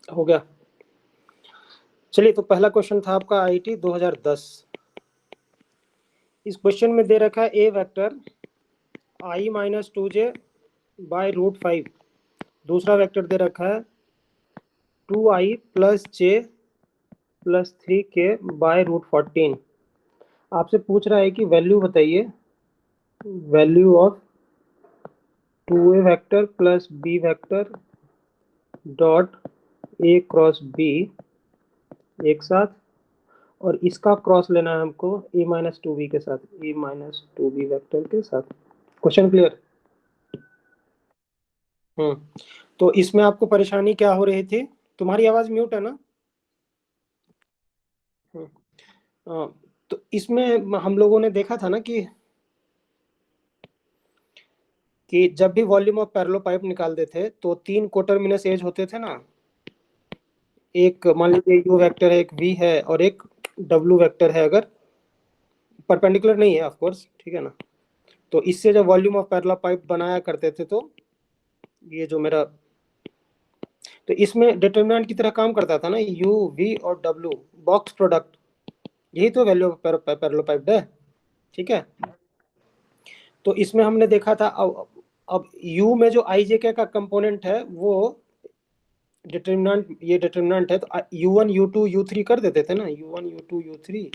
हो गया। चलिए, तो पहला क्वेश्चन था आपका आईटी 2010। इस क्वेश्चन में दे रखा है a vector i minus 2j by root 5। दूसरा वेक्टर दे रखा है 2i plus j plus 3k by root 14। आपसे पूछ रहा है कि वैल्यू बताइए, value of 2a vector plus b vector dot a cross b एक साथ, और इसका क्रॉस लेना है हमको a माइनस 2b के साथ, a माइनस 2b वेक्टर के साथ। Question clear? तो इसमें आपको परेशानी क्या हो रही थी? तुम्हारी आवाज म्यूट है ना? हम्म, तो इसमें हम लोगों ने देखा था ना कि जब भी वॉल्यूम ऑफ पैरेलल पाइप निकालते थे तो 3 कोटरमिनस एज होते थे ना। एक मान लीजिए यू वेक्टर है, एक वी है और एक डब्ल्यू वेक्टर है, अगर परपेंडिकुलर नहीं है ऑफ कोर्स, ठीक है ना। तो इससे जब वॉल्यूम ऑफ पैरेलल पाइप बनाया करते थे तो ये जो मेरा, तो इसमें डिटरमिनेंट की तरह काम करता था ना, यू वी और डब्ल्यू बॉक्स प्रोडक्ट, यही तो वैल्यू ऑफ पैरेलल पाइप है, ठीक है। तो इसमें हमने देखा था, अब u में जो आई जे के का कंपोनेंट है वो डिटरमिनेंट, ये डिटरमिनेंट है, तो u1 u2 u3 कर देते थे ना, u1 u2 u3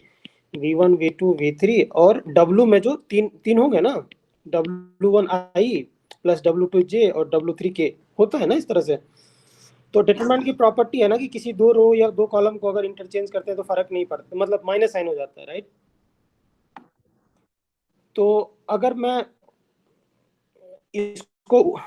v1 v2 v3, और w में जो तीन तीन होंगे ना, w1 i plus w2 j और w3 k, होता है ना इस तरह से। तो डिटरमिनेंट की प्रॉपर्टी है ना कि किसी दो रो या दो कॉलम को अगर इंटरचेंज करते हैं तो फर्क नहीं पड़ता, मतलब माइनस साइन हो जाता है, राइट। तो अगर मैं इसको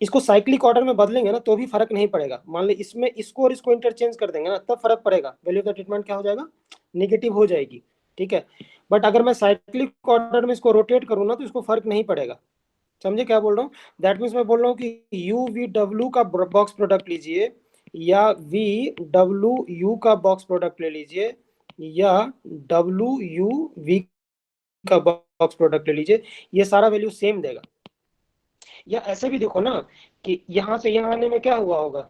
इसको साइक्लिक ऑर्डर में बदलेंगे ना तो भी फर्क नहीं पड़ेगा। मान ली इसमें इसको और इसको इंटरचेंज कर देंगे ना, तब फर्क पड़ेगा, वैल्यू ऑफ द ट्रीटमेंट क्या हो जाएगा, नेगेटिव हो जाएगी, ठीक है। बट अगर मैं साइक्लिक ऑर्डर में इसको रोटेट करूँ ना तो इसको फर्क नहीं पड़ेगा। समझे क्या बोल रहा हूँ? दैट मीन्स मैं बोल रहा हूँ कि यू वी डब्ल्यू का बॉक्स प्रोडक्ट लीजिए, या वी डब्ल्यू यू का बॉक्स प्रोडक्ट ले लीजिए, या डब्ल्यू यू वी का बॉक्स प्रोडक्ट ले लीजिए, ये सारा वैल्यू सेम देगा। या ऐसे भी देखो ना कि यहां से यहां आने में क्या हुआ होगा,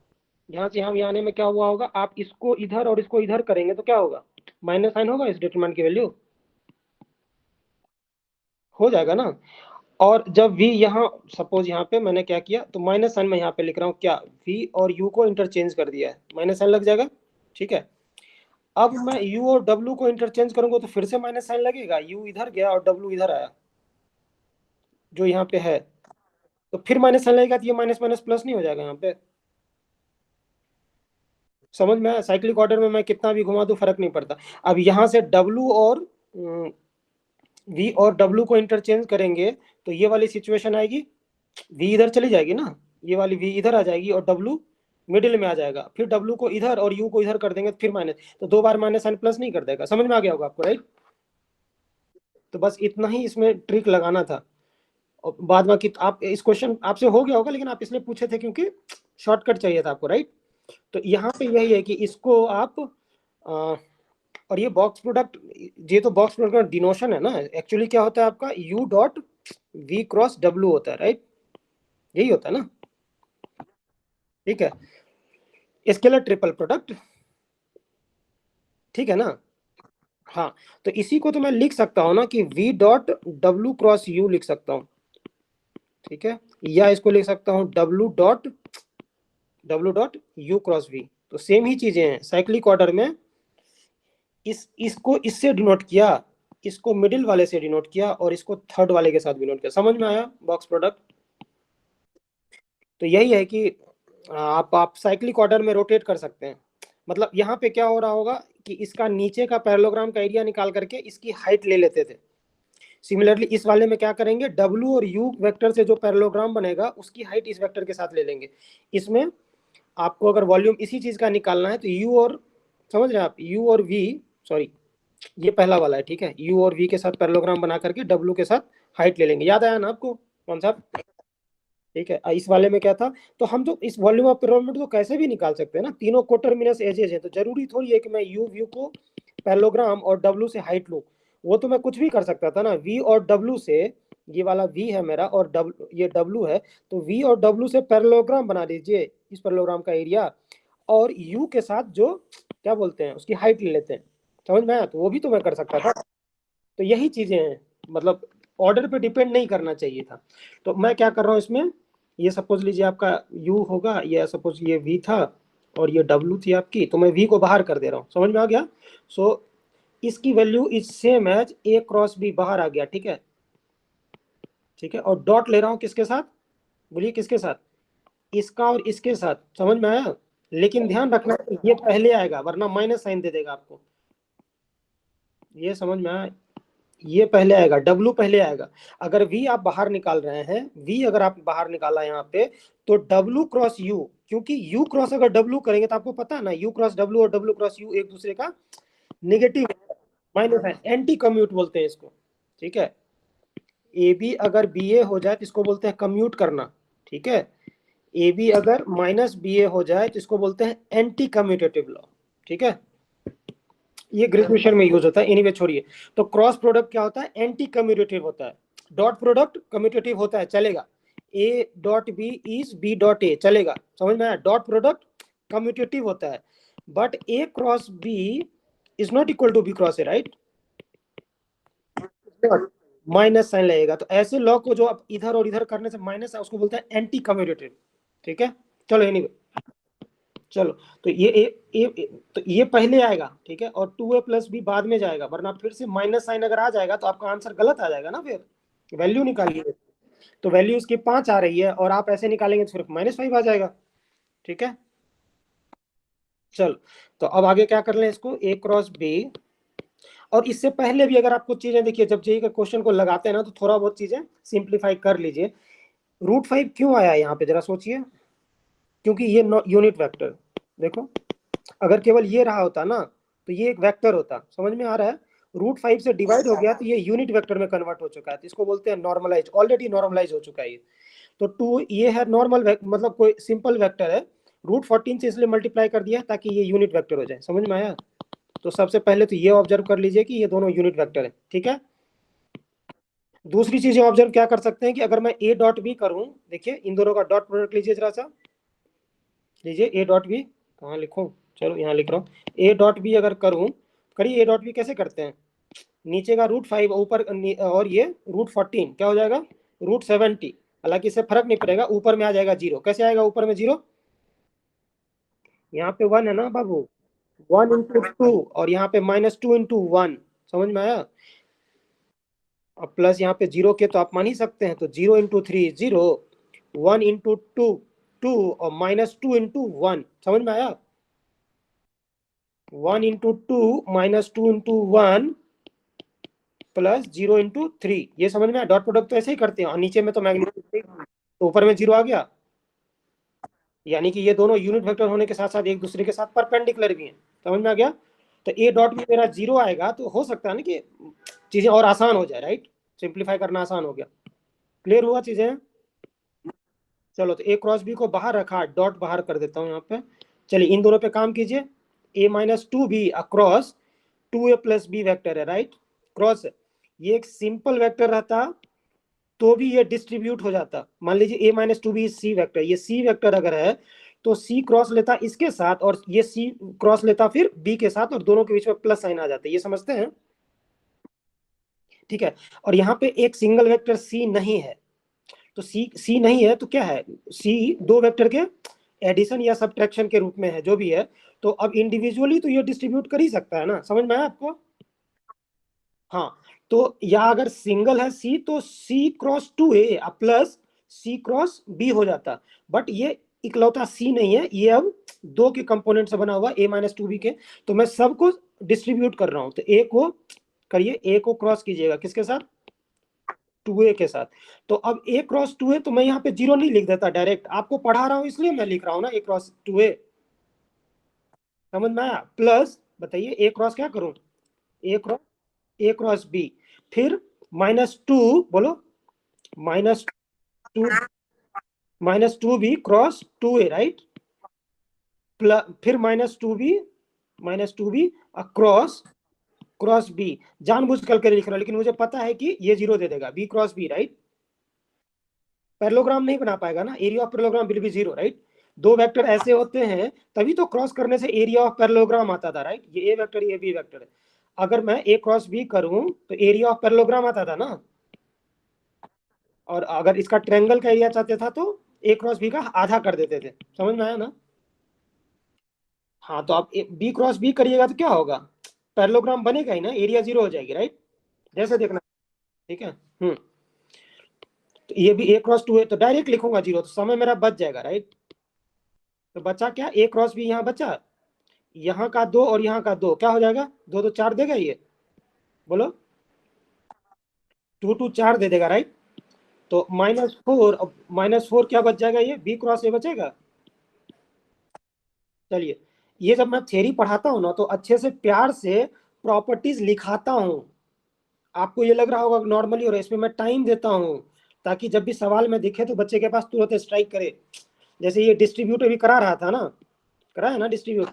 यहां से यहां आने में क्या हुआ होगा, आप इसको इधर और इसको इधर करेंगे तो क्या होगा, माइनस साइन होगा, इस डिटरमिनेंट की वैल्यू हो जाएगा ना। और जब v यहाँ, सपोज यहाँ पे मैंने क्या किया, तो माइनस साइन मैं यहाँ पे लिख रहा हूँ, क्या v और u को इंटरचेंज कर दिया है, माइनस साइन लग जाएगा, ठीक है। अब मैं u और w को इंटरचेंज करूंगा तो फिर से माइनस साइन लगेगा, u इधर गया और w इधर आया, जो यहाँ पे है, तो फिर माइनस साइन लगेगा, तो ये माइनस माइनस प्लस नहीं हो जाएगा यहाँ पे? समझ में आया? साइक्लिक ऑर्डर में मैं कितना भी घुमा दूं फर्क नहीं पड़ता। अब यहाँ से w और v और w को इंटरचेंज करेंगे तो ये वाली सिचुएशन आएगी, v इधर चली जाएगी ना, ये वाली v इधर आ जाएगी और w मिडिल में आ जाएगा, फिर w को इधर और u को इधर कर देंगे तो फिर माइनस, तो दो बार माइनस साइन प्लस नहीं कर देगा। समझ में आ गया होगा आपको, राइट। तो बस इतना ही इसमें ट्रिक लगाना था, और बाद बाकी आप, इस क्वेश्चन आपसे हो गया होगा, लेकिन आप इसलिए पूछे थे क्योंकि शॉर्टकट चाहिए था आपको, राइट। तो यहाँ पे यही है कि इसको आप और ये बॉक्स प्रोडक्ट, ये तो बॉक्स प्रोडक्ट का डिनोशन है ना, एक्चुअली क्या होता है आपका, u dot v cross w होता है, राइट, यही होता है ना, ठीक है, स्केलर ट्रिपल प्रोडक्ट, ठीक है ना। हाँ, तो इसी को तो मैं लिख सकता हूँ ना कि v dot w cross u लिख सकता हूँ, ठीक है, या इसको लिख सकता हूँ w dot u cross v। तो सेम ही चीजें हैं साइक्लिक ऑर्डर में, इसको इससे डिनोट किया, इसको मिडिल वाले से डिनोट किया, और इसको थर्ड वाले के साथ डिनोट किया। समझ में आया बॉक्स प्रोडक्ट? तो यही है कि आप साइक्लिक ऑर्डर में रोटेट कर सकते हैं। मतलब यहाँ पे क्या हो रहा होगा कि इसका नीचे का पैरेललोग्राम का एरिया निकाल करके इसकी हाइट ले लेते थे। सिमिलरली इस वाले में क्या करेंगे, W और U वेक्टर से जो पैरेललोग्राम बनेगा उसकी हाइट इस वेक्टर के साथ ले लेंगे। इसमें आपको अगर वॉल्यूम इसी चीज का निकालना है तो U और, समझ रहे हैं आप, U और V, सॉरी ये पहला वाला है, ठीक है, U और V के साथ पैरेललोग्राम बना करके W के साथ हाइट ले लेंगे। याद आया ना आपको कॉन्सेप्ट? ठीक है, इस वाले में क्या था, तो हम तो इस वॉल्यूम ऑफ पिरामिड को कैसे भी निकाल सकते हैं ना, तीनों कोटरमिनस एजेस हैं, तो जरूरी थोड़ी है कि मैं यू व्यू को पैरेललोग्राम और डब्ल्यू से हाइट लूँ। वो तो मैं कुछ भी कर सकता था ना, वी और डब्ल्यू से, ये वाला वी है मेरा और डब्ल्यू, ये डब्ल्यू है, तो वी और डब्ल्यू से पैरेललोग्राम बना दीजिए, इस पैरेललोग्राम का एरिया, और यू के साथ जो क्या बोलते हैं उसकी हाइट ले लेते हैं, समझ में आया? तो वो भी तो मैं कर सकता था। तो यही चीजें हैं, मतलब ऑर्डर पे डिपेंड नहीं करना चाहिए था। तो मैं क्या कर रहा हूँ इसमें, ये सपोज लीजिए आपका u होगा, ये सपोज ये v था और ये w थी आपकी, तो मैं v को बाहर कर दे रहा हूँ, समझ में आ गया? सो इसकी value is same as a cross b, बाहर आ गया, ठीक है, ठीक है। और डॉट ले रहा हूँ किसके साथ, बोलिए किसके साथ, इसका और इसके साथ, समझ में आया? लेकिन ध्यान रखना ये पहले आएगा वरना माइनस साइन दे देगा आपको, ये समझ में आया? ये पहले आएगा, W पहले आएगा। अगर V आप बाहर निकाल रहे हैं, V अगर आप बाहर निकाला यहाँ पे, तो W क्रॉस U, क्योंकि U क्रॉस अगर W करेंगे तो आपको पता है ना, U क्रॉस W और W क्रॉस U एक दूसरे का नेगेटिव माइनस है, एंटी कम्यूट बोलते हैं इसको, ठीक है। AB अगर BA हो जाए तो इसको बोलते हैं कम्यूट करना, ठीक है। AB अगर माइनस BA हो जाए तो इसको बोलते हैं एंटी कम्यूटेटिव लॉ, ठीक है। ये ग्रेजुएशन में यूज होता है, एनीवे छोड़िए। तो क्रॉस प्रोडक्ट क्या होता है, एंटी कम्यूटेटिव होता है। डॉट प्रोडक्ट कम्यूटेटिव होता है, चलेगा, A dot B is B dot A, चलेगा, समझ में आया? डॉट प्रोडक्ट कम्यूटेटिव होता है, but A cross B is not equal to B cross A, right? Minus sign लगेगा, तो ऐसे लॉ को जो आप इधर और इधर करने से माइनस है उसको बोलते हैं एंटी कम्यूटेटिव, ठीक है। चलो एनीवे, चलो, तो तो ये पहले आएगा, ठीक है, और 2a प्लस बी बाद में जाएगा, वरना फिर से माइनस साइन अगर आ जाएगा तो आपका आंसर गलत आ जाएगा ना, फिर वैल्यू निकालिए। तो वैल्यू उसकी 5 आ रही है और आप ऐसे निकालेंगे तो सिर्फ -5 आ जाएगा, ठीक है। चलो, तो अब आगे क्या कर लें इसको, a क्रॉस बी। और इससे पहले भी अगर आपको चीजें देखिए, जब जेई का क्वेश्चन को लगाते हैं ना तो थोड़ा बहुत चीजें सिंप्लीफाई कर लीजिए। √5 क्यों आया यहाँ पे, जरा सोचिए, क्योंकि ये यूनिट वेक्टर, देखो, अगर केवल ये रहा होता ना तो ये एक वेक्टर होता, समझ में आ रहा है? √5 से डिवाइड हो गया तो ये यूनिट वेक्टर में कन्वर्ट हो चुका है, तो इसको बोलते हैं नॉर्मलाइज, ऑलरेडी नॉर्मलाइज हो चुका है ये। तो 2 ये है नॉर्मल, मतलब कोई सिंपल वेक्टर है, √14 से इसलिए मल्टीप्लाई कर दिया ताकि ये यूनिट वेक्टर हो जाए, समझ में आया? तो सबसे पहले तो ये ऑब्जर्व कर लीजिए कि ये दोनों यूनिट वेक्टर है, ठीक है। दूसरी चीज ऑब्जर्व क्या कर सकते हैं कि अगर मैं a डॉट बी करूं, देखिए इन दोनों का डॉट प्रोडक्ट लीजिए जरा सा, लीजिए a डॉट बी, कहाँ लिखूं, चलो यहाँ लिख रहा हूँ, a डॉट बी अगर करूं, करिए, a डॉट बी कैसे करते हैं, नीचे का √5 ऊपर, और ये √14 क्या हो जाएगा, √70, हालांकि इससे फर्क नहीं पड़ेगा, ऊपर में आ जाएगा 0, कैसे आएगा ऊपर में 0, यहाँ पे 1 है ना बाबू, 1 × 2, और यहाँ पे -2 × 1, समझ में आया? अब प्लस यहाँ पे 0 के तो आप मान ही सकते हैं, तो 0 × 3 0, 1 × 2 2, और -2 × 1, समझ में आया? 1 × 2 -2 × 1 प्लस 0 × 3, ये समझ में आया? डॉट प्रोडक्ट तो ऐसे ही करते हैं, और नीचे में तो मैग्नीट्यूड, तो ऊपर में 0 आ गया, यानी कि ये दोनों यूनिट वेक्टर होने के साथ साथ एक दूसरे के साथ परपेंडिकुलर भी हैं, समझ में आ गया? तो a डॉट भी मेरा 0 आएगा, तो हो सकता है ना कि चीजें और आसान हो जाए, राइट? सिंप्लीफाई करना आसान हो गया, क्लियर हुआ चीजें? चलो, तो a क्रॉस बी को बाहर रखा, डॉट बाहर कर देता हूँ यहाँ पे। चलिए इन दोनों पे काम कीजिए, a-2b across 2a plus B vector है, राइट? क्रॉस, ये एक सिंपल वेक्टर रहता तो भी ये डिस्ट्रीब्यूट हो जाता, मान लीजिए a-2b सी वेक्टर, ये सी वेक्टर अगर है तो सी क्रॉस लेता इसके साथ, और ये सी क्रॉस लेता फिर बी के साथ, और दोनों के बीच में प्लस साइन आ जाता है, ये समझते हैं? ठीक है। और यहाँ पे एक सिंगल वेक्टर सी नहीं है, तो सी नहीं है तो क्या है, सी दो वेक्टर के एडिशन या सब्ट्रैक्शन के रूप में है, जो भी है। तो अब इंडिविजुअली तो ये डिस्ट्रीब्यूट कर ही सकता है ना, समझ में आया आपको? हाँ, तो या अगर सिंगल है सी तो C × 2a plus C × B हो जाता, बट ये इकलौता सी नहीं है, ये अब दो के कंपोनेंट से बना हुआ a-2b के, तो मैं सबको डिस्ट्रीब्यूट कर रहा हूं, तो a को करिए, a को क्रॉस कीजिएगा किसके साथ, 2a के साथ। तो अब a क्रॉस 2a, तो मैं यहाँ पे 0 नहीं लिख देता डायरेक्ट, आपको पढ़ा रहा हूँ इसलिए मैं लिख रहा हूँ ना a × 2a, समझ में आया? प्लस बताइए a क्रॉस क्या करूं, a क्रॉस b, फिर -2, बोलो, -2, -2b cross 2a, right? Plus फिर -2b अक्रॉस क्रॉस b, जानबूझ करके लिख रहा हूं, लेकिन मुझे पता है कि ये 0 दे देगा, b × b, राइट? पैरेललोग्राम नहीं बना पाएगा ना, area of parallelogram will be 0, right? दो वेक्टर ऐसे होते हैं, तभी तो क्रॉस करने से एरिया ऑफ पैरेललोग्राम आता था, राइट। ये ए वेक्टर, ये बी वेक्टर है। अगर मैं ए क्रॉस बी करूं तो एरिया ऑफ पैरेललोग्राम आता था ना। और अगर इसका ट्रायंगल का एरिया चाहते था तो ए क्रॉस बी का आधा कर देते थे। समझ में आया ना। हाँ, तो आप बी क्रॉस बी करिएगा तो क्या होगा, पैरेललोग्राम बनेगा ही ना, एरिया जीरो हो जाएगी, राइट। जैसे देखना। ठीक है। तो ये भी ए क्रॉस टू है, तो डायरेक्ट लिखूंगा जीरो, तो समय मेरा बच जाएगा, राइट। तो बचा क्या, ए क्रॉस बी यहाँ बचा, यहाँ का दो और यहाँ का दो, क्या हो जाएगा, दो दो चार देगा ये, बोलो। टू टू चार दे देगा, राइट। तो -4, अब -4 क्या बच जाएगा, ये बी क्रॉस ए बचेगा। चलिए, ये जब मैं थ्योरी पढ़ाता हूँ ना तो अच्छे से प्यार से प्रॉपर्टीज लिखाता हूँ। आपको ये लग रहा होगा नॉर्मली, और इसमें मैं टाइम देता हूँ ताकि जब भी सवाल में दिखे तो बच्चे के पास तुरंत स्ट्राइक करे। जैसे ये डिस्ट्रीब्यूट भी करा रहा था ना, करा है ना डिस्ट्रीब्यूट।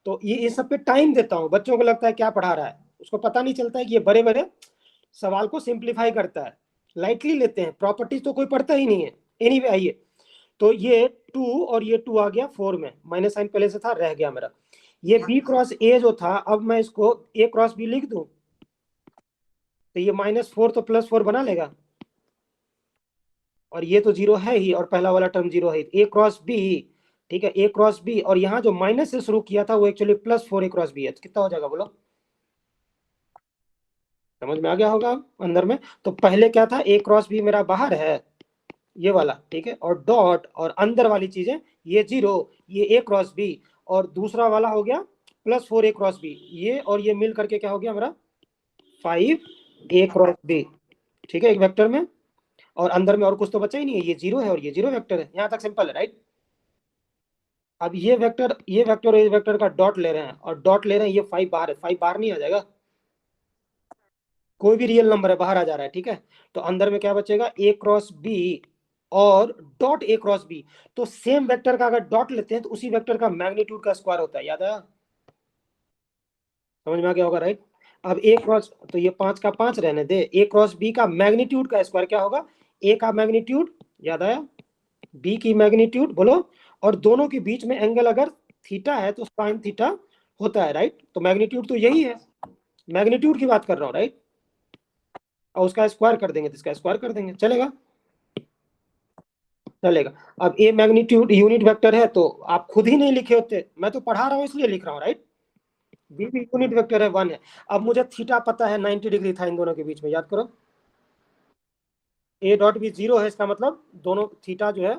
तो ये इस सब पे टाइम देता हूँ, बच्चों को लगता है क्या पढ़ा रहा है, उसको पता नहीं चलता है कि ये बड़े बड़े सवाल को सिंप्लीफाई करता है। लाइटली लेते हैं, प्रॉपर्टीज तो कोई पढ़ता ही नहीं है। एनीवे आइए, तो ये 2 और ये 2 आ गया 4 में, माइनस साइन पहले से था, रह गया मेरा। ये बी क्रॉस ए जो था, अब मैं इसको ए क्रॉस बी लिख दूं तो ये -4 तो +4 बना लेगा, और ये तो जीरो है ही, और पहला वाला टर्म जीरो है, ए क्रॉस बी। ठीक है, ए क्रॉस बी, और यहाँ जो माइनस से शुरू किया था वो एक्चुअली +4 ए क्रॉस बी है, तो कितना हो जाएगा बोलो। समझ में आ गया होगा अब अंदर में। तो पहले क्या था, ए क्रॉस बी मेरा बाहर है, ये वाला, ठीक है, और डॉट, और अंदर वाली चीजें, ये जीरो, ये ए क्रॉस बी, और दूसरा वाला हो गया +4 ए क्रॉस बी, ये और ये मिल करके क्या हो गया मेरा 5 ए क्रॉस बी। ठीक है, एक वेक्टर में, और अंदर में और कुछ तो बचा ही नहीं है, ये जीरो है और ये जीरो वेक्टर है, यहाँ तक सिंपल है, राइट। अब ये वेक्टर और ये वेक्टर का डॉट ले रहे हैं, और डॉट ले रहे हैं, ये 5 बाहर है, 5 बाहर नहीं आ जाएगा, कोई भी रियल नंबर है बाहर आ जा रहा है, ठीक है। तो अंदर में क्या बचेगा, ए क्रॉस बी और डॉट ए क्रॉस बी। तो सेम वेक्टर का अगर डॉट लेते हैं तो उसी वेक्टर का मैग्नीट्यूड का स्क्वायर होता है, याद आया। समझ में आ गया होगा, राइट। अब ए क्रॉस, तो ये 5 का 5 रहने दे, ए क्रॉस बी का मैग्नीट्यूड का स्क्वायर क्या होगा, ए का मैग्नीट्यूड, याद आया, बी की मैग्नीट्यूड, बोलो। और दोनों के बीच में एंगल अगर थीटा है तो साइन थीटा होता है, राइट। तो मैग्नीट्यूड तो यही है, मैग्नीट्यूड की बात कर रहा हूँ, राइट। और उसका स्क्वायर कर देंगे तो इसका स्क्वायर कर देंगे, चलेगा। चलेगा। अब ए मैग्नीट्यूड यूनिट वेक्टर है, तो आप खुद ही नहीं लिखे होते, मैं तो पढ़ा रहा हूँ इसलिए लिख रहा हूँ, राइट। बी भी यूनिट वेक्टर है, 1 है। अब मुझे थीटा पता है, 90 डिग्री था इन दोनों के बीच में, याद करो। ए डॉट भी जीरो है, इसका मतलब दोनों थीटा जो है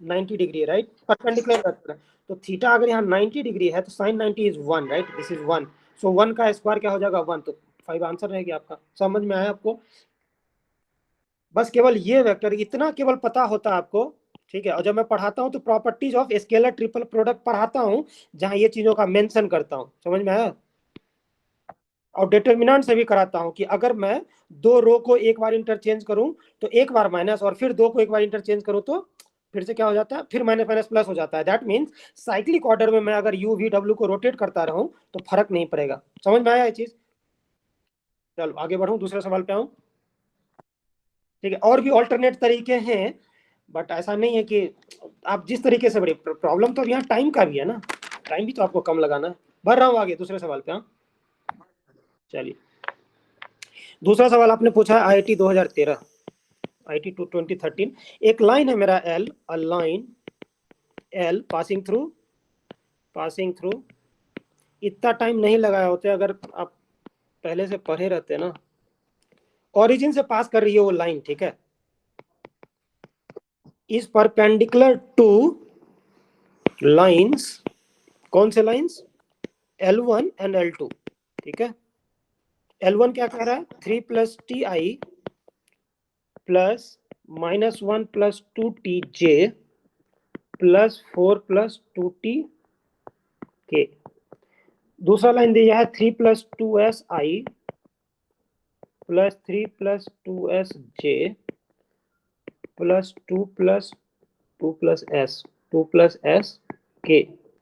90 डिग्री है, राइट, परपेंडिकुलर वेक्टर है। तो थीटा अगर यहाँ 90 डिग्री है तो sine 90 is 1, right, this is 1। So 1 का स्क्वायर क्या हो जाएगा, 1, तो 5 आंसर रहेगी आपका। समझ में आया आपको। बस केवल ये वेक्टर इतना केवल पता होता है आपको, ठीक है। और जब मैं पढ़ाता हूँ तो properties of scalar triple product पढ़ाता हूँ, जहां ये चीजों का मेंशन करता हूँ। समझ में आया। और डिटर्मिनेंट से भी कराता हूँ कि अगर मैं दो रो को एक बार इंटरचेंज करूं तो एक बार माइनस, और फिर दो को एक बार इंटरचेंज करूं तो फिर से क्या हो जाता है, फिर माइनस माइनस प्लस हो जाता है। दैट मीन्स साइक्लिक ऑर्डर में मैं अगर यू वी डब्ल्यू को रोटेट करता रहूं तो फर्क नहीं पड़ेगा। समझ में आया ये चीज। चलो आगे बढ़ूं, दूसरे सवाल पे आऊं। ठीक है, और भी ऑल्टरनेट तरीके हैं, बट ऐसा नहीं है कि आप जिस तरीके से बड़ी प्रॉब्लम, तो अब यहाँ टाइम का भी है ना, टाइम भी तो आपको कम लगाना है। बढ़ रहा हूँ आगे दूसरे सवाल पे। हाँ, चलिए, दूसरा सवाल आपने पूछा है IIT 2013, IIT 2013। एक लाइन है मेरा L, a line L passing through. इतना टाइम नहीं लगाया होते अगर आप पहले से पढ़े रहते ना। ओरिजिन से पास कर रही है वो लाइन, ठीक है, इज परपेंडिकुलर टू लाइंस। कौन से लाइंस, L1 एंड L2। ठीक है, L1 क्या कह रहा है, 3 + ti प्लस -1 + 2tj +4 + 2tk। दूसरा लाइन दिया है 3 + 2si +3 + 2sj +2 + 2 + s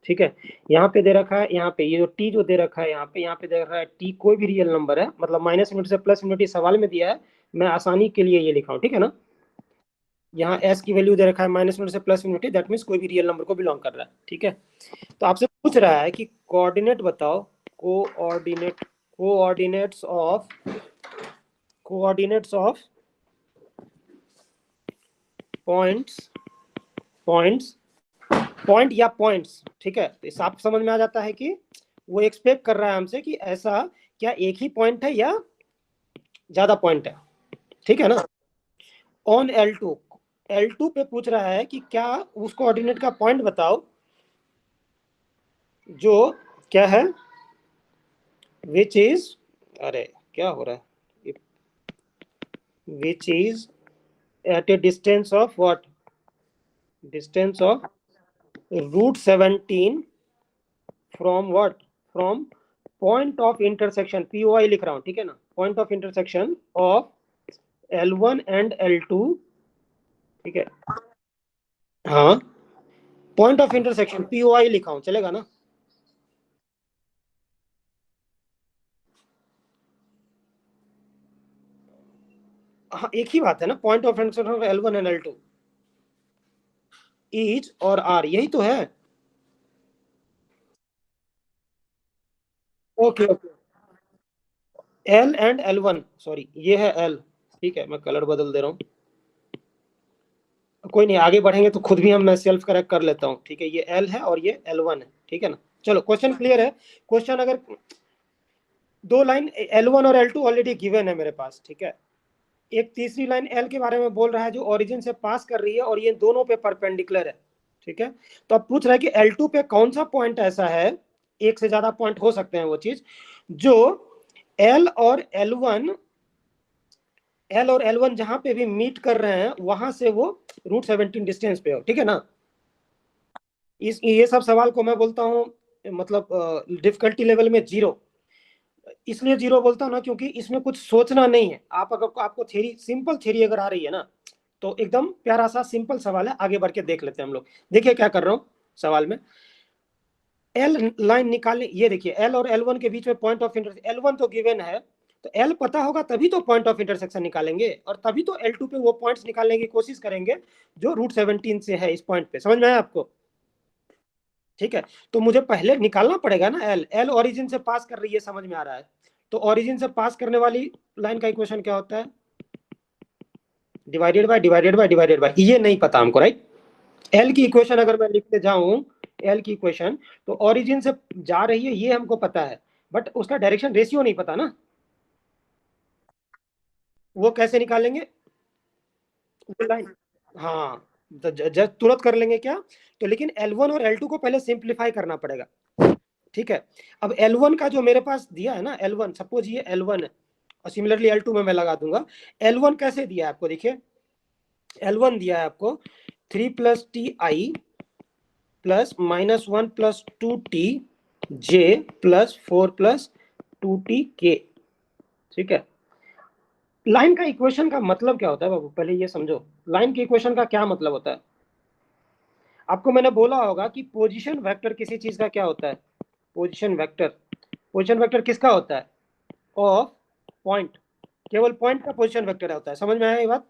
ठीक है। यहाँ पे दे रखा है, यहाँ पे ये जो टी जो दे रखा है, यहाँ पे दे रखा है टी कोई भी रियल नंबर है, मतलब -∞ से +∞ सवाल में दिया है, मैं आसानी के लिए ये लिखा हूँ, ठीक है ना। यहाँ एस की वैल्यू दे रखा है -1 से +, दैट मीन्स कोई भी रियल नंबर को बिलोंग कर रहा है, ठीक है। तो आपसे पूछ रहा है कि कोऑर्डिनेट बताओ, coordinates of points points point या पॉइंट्स, ठीक है। तो इस आप समझ में आ जाता है कि वो एक्सपेक्ट कर रहा है हमसे कि ऐसा क्या एक ही पॉइंट है या ज्यादा पॉइंट है, ठीक है ना। ऑन L2 पे पूछ रहा है कि क्या उस कोऑर्डिनेट का पॉइंट बताओ जो क्या है, विच इज, अरे क्या हो रहा है, which is at a distance of what, distance of √17 from what, from point of intersection, POI लिख रहा हूं, ठीक है ना, point of intersection of L1 and L2, ठीक है। हाँ, पॉइंट ऑफ इंटरसेक्शन POI लिखा हूं, चलेगा ना। हाँ एक ही बात है ना, point of intersection of L1 and L2 is और आर, यही तो है। Okay okay, L and L1, sorry ये है L, ठीक है, मैं कलर बदल दे रहा हूँ, कोई नहीं, आगे बढ़ेंगे तो खुद भी हम, मैं सेल्फ करेक्ट कर लेता हूँ, ठीक है। ये L है और ये L1 है, ठीक है ना। चलो क्वेश्चन क्लियर है। क्वेश्चन अगर दो लाइन L1 और L2 ऑलरेडी गिवन है मेरे पास, ठीक है। एक तीसरी लाइन L के बारे में बोल रहा है जो ओरिजिन से पास कर रही है और ये दोनों पे परपेंडिकुलर है, ठीक है। तो अब पूछ रहा है कि L2 पे कौन सा पॉइंट ऐसा है, एक से ज्यादा पॉइंट हो सकते हैं वो चीज, जो L और L1 जहां पे भी मीट कर रहे हैं वहां से वो √17 डिस्टेंस पे हो, ठीक है ना। इस ये सब सवाल को मैं बोलता हूँ मतलब डिफिकल्टी लेवल में 0, इसलिए 0 बोलता हूँ ना क्योंकि इसमें कुछ सोचना नहीं है। आप अगर आपको थ्योरी, सिंपल थ्योरी अगर आ रही है ना, तो एकदम प्यारा सा सिंपल सवाल है, आगे बढ़ के देख लेते हैं हम लोग। देखिए क्या कर रहा हूँ सवाल में, एल लाइन निकालने, ये देखिए L और L1 के बीच में पॉइंट ऑफ इंटरसेक्शन, L1 तो गिवन है, तो L पता होगा तभी तो पॉइंट ऑफ इंटरसेक्शन निकालेंगे, और तभी तो L2 पे वो पॉइंट्स निकालने की कोशिश करेंगे जो √17 से है इस पॉइंट पे, समझ में आया आपको, ठीक है। तो मुझे पहले निकालना पड़ेगा ना L ओरिजिन से पास कर रही है, समझ में आ रहा है। तो ओरिजिन से पास करने वाली लाइन का इक्वेशन क्या होता है, डिवाइडेड बाय ये नहीं पता हमको, राइट। L की इक्वेशन अगर मैं लिखते जाऊं, L की इक्वेशन तो ओरिजिन से जा रही है ये हमको पता है, बट उसका डायरेक्शन रेशियो नहीं पता ना, वो कैसे निकालेंगे वो लाइन। हाँ, तो तुरंत कर लेंगे क्या, तो लेकिन L1 और L2 को पहले सिंप्लीफाई करना पड़ेगा, ठीक है। अब L1 का जो मेरे पास दिया है ना, L1 सपोज ये L1 है, और सिमिलरली L2 में मैं लगा दूंगा। L1 कैसे दिया है आपको, देखिए L1 दिया है आपको 3 + ti +(-1 + 2t j +4 + 2t k), ठीक है। लाइन का इक्वेशन का मतलब क्या होता है बाबू, पहले ये समझो, लाइन के इक्वेशन का क्या मतलब होता है। आपको मैंने बोला होगा कि पोजीशन वेक्टर किसी चीज का क्या होता है, पोजीशन वेक्टर किसका होता है, ऑफ पॉइंट, केवल पॉइंट का पोजीशन वेक्टर होता है, समझ में आया ये बात।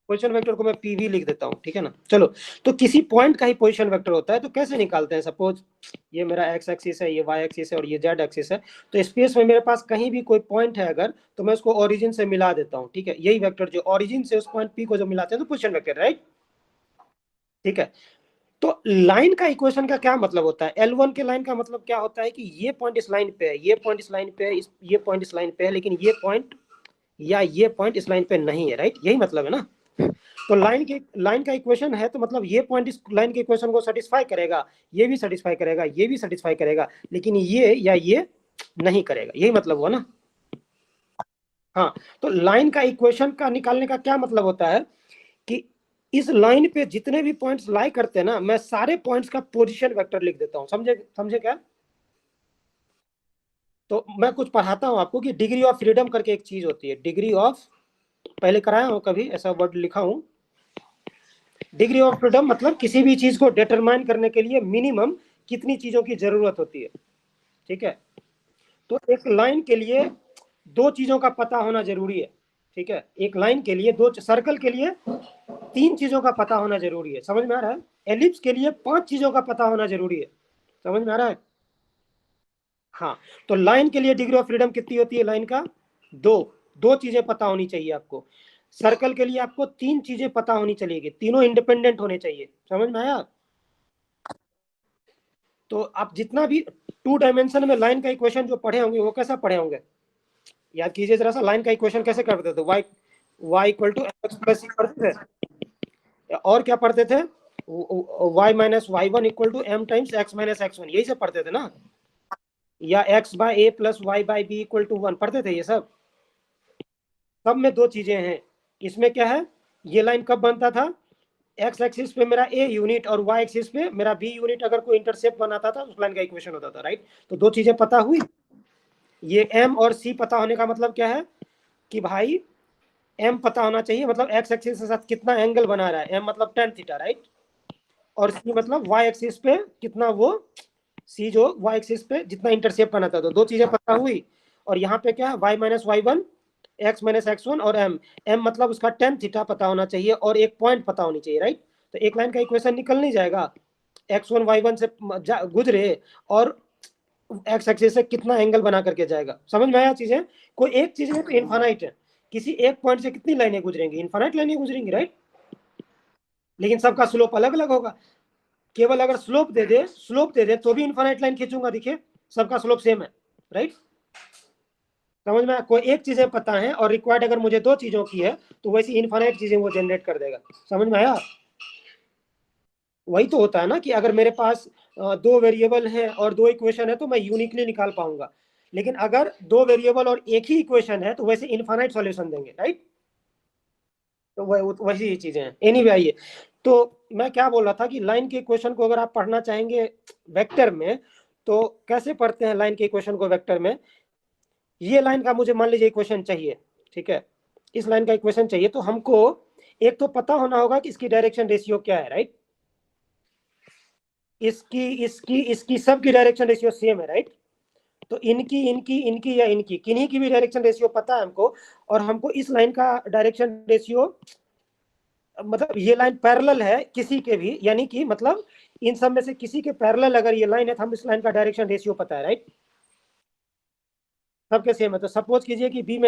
पोजीशन वेक्टर को मैं PV लिख देता हूँ, ठीक है ना। चलो, तो किसी पॉइंट का ही पोजीशन वेक्टर होता है, तो कैसे निकालते हैं, सपोज ये मेरा x एक्सिस है, ये y एक्सिस है और ये z एक्सिस है, तो स्पेस में मेरे पास कहीं भी कोई पॉइंट है अगर, तो मैं उसको ओरिजिन से मिला देता हूँ, ठीक है। यही वेक्टर जो ओरिजिन से उस पॉइंट P को जो मिलाते हैं तो पोजीशन वेक्टर, राइट, ठीक है। तो लाइन का इक्वेशन का क्या मतलब होता है, L1 के लाइन का मतलब क्या होता है कि ये पॉइंट इस लाइन पे है, ये पॉइंट इस लाइन पे है, ये पॉइंट इस लाइन पे है, लेकिन ये पॉइंट या ये पॉइंट इस लाइन पे नहीं है, राइट, यही मतलब है ना। तो लाइन का इक्वेशन है, तो मतलब ये पॉइंट इस लाइन के इक्वेशन को सेटिस्फाई करेगा, ये भी सेटिस्फाई करेगा, ये भी सेटिस्फाई करेगा, लेकिन ये या ये नहीं करेगा, यही मतलब हुआ ना। हाँ, तो लाइन का इक्वेशन का निकालने का क्या मतलब होता है कि इस लाइन पे जितने भी पॉइंट्स लाई करते हैं ना, मैं सारे पॉइंट्स का पोजीशन वेक्टर लिख देता हूं, समझे समझे क्या। तो मैं कुछ पढ़ाता हूं आपको कि डिग्री ऑफ फ्रीडम करके एक चीज होती है, डिग्री ऑफ, पहले कराया हूं कभी ऐसा वर्ड लिखा हूं, डिग्री ऑफ फ्रीडम मतलब किसी भी चीज को डिटरमाइन करने के लिए मिनिमम कितनी चीजों की जरूरत होती है, ठीक है। तो एक लाइन के लिए दो चीजों का पता होना जरूरी है, ठीक है। एक लाइन के लिए, दो सर्कल के लिए 3 चीजों का पता होना जरूरी है, समझ में आ रहा है? एलिप्स के लिए 5 चीजों का पता होना जरूरी है, समझ में आ रहा है? हाँ, तो लाइन के लिए डिग्री ऑफ फ्रीडम कितनी होती है लाइन का? 2। 2 चीजें पता होनी चाहिए आपको। सर्कल के लिए आपको 3 चीजें पता होनी चाहिए, तीनों इंडिपेंडेंट होने चाहिए, समझ में आया? तो आप जितना भी 2 डायमेंशन में लाइन का इक्वेशन जो पढ़े होंगे वो कैसा पढ़े होंगे, याद कीजिए जरा सा। लाइन का इक्वेशन कैसे करते थे? y equal to x plus c पढ़ते थे, और क्या पढ़ते थे? y minus Y one equal to m times x minus x one, यही सब पढ़ते थे ना? या x by a plus y by b equal to 1 पढ़ते थे ये सब। सब में 2 चीजें हैं। इसमें क्या है, ये लाइन कब बनता था? एक्स एक्सिस पे मेरा ए यूनिट और वाई एक्सिस पे मेरा बी यूनिट अगर कोई इंटरसेप्ट बनाता था उस लाइन का इक्वेशन होता था, राइट? तो 2 चीजें पता हुई। ये एम और सी पता होने का मतलब क्या है कि भाई एम पता होना चाहिए, मतलब एक्स एक्सिस के साथ कितना एंगल बना रहा है, एम मतलब टेन थीटा, राइट? और सी मतलब वाई एक्सिस पे कितना वो, सी जो वाई एक्सिस पे जितना इंटरसेप्ट बनाता था। 2 चीजें पता हुई। और यहाँ पे क्या है, Y minus Y one, X minus x one, और एम। एम मतलब उसका टेन थीटा पता होना चाहिए और एक पॉइंट पता होनी चाहिए, राइट? तो एक लाइन का इक्वेशन निकल नहीं जाएगा, एक्स वन वाई वन से गुजरे और एक्स एक्सिस से कितना एंगल बना करके जाएगा। समझ में आया चीजें? कोई एक चीज में तो इन्फानाइट है, किसी एक पॉइंट से कितनी लाइनें गुजरेंगी? इन्फानाइट लाइनें गुजरेंगी, राइट? लेकिन सबका स्लोप अलग अलग होगा। केवल अगर स्लोप दे दे तो भी इन्फानाइट लाइन खींचूंगा, देखिए सबका स्लोप सेम है, राइट? समझ में? कोई एक चीजें पता है और रिक्वायर्ड अगर मुझे 2 चीजों की है तो वैसी इन्फानाइट चीजें वो जनरेट कर देगा। समझ में आया? वही तो होता है ना कि अगर मेरे पास 2 वेरिएबल है और 2 इक्वेशन है तो मैं यूनिकली निकाल पाऊंगा। लेकिन अगर 2 वेरिएबल और एक ही इक्वेशन है तो वैसे इनफाइनाइट सॉल्यूशन देंगे, राइट? तो वही चीजें हैं। एनीवे आइए, तो मैं क्या बोल रहा था कि लाइन के इक्वेशन को अगर आप पढ़ना चाहेंगे वेक्टर में तो कैसे पढ़ते हैं लाइन के इक्वेशन को वेक्टर में? ये लाइन का मुझे मान लीजिए इक्वेशन चाहिए, ठीक है? इस लाइन का इक्वेशन चाहिए तो हमको एक तो पता होना होगा कि इसकी डायरेक्शन रेशियो क्या है, राइट? इसकी इसकी इसकी सबकी डायरेक्शन रेशियो सेम है, राइट? तो इनकी इनकी इनकी या इनकी किन्हीं की भी डायरेक्शन रेशियो पता है हमको। और हमको इस लाइन का डायरेक्शन रेशियो, मतलब ये लाइन पैरेलल है किसी के भी, यानी कि मतलब इन सब में से किसी के पैरेलल अगर ये लाइन है तो हम इस लाइन का डायरेक्शन रेशियो पता है, राइट? सबके सेम है। तो सपोज कीजिए कि बी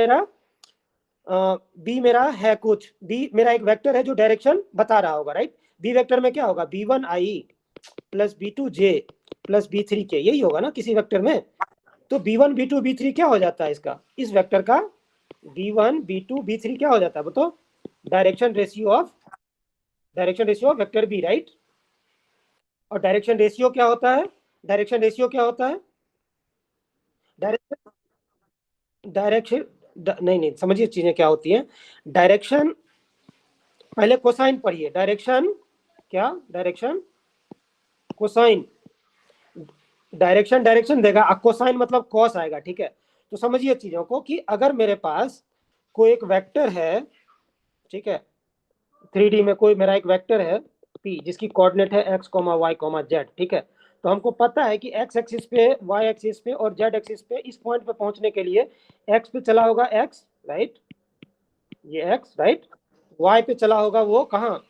मेरा है कुछ, बी मेरा एक वेक्टर है जो डायरेक्शन बता रहा होगा, राइट? बी वेक्टर में क्या होगा? b1i plus b2j plus b3k, यही होगा ना किसी वेक्टर में? तो b1 b2 b3 क्या हो जाता है इसका, इस वेक्टर का? b1 b2 b3 क्या हो जाता है बताओ? Direction ratio of vector B, right? और डायरेक्शन रेशियो क्या होता है? डायरेक्शन रेशियो क्या होता है? डायरेक्शन डायरेक्शन नहीं नहीं, समझिए चीजें क्या होती हैं। डायरेक्शन, पहले कोसाइन पढ़िए। डायरेक्शन क्या? Direction cosine. डायरेक्शन डायरेक्शन देगा, कोसाइन मतलब कॉस आएगा, ठीक है? तो समझिए चीजों को कि अगर मेरे पास कोई एक वेक्टर है, ठीक है, 3D में कोई मेरा एक वेक्टर है P जिसकी कोऑर्डिनेट है x, y, z, ठीक है? तो हमको पता है कि x एक्सिस पे, y एक्सिस पे और z एक्सिस पे इस पॉइंट पे पहुंचने के लिए x पे चला होगा x, राइट? ये x, राइट? y पे चला होगा वो कहाँ?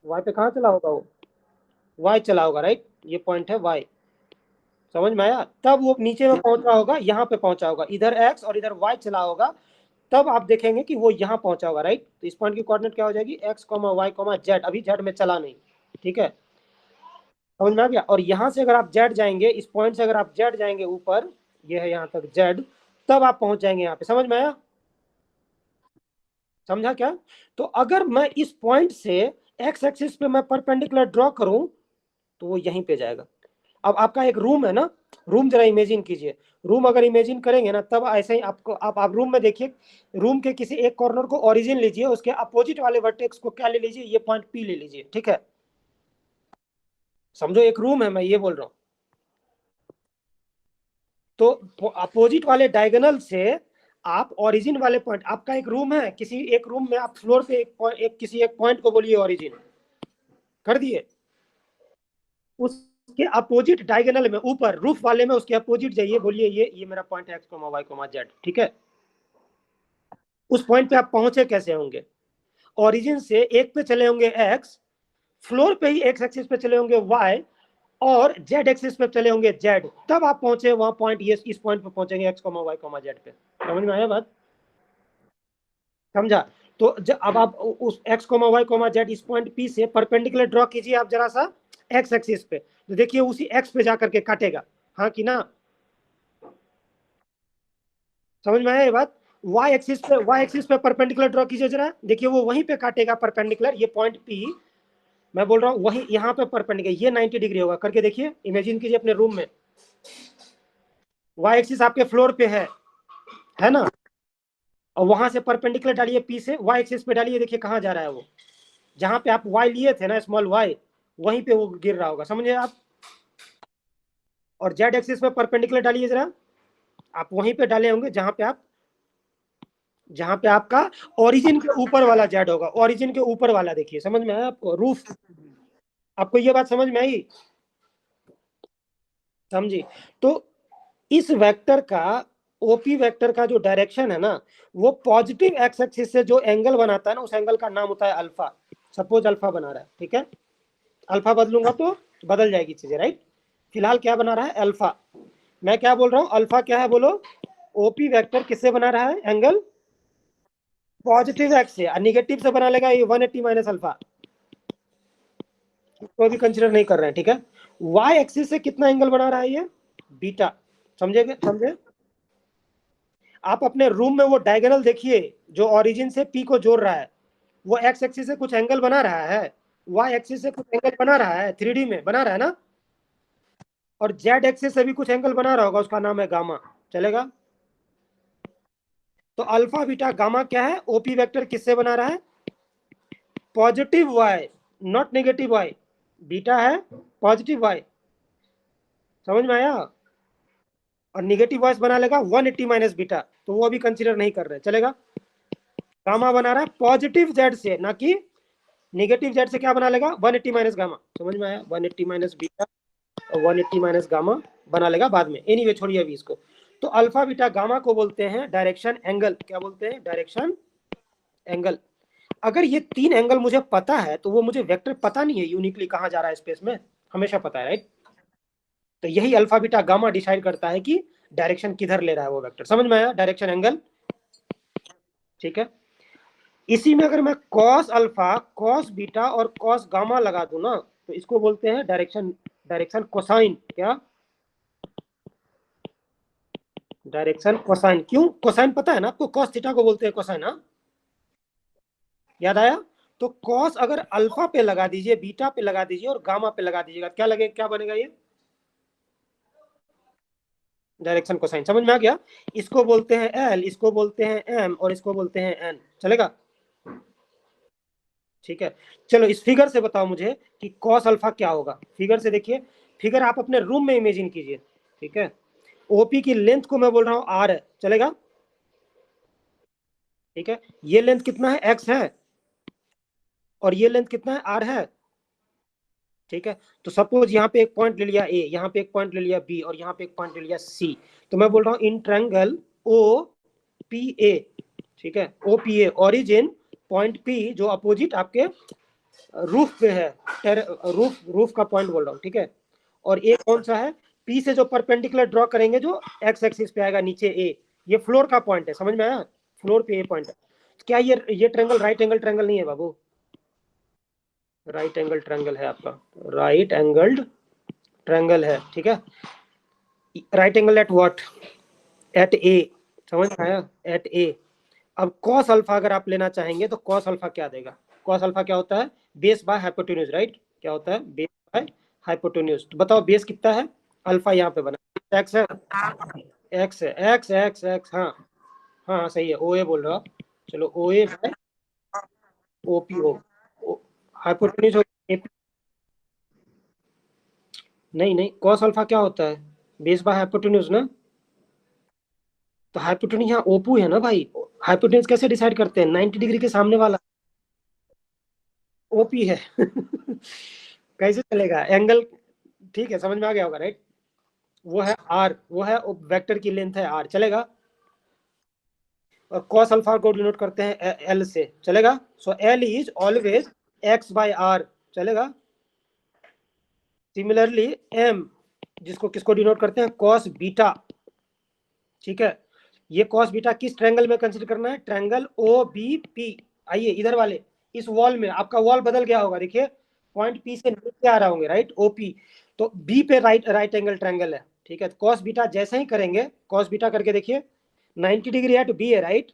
y पे कहाँ चला होगा वो? y चला होगा, राइट? ये पॉइंट है y। समझ में आया? तब वो नीचे में पहुंचा होगा, यहाँ पे पहुंचा होगा, इधर x और इधर y चला होगा। तब आप देखेंगे कि वो यहाँ पहुंचा होगा, राइट? तो इस पॉइंट की कोऑर्डिनेट क्या हो जाएगी? x, y, z। अभी z में चला नहीं, ठीक है? समझ में आ गया? और यहाँ से अगर आप z जाएंगे, इस पॉइंट से अगर आप z जाएंगे ऊपर, ये है यहाँ तक z, तब आप पहुंच जाएंगे यहाँ पे। समझ में आया? समझा क्या? तो अगर मैं इस पॉइंट से x एक्सिस पे मैं परपेंडिकुलर ड्रॉ करूं तो वो यहीं पे जाएगा। अब आपका एक रूम है ना, रूम जरा इमेजिन कीजिए। रूम अगर इमेजिन करेंगे ना तब ऐसे ही आपको, आप रूम में देखिए, रूम के किसी एक कॉर्नर को ओरिजिन लीजिए, उसके अपोजिट वाले वर्टेक्स को क्या ले लीजिए? ये पॉइंट P ले लीजिए, ठीक है? समझो एक रूम है, मैं ये बोल रहा हूं। तो अपोजिट वाले डायगोनल से आप ओरिजिन वाले पॉइंट, आपका एक रूम है, किसी एक रूम में आप फ्लोर पे किसी एक पॉइंट को बोलिए ओरिजिन, कर दिए। उसके अपोजिट डायगोनल में ऊपर रूफ वाले में उसके अपोजिट जाइए, बोलिए ये मेरा पॉइंट है x, y, z, ठीक है? उस पॉइंट पे आप पहुंचे कैसे होंगे? ओरिजिन से एक पे चले होंगे x, फ्लोर पे ही एक्स एक्सिस पे चले होंगे y, और जेड एक्सिस पे चले होंगे z, तब आप पहुंचे वहां पॉइंट, ये इस पॉइंट पे पहुंचेंगे x, y, z पे। समझ में आया बात? समझा? तो अब आप उस x, y, z इस पॉइंट P से परपेंडिकुलर ड्रॉ कीजिए आप जरा सा x एक्सिस पे, तो देखिए उसी x पे जाकर के काटेगा, हाँ कि ना? समझ में आया ये बात? y एक्सिस पे परपेंडिकुलर ड्रॉ कीजिए जरा, देखिए वो वहीं पे काटेगा परपेंडिकुलर, ये पॉइंट P मैं बोल रहा हूँ वहीं यहाँ पे परपेंडिकुलर, ये 90 डिग्री होगा, करके देखिए, इमेजिन कीजिए अपने रूम में, y एक्सिस आपके फ्लोर पे है ना, और वहां से परपेंडिकुलर डालिए P से, y एक्सिस पे डालिए, देखिए कहाँ जा रहा है वो, जहां पे आप y लिए थे ना, स्मॉल y, वहीं पे वो गिर रहा होगा, समझे आप? और z एक्सिस पे परपेंडिकुलर डालिए जरा, आप वहीं पे डाले होंगे जहां पे आपका ओरिजिन के ऊपर वाला जेड होगा, ओरिजिन के ऊपर वाला, देखिए समझ में आया आपको? रूफ, आपको ये बात समझ में आई? समझी? तो इस वेक्टर का, ओपी वेक्टर का जो डायरेक्शन है ना, वो पॉजिटिव एक्स एक्सिस से जो एंगल बनाता है ना, उस एंगल का नाम होता है अल्फा। सपोज अल्फा बना रहा है, ठीक है, अल्फा बदलूंगा तो बदल जाएगी चीजें, राइट? फिलहाल क्या बना रहा है? अल्फा। मैं क्या बोल रहा हूं? अल्फा क्या है बोलो? ओपी वेक्टर किससे बना रहा है एंगल? पॉजिटिव एक्स से, निगेटिव से बना लेगा ये 180 माइनस अल्फा, तो अभी कंसिडर नहीं कर रहे हैं, ठीक है? वाई एक्सिस से कितना एंगल बना रहा है ये? बीटा। समझेगे? समझे? आप अपने रूम में वो डायगोनल देखिए जो ओरिजिन से पी को जोड़ रहा है, वो एक्स एक्सिस से कुछ एंगल बना रहा है, वाई एक्सिस से कुछ एंगल बना रहा है, 3D में बना रहा है ना, और जेड एक्सिस से भी कुछ एंगल बना रहा होगा, उसका नाम है गामा। चलेगा? तो अल्फा बीटा गामा क्या है? ओपी वेक्टर किससे बना रहा है? Positive Y, not negative Y. Beta है पॉजिटिव वाई, समझ में आया? और निगेटिव वॉइस बना लेगा 180 माइनस बीटा, तो वो अभी कंसीडर नहीं कर रहे, चलेगा? गामा बना रहा है पॉजिटिव जेड से, ना कि निगेटिव जेड से, क्या बना लेगा? 180 माइनस गामा। समझ में आया? 180 माइनस बीटा और 180 माइनस गामा बना लेगा बाद में, एनीवे छोड़िए अभी इसको। तो अल्फा बीटा गामा को बोलते हैं डायरेक्शन एंगल। क्या बोलते हैं? Direction angle. अगर ये तीन एंगल मुझे पता है तो वो मुझे वेक्टर पता नहीं है यूनिकली कहां जा रहा है स्पेस में, हमेशा पता है, राइट? तो यही अल्फा बीटा गामा डिसाइड करता है कि डायरेक्शन किधर ले रहा है वो वेक्टर। समझ में आया? डायरेक्शन एंगल, ठीक है। इसी में अगर मैं कॉस अल्फा, कॉस बीटा और कॉस गामा लगा दूं ना, तो इसको बोलते हैं डायरेक्शन, डायरेक्शन कोसाइन। क्या? Direction cosine. क्यों कोसाइन पता है ना आपको? कॉस थीटा को बोलते हैं कोसाइन, हाँ? याद आया? तो कॉस अगर अल्फा पे लगा दीजिए, बीटा पे लगा दीजिए और गामा पे लगा दीजिएगा, क्या लगे, क्या बनेगा? ये डायरेक्शन कोसाइन। समझ में आ गया? इसको बोलते हैं एल, इसको बोलते हैं एम, और इसको बोलते हैं एन। चलेगा? ठीक है। चलो इस फिगर से बताओ मुझे कि कॉस अल्फा क्या होगा। फिगर से देखिए, फिगर आप अपने रूम में इमेजिन कीजिए, ठीक है? ओपी की लेंथ को मैं बोल रहा हूं आर है, चलेगा? ठीक है, ये लेंथ कितना है? एक्स है, और ये लेंथ कितना है? आर है, ठीक है? तो सपोज यहाँ पे एक पॉइंट ले लिया ए, यहाँ पे एक पॉइंट ले लिया बी, और यहाँ पे एक पॉइंट ले लिया सी। तो मैं बोल रहा हूँ in triangle O P A, ठीक है, O P A, origin point P जो अपोजिट आपके रूफ पे है, रूफ, रूफ का पॉइंट बोल रहा हूँ, ठीक है? और ए कौन सा है? पी से जो परपेंडिकुलर ड्रॉ करेंगे, जो एक्स एक्सिस पे आएगा नीचे ए, ये फ्लोर का पॉइंट है। समझ में आया? फ्लोर पे ए पॉइंट है। क्या ये ट्रायंगल राइट एंगल ट्रायंगल नहीं है बाबू? राइट एंगल ट्रायंगल है आपका, राइट एंगल्ड ट्रायंगल है, ठीक है? Right angle at what? At A. समझ में आया? At A. अब कॉस अल्फा अगर आप लेना चाहेंगे तो कॉस अल्फा क्या देगा? कॉस अल्फा क्या होता है? Base by hypotenuse, right? क्या होता है? Base by hypotenuse. तो बताओ बेस कितना है? अल्फा यहाँ पे बना एक्स है, एक्स है, एक्स एक्स एक्स, हाँ हाँ हाँ, सही है, ओ ए बोल रहा हूँ। चलो O A by O P O, hypotenuse हो, नहीं नहीं, कॉस अल्फा क्या होता है? बेस बाय हाइपोटेन्यूज ना। तो हाइपोटेन्यूज यहाँ ओपू है ना भाई, हाइपोटेन्यूज कैसे डिसाइड करते हैं? 90 डिग्री के सामने वाला ओपी है। कैसे चलेगा एंगल? ठीक है, समझ में आ गया होगा, राइट? वो है आर, वो है वेक्टर की लेंथ है आर, चलेगा? और कॉस अल्फा को डिनोट करते हैं एल से, चलेगा। So L is always x by r, चलेगा। सिमिलरली एम, जिसको किसको डिनोट करते हैं, कॉस बीटा, ठीक है। ये कॉस बीटा किस ट्रायंगल में कंसीडर करना है, ट्रायंगल ओ बी पी। आइए इधर वाले इस वॉल में, आपका वॉल बदल गया होगा, देखिए पॉइंट पी से नीचे आ रहा होंगे, राइट, ओपी। तो बी पे राइट राइट एंगल ट्रायंगल है, ठीक है। कॉस बीटा जैसे ही करेंगे, कॉस बीटा करके देखिए 90 डिग्री एट बी है, राइट।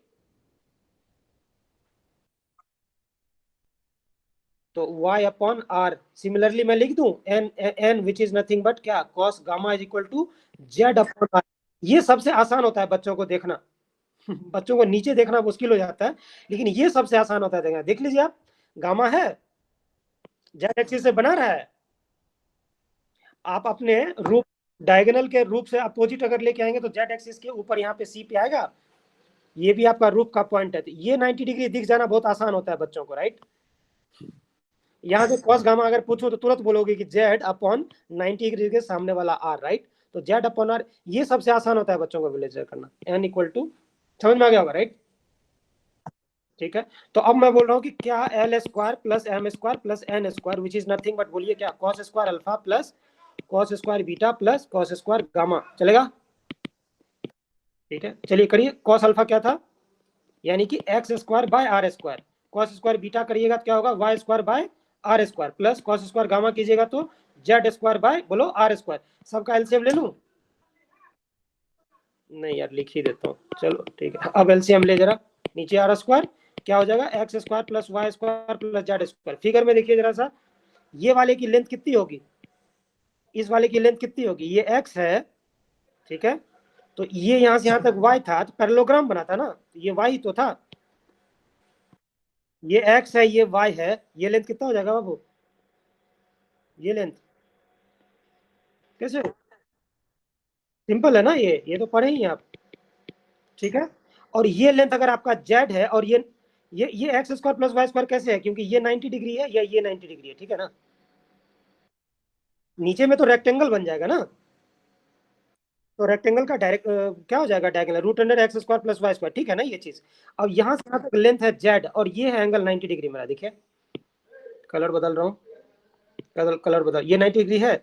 तो y अपॉन आर, सिमिलरली मैं लिख दूं n, n which is nothing but क्या, cos gamma is equal to z upon r. ये सबसे आसान होता है बच्चों को देखना। बच्चों को नीचे देखना मुश्किल हो जाता है, लेकिन ये सबसे आसान होता है देखना। देख लीजिए आप, गामा है, जेड एक्सिस से बना रहा है। आप अपने रूप, डायगोनल के रूप से अपोजिट अगर लेके आएंगे तो जेड एक्सिस के ऊपर यहाँ पे सी पे आएगा, ये भी आपका रूप का पॉइंट है। तो ये 90 डिग्री दिख जाना बहुत आसान होता है बच्चों को, राइट। यहाँ से कॉस गामा अगर पूछो तो तुरंत बोलोगे कि जेड अपॉन 90 डिग्री के सामने वाला आर, राइट। तो जेड अपॉन आर, ये सबसे आसान होता है बच्चों को विजुअलाइज करना। एन इक्वल टू, समझ में आ गया होगा, राइट। ठीक है। तो अब मैं बोल रहा हूँ कि क्या L square plus M square plus N square which is nothing but, बोलिए क्या, cos square alpha plus cos square beta plus cos square gamma, चलेगा। ठीक है, चलिए करिए। कॉस अल्फा क्या था, यानी कि X square by R square. Cos square beta करिएगा तो क्या होगा, Y square by R square plus cos square gamma कीजिएगा तो जेड स्क्वायर बाय, बोलो, आर स्क्वायर। सबका एलसीएम ले लूं, नहीं यार लिख ही देता हूँ, चलो ठीक है। अब एलसीएम ले जरा, नीचे आर स्क्वायर क्या हो जाएगा, X square plus Y square plus Z square. Figure में देखिए जरा सा, ये वाले की लेंथ कितनी होगी, इस वाले की लेंथ कितनी होगी, ये एक्स है, ठीक है। तो ये यहां से यहां तक वाई था, तो पैरेललोग्राम बना था ना, ये वाई तो था। ये एक्स है, ये वाई है, ये लेंथ कितना हो जाएगा बाबू, ये लेंथ कैसे, सिंपल है ना, ये तो पढ़े ही हैं आप, ठीक है। और ये लेंथ अगर आपका जेड है, और ये X square plus Y square कैसे है, क्योंकि ये 90 डिग्री है या ये 90 डिग्री है, ठीक है ना। नीचे में तो रेक्टेंगल बन जाएगा ना, तो रेक्टेंगल का डायरेक्ट क्या हो जाएगा, diagonal root under X square plus Y square, ठीक है ना ये चीज। अब यहाँ से यहाँ तक लेंथ है जेड, और ये है एंगल 90 डिग्री मेरा, देखिए कलर बदल रहा हूँ, कलर बदल, ये 90 डिग्री है,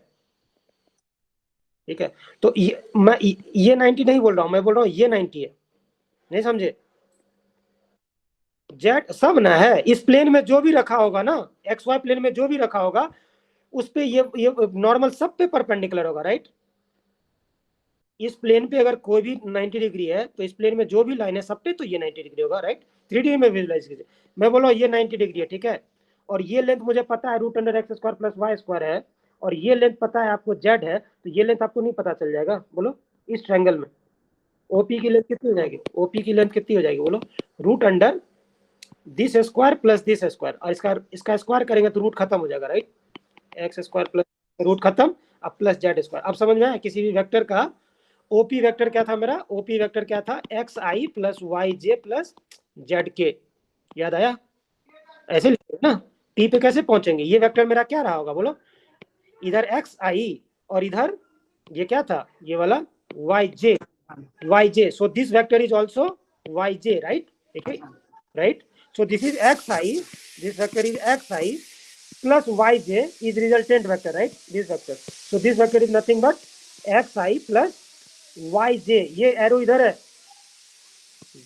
ठीक है। तो ये 90 नहीं बोल रहा हूँ, मैं बोल रहा हूँ ये 90 है, नहीं समझे। जेड सब ना है, इस प्लेन में जो भी रखा होगा ना, एक्स वाई प्लेन में जो भी रखा होगा, उस पे ये नॉर्मल सब पे परपेंडिकुलर होगा, राइट। इस प्लेन पे अगर कोई भी 90 डिग्री है, तो इस प्लेन में जो भी लाइन है सब पे तो ये 90 डिग्री होगा, राइट। 3D में विजुलाइज कीजिए, मैं बोला ये 90 डिग्री है, ठीक है। और ये लेंथ मुझे पता है root under X square plus Y square है, और ये लेंथ पता है आपको जेड है, तो ये लेंथ आपको नहीं पता चल जाएगा, बोलो, इस ट्रायंगल में ओपी की लेंथ कितनी हो जाएगी, ओपी की लेंथ कितनी हो जाएगी, बोलो, root under this square plus this square, और इसका स्क्वायर करेंगे तो रूट खत्म हो जाएगा, right. X square plus root खत्म, अब प्लस जेड स्क्वायर। अब समझ में आया, किसी भी वेक्टर का ओपी वेक्टर क्या था मेरा, ओपी वेक्टर क्या था, एक्स आई plus Y J plus Z के, याद आया, ऐसे लिखते ना। पी पे कैसे पहुंचेंगे, ये वेक्टर मेरा क्या रहा होगा, बोलो, इधर एक्स आई और इधर ये क्या था, ये वाला Y J, Y J. So this vector is also Y J, right, ठीक है, right. So this is X I, this vector is X I plus yj is resultant vector, right, this vector. So this vector is nothing but xi plus yj, ये arrow इधर है,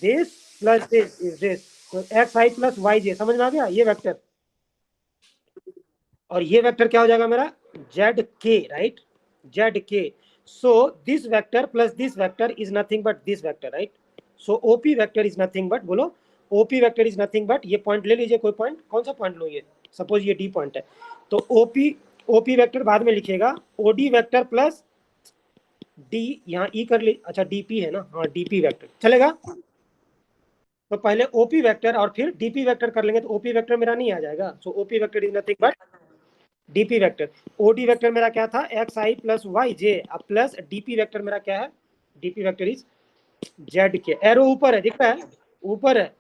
this plus this is this, तो xi plus yj, समझ में आ गया ये vector. और ये वेक्टर क्या हो जाएगा मेरा, जेड के, राइट, जेड के। So this vector plus this vector is nothing but this vector, right. So OP vector is nothing but, बोलो, OP vector is nothing but, ये पॉइंट ले लीजिए, कोई पॉइंट, कौन सा पॉइंट लो, ये सपोज ये डी पॉइंट है, तो ओपी, ओपी वेक्टर बाद में लिखिएगा, ओडी वेक्टर प्लस डी, यहाँ ई कर ली, अच्छा डीपी है ना, हाँ डीपी वेक्टर चलेगा। तो पहले ओपी वेक्टर और फिर डीपी वेक्टर कर लेंगे, तो ओपी वेक्टर मेरा नहीं आ जाएगा। So OP vector is nothing but DP vector. OD vector मेरा क्या था, एक्स आई प्लस वाई जे, अब प्लस डीपी वेक्टर मेरा क्या है, DP vector is z k, arrow ऊपर है, दिख रहा है, ऊपर है।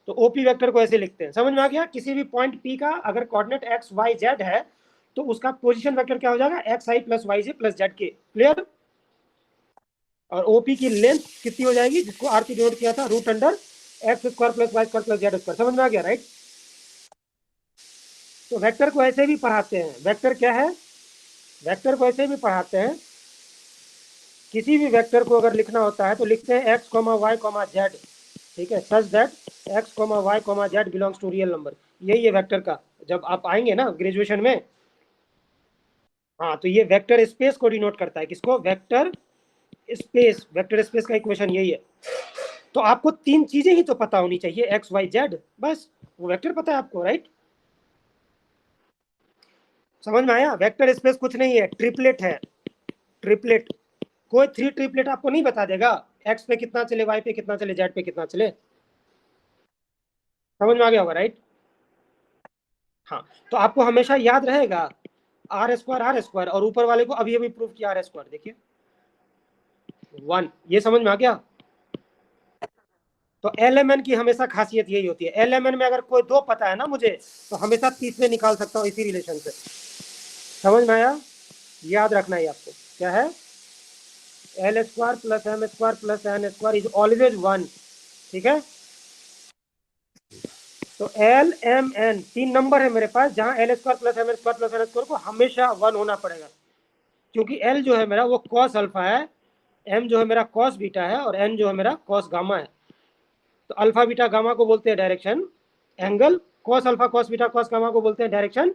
तो ओपी वेक्टर को ऐसे लिखते हैं, समझ में आ गया। किसी भी पॉइंट पी का अगर कोऑर्डिनेट एक्स वाई जेड है, तो उसका पोजीशन वेक्टर क्या हो जाएगा, एक्स आई plus Y J plus Z K, clear. और ओपी की लेंथ कितनी हो जाएगी, जिसको आर से डिनोट किया था, root under X square plus Y square plus Z square. समझ में आ गया, राइट? तो वेक्टर को ऐसे भी पढ़ाते हैं, वेक्टर क्या है, वेक्टर को ऐसे भी पढ़ाते हैं, किसी भी वेक्टर को अगर लिखना होता है तो लिखते हैं X comma Y comma Z, ठीक है, such that X comma Y comma Z belongs to real number. यही है वेक्टर का, जब आप आएंगे ना ग्रेजुएशन में, हाँ, तो ये वेक्टर स्पेस को डिनोट करता है, किसको, वेक्टर स्पेस, वेक्टर स्पेस का इक्वेशन यही है। तो आपको तीन चीजें ही तो पता होनी चाहिए, एक्स वाई जेड, बस वो वेक्टर पता है आपको, राइट? समझ में आया? वेक्टर स्पेस कुछ नहीं है, ट्रिपलेट है, ट्रिपलेट। कोई थ्री ट्रिपलेट आपको नहीं बता देगा एक्स पे कितना चले, वाई पे कितना चले, जेड पे कितना चले। समझ में आ गया होगा, राइट? हाँ, तो आपको हमेशा याद रहेगा आर स्क्वायर, और ऊपर वाले को अभी अभी प्रूव किया आर स्क्वायर, देखिए 1, ये समझ में आ गया? तो एल एम एन की हमेशा खासियत यही होती है, एल एम एन में अगर कोई दो पता है ना मुझे, तो हमेशा तीसरे निकाल सकता हूँ इसी रिलेशन से। समझ में आया? याद रखना है आपको, क्या है, L square plus M square plus N square is always 1, ठीक है? तो एल एम एन तीन नंबर है मेरे पास, जहां L square plus M square plus N square को हमेशा 1 होना पड़ेगा, क्योंकि एल जो है मेरा वो कॉस अल्फा है, एम जो है मेरा कॉस बीटा है, और एन जो है मेरा कॉस गामा है। तो अल्फा बीटा गामा को बोलते हैं direction angle, cos alpha cos beta cos gamma को बोलते हैं डायरेक्शन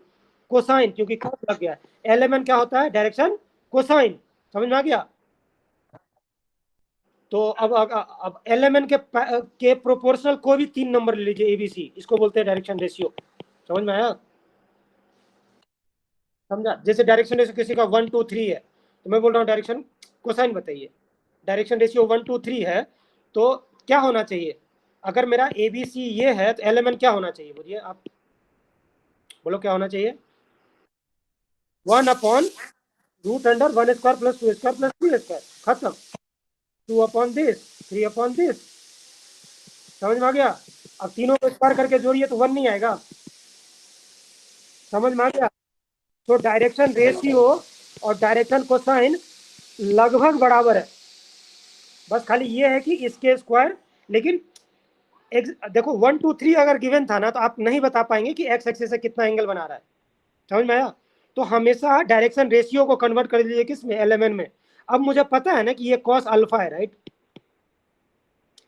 कोसाइन, क्योंकि कॉस लग गया। एल एम एन क्या होता है, डायरेक्शन कोसाइन। समझ में आ गया? तो अब एल एम एन के प्रोपोर्शनल कोई भी तीन नंबर ले लीजिए एबीसी, इसको बोलते हैं डायरेक्शन रेशियो। समझ में आया? समझा? जैसे डायरेक्शन रेशियो किसी का 1 2 3 है, तो मैं बोल रहा हूँ डायरेक्शन कोसाइन बताइए, डायरेक्शन रेशियो 1 2 3 है, तो क्या होना चाहिए, अगर मेरा एबीसी ये है तो एल एम एन क्या होना चाहिए, बोलिए आप, बोलो क्या होना चाहिए, 1/√1² प्लस 2² प्लस 3², खत्म। 2/this, 3/this। समझ में आ गया? अब तीनों को स्क्वायर करके जोड़िए तो 1 नहीं आएगा। समझ में आ गया? तो डायरेक्शन रेशियो और डायरेक्शन कोसाइन लगभग बराबर है, बस खाली ये है कि इसके स्क्वायर, लेकिन देखो 1 2 3 अगर गिवन था ना, तो आप नहीं बता पाएंगे कि एक्स एक्सिस से कितना एंगल बना रहा है। समझ में आया? तो हमेशा डायरेक्शन रेशियो को कन्वर्ट कर दीजिए किस में, एल एम एन में। अब मुझे पता है ना कि ये कॉस अल्फा है, राइट?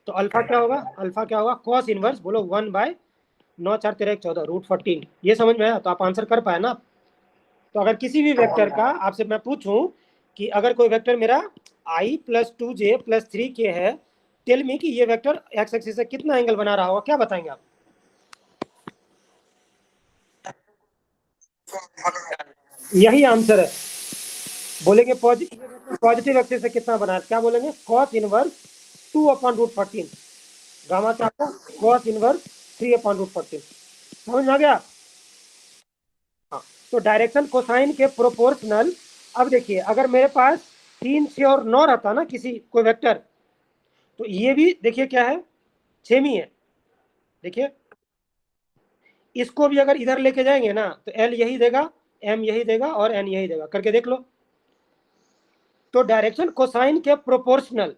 तो अल्फा क्या होगा, अल्फा क्या होगा, कॉस इनवर्स, बोलो 1/9 4 13 14 √14। ये समझ में आया? तो आप आंसर कर पाए ना? तो अगर किसी भी वेक्टर का आपसे मैं पूछूं कि अगर कोई वेक्टर मेरा i plus 2j plus 3k है, टेल मी कि ये वेक्टर एक्स एक्सिस से कितना एंगल बना रहा होगा, क्या बताएंगे आप? यही आंसर है। बोलेंगे पॉजिटिव एक्सिस से कितना बना है, क्या बोलेंगे, कॉस इनवर्स 2/√14, गामा क्या था, कॉस इनवर्स 3/√14। समझ में आ गया? हाँ, तो डायरेक्शन कोसाइन के प्रोपोर्शनल। अब देखिए, अगर मेरे पास 3 6 और 9 रहता ना किसी कोई वेक्टर, तो ये भी देखिए क्या है, सेम ही है। देखिए, इसको भी अगर इधर लेके जाएंगे ना, तो एल यही देगा, एम यही देगा, और एन यही देगा, करके देख लो। तो डायरेक्शन कोसाइन के प्रोपोर्शनल,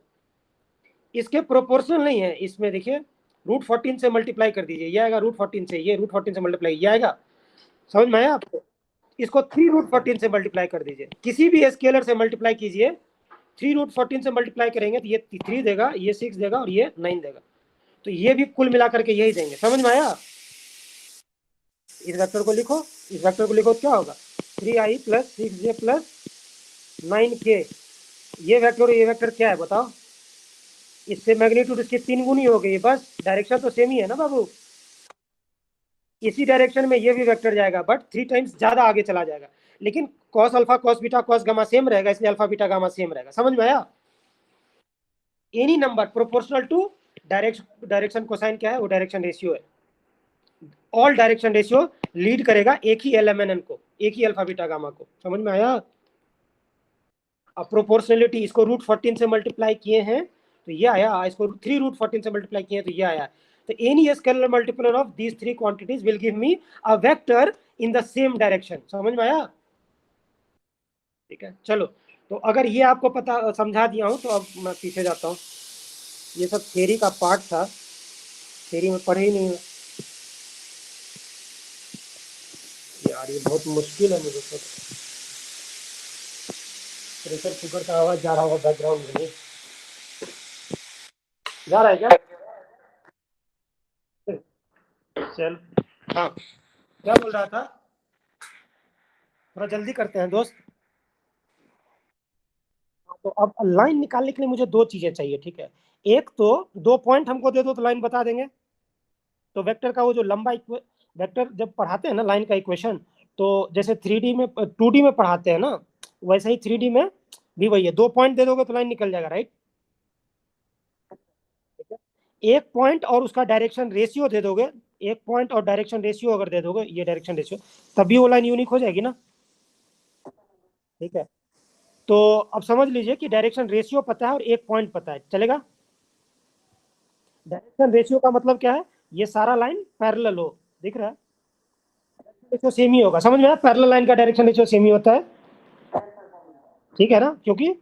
इसके प्रोपोर्शनल नहीं है, इसमें देखिए √14 से मल्टीप्लाई कर दीजिए, ये आएगा √14 से, ये √14 से मल्टीप्लाई, ये आएगा। समझ में आया आपको? इसको 3 √14 से मल्टीप्लाई कर दीजिए, किसी भी स्केलर से मल्टीप्लाई कीजिए, 3 √14 से मल्टीप्लाई करेंगे तो ये 3 देगा, ये 6 देगा, और ये 9 देगा। तो ये भी कुल मिलाकर के यही देंगे। समझ में आया? इस वेक्टर को लिखो, इस वेक्टर को लिखो, क्या होगा, 3i plus 6j plus 9k। ये वेक्टर और ये वेक्टर क्या है बताओ? इससे मैग्नीट्यूड इसकी 3 गुनी हो गई, बस डायरेक्शन तो सेम ही है ना बाबू। इसी डायरेक्शन में ये भी वेक्टर जाएगा, बट 3 टाइम्स ज्यादा आगे चला जाएगा, लेकिन cos alpha cos beta cos gamma same रहेगा, इसलिए अल्फा बीटा गामा सेम रहेगा। समझ में आया? Any number proportional to direction cosine क्या है, वो डायरेक्शन रेशियो है। ऑल डायरेक्शन रेशियो लीड करेगा एक ही एल एम एन को, एक ही अल्फा बीटा गामा को। समझ में आया? अब प्रोपोर्शनलिटी, इसको √14 से मल्टीप्लाई किए हैं तो ये आया, इसको 3 √14 से मल्टीप्लाई किए हैं तो ये आया। तो any scalar multiple of these 3 quantities will give me a vector in the same direction. समझ में आया? ठीक है, चलो तो अगर ये आपको पता समझा दिया हूँ तो अब मैं पीछे जाता हूँ। ये सब थ्योरी का पार्ट था, थ्योरी में पढ़े ही नहीं है यार, ये बहुत मुश्किल है मुझे तो। प्रेशर कुकर का आवाज जा रहा होगा बैकग्राउंड में, जा रहा है क्या? चल, हाँ, क्या बोल रहा था? थोड़ा जल्दी करते हैं दोस्त। तो अब लाइन निकालने के लिए मुझे दो चीजें चाहिए, ठीक है। एक तो दो पॉइंट हमको दे दो तो लाइन बता देंगे। तो वेक्टर का वो जो लंबा वेक्टर जब पढ़ाते हैं ना लाइन का इक्वेशन, तो जैसे 3D में 2D में पढ़ाते हैं ना, वैसे ही 3D में भी वही है। दो पॉइंट दे दोगे तो लाइन निकल जाएगा, राइट? एक पॉइंट और उसका डायरेक्शन रेशियो दे दोगे, एक पॉइंट और डायरेक्शन रेशियो अगर दे दोगे, ये डायरेक्शन रेशियो, तभी वो लाइन यूनिक हो जाएगी ना। ठीक है, तो अब समझ लीजिए कि डायरेक्शन रेशियो पता है और एक पॉइंट पता है, चलेगा? डायरेक्शन रेशियो का मतलब क्या है? ये सारा लाइन पैरेलल हो, दिख रहा है? रेशियो सेम ही होगा, समझ में आया? पैरेलल लाइन का डायरेक्शन रेशियो सेम ही होता है, ठीक है ना? क्योंकि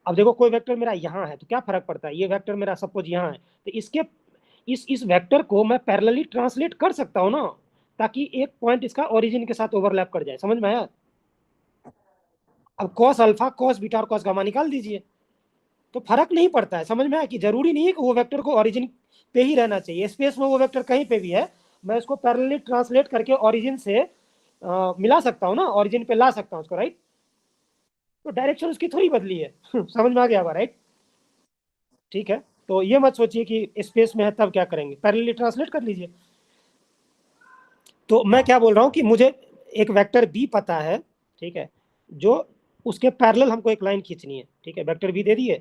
अब देखो कोई वेक्टर मेरा यहाँ है तो क्या फर्क पड़ता है, ये वेक्टर मेरा सपोज यहाँ है, तो इसके इस वेक्टर को मैं पैरेलली ट्रांसलेट कर सकता हूँ ना, ताकि एक पॉइंट इसका ओरिजिन के साथ ओवरलैप कर जाए, समझ में आया? अब कॉस अल्फा कॉस बीटा और कॉस गामा निकाल दीजिए, तो फर्क नहीं पड़ता है, समझ में आया? कि जरूरी नहीं है कि वो वेक्टर को ओरिजिन पे ही रहना चाहिए, स्पेस में वो वेक्टर कहीं पे भी है, मैं उसको पैरेलली ट्रांसलेट करके ओरिजिन से मिला सकता हूँ ना, ओरिजिन पे ला सकता हूँ उसको, राइट? तो डायरेक्शन उसकी थोड़ी बदली है समझ में आ गया होगा, राइट? ठीक है, तो ये मत सोचिए कि स्पेस में है तब क्या करेंगे, पैरेलली ट्रांसलेट कर लीजिए। तो मैं क्या बोल रहा हूँ कि मुझे एक वेक्टर बी पता है, ठीक है, जो उसके पैरेलल हमको एक लाइन खींचनी है, ठीक है, वेक्टर बी दे दिए,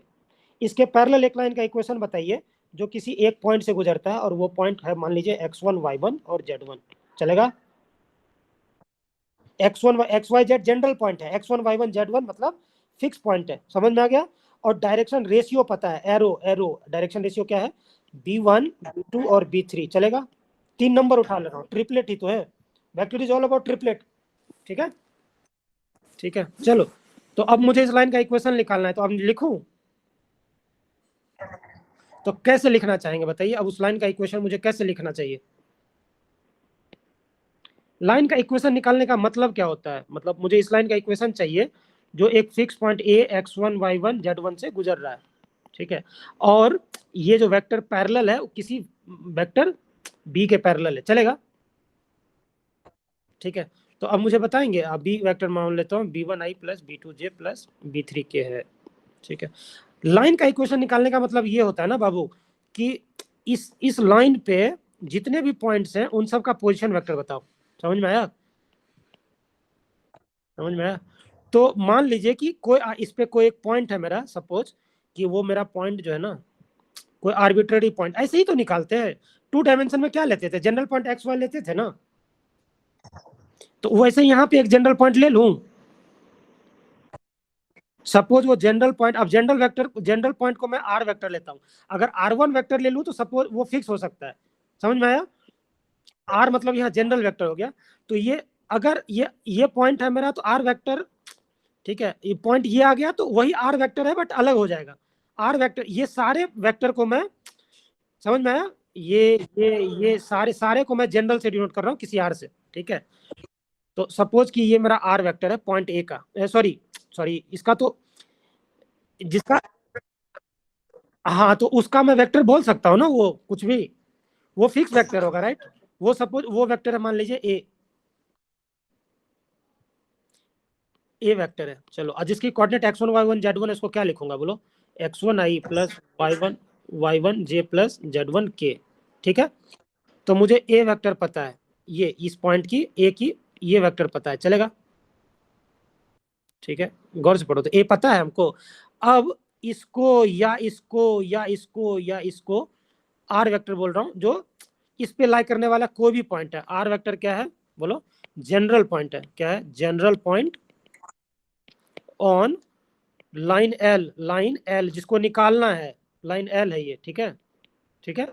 इसके पैरेलल एक लाइन का इक्वेशन बताइए जो किसी एक पॉइंट से गुजरता है, और वो पॉइंट है मान लीजिए x1 y1 और z1, चलेगा? x1 xyz जनरल पॉइंट है, x1 y1 z1 मतलब फिक्स पॉइंट है, समझ में आ गया? और डायरेक्शन रेशियो पता है, एरो एरो डायरेक्शन रेशियो क्या है? b1 b2 और b3, चलेगा? तीन नंबर उठा ले रहा हूँ, ट्रिपलेट ही तो है, vector is all about triplet, ठीक है? ठीक है, चलो। तो अब मुझे इस लाइन का इक्वेशन निकालना है, तो अब लिखूं? तो कैसे लिखना चाहेंगे बताइए, अब उस लाइन का इक्वेशन मुझे कैसे लिखना चाहिए? लाइन का इक्वेशन निकालने का मतलब क्या होता है? मतलब मुझे इस लाइन का इक्वेशन चाहिए जो एक fix point A x1 y1 z1 से गुजर रहा है, ठीक है, और ये जो वेक्टर पैरेलल है किसी वेक्टर बी के पैरेलल है, चलेगा? ठीक है, तो अब मुझे बताएंगे, अब बी वेक्टर मान लेता हूँ b1i plus b2j plus b3k है, ठीक है। लाइन का इक्वेशन निकालने का मतलब ये होता है ना बाबू, कि इस लाइन पे जितने भी पॉइंट्स हैं उन सब का पोजीशन वेक्टर बताओ, समझ में आया? समझ में आया? तो मान लीजिए कि कोई इस पे कोई एक पॉइंट है मेरा, सपोज कि वो मेरा पॉइंट जो है ना, कोई आर्बिट्ररी पॉइंट, ऐसे ही तो निकालते हैं। टू डायमेंशन में क्या लेते थे, जनरल पॉइंट एक्स वाई लेते थे ना, तो वैसे यहाँ पे एक जनरल पॉइंट ले लूं, सपोज वो जनरल पॉइंट, अब जनरल वेक्टर जनरल पॉइंट को मैं आर वेक्टर लेता हूँ, अगर R1 वेक्टर ले लूं तो सपोज वो फिक्स हो सकता है, समझ में आया? आर मतलब यहाँ जनरल वेक्टर हो गया, तो ये अगर ये पॉइंट है मेरा तो आर वेक्टर, ठीक है, ये पॉइंट ये आ गया तो वही आर वेक्टर है बट अलग हो जाएगा। आर वेक्टर, ये सारे वेक्टर को मैं, समझ में आया? ये सारे सारे को मैं जनरल से डिनोट कर रहा हूँ किसी आर से, ठीक है। तो सपोज कि ये मेरा आर वेक्टर है पॉइंट ए का, सॉरी सॉरी इसका तो, जिसका, हाँ, तो उसका मैं वेक्टर बोल सकता हूँ ना, वो कुछ भी, वो फिक्स वेक्टर होगा, राइट? वो सपोज वो वेक्टर है मान लीजिए ए वेक्टर है, चलो, और जिसकी कोऑर्डिनेट x1 y1 z1 है, इसको क्या लिखूंगा बोलो? x1i plus y1 j plus z1k, ठीक है। तो मुझे ए वेक्टर पता है, ये इस पॉइंट की ए की ये वेक्टर पता है, चलेगा? ठीक है, गौर से पढ़ो, तो ए पता है हमको। अब इसको या इसको या इसको या इसको आर वेक्टर बोल रहा हूं, जो इस पे लाई करने वाला कोई भी पॉइंट है। आर वेक्टर क्या है बोलो? जनरल पॉइंट है, क्या है? General point on line L जिसको निकालना है, लाइन एल है ये, ठीक है, ठीक है,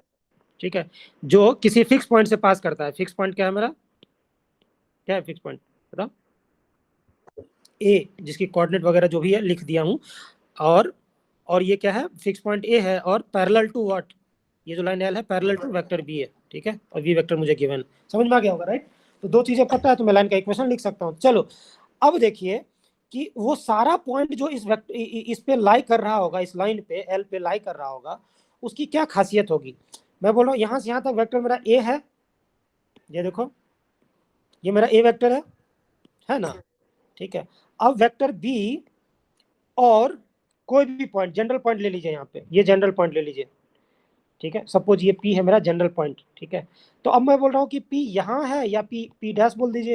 ठीक है, जो किसी फिक्स पॉइंट से पास करता है। फिक्स पॉइंट क्या है मेरा? क्या है फिक्स पॉइंट, बताओ? ए, जिसकी कोऑर्डिनेट वगैरह जो भी है लिख दिया हूँ, और ये क्या है, फिक्स पॉइंट ए है, और पैरेलल टू व्हाट, ये जो लाइन एल है पैरेलल टू वेक्टर बी है, ठीक है, और वी वेक्टर मुझे गिवन, समझ में आ गया होगा, राइट। तो दो चीजें पता है तो मैं लाइन का इक्वेशन लिख सकता हूँ। चलो अब देखिए कि वो सारा पॉइंट जो इस पे लाई कर रहा होगा, इस लाइन पे एल पे लाई कर रहा होगा, उसकी क्या खासियत होगी। मैं बोल रहा हूँ यहां से यहां तक वेक्टर मेरा ए है, ये देखो ये मेरा ए वेक्टर है ना, ठीक है। अब वेक्टर बी और कोई भी पॉइंट, जनरल पॉइंट ले लीजिए, यहाँ पे ये जनरल पॉइंट ले लीजिए, ठीक है, सपोज ये पी है मेरा जनरल पॉइंट, ठीक है। तो अब मैं बोल रहा हूँ कि पी यहाँ है या पी पी डैश बोल दीजिए,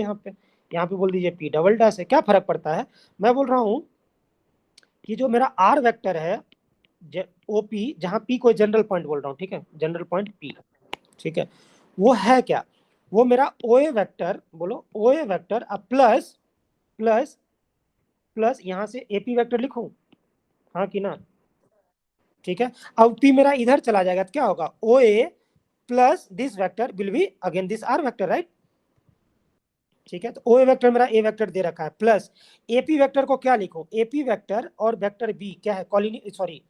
यहाँ पे बोल दीजिए पी डबल डैश है, क्या फर्क पड़ता है। मैं बोल रहा हूँ कि जो मेरा आर वेक्टर है ओ पी, जहाँ पी कोई जनरल पॉइंट बोल रहा हूँ, ठीक है, जनरल पॉइंट पी, ठीक है, वो है क्या, वो मेरा ओ ए वेक्टर, बोलो ओ ए वेक्टर, अब प्लस प्लस प्लस यहाँ से ए पी वेक्टर लिखूं, हाँ कि ना, ठीक है। अब पी मेरा इधर चला जाएगा तो क्या होगा, O A plus this vector will be again this R vector, right, ठीक है। तो ओ ए वेक्टर मेरा ए वेक्टर दे रखा है, प्लस एपी वेक्टर को क्या लिखो, एपी वेक्टर और वेक्टर बी क्या है, कॉलिनी, सॉरी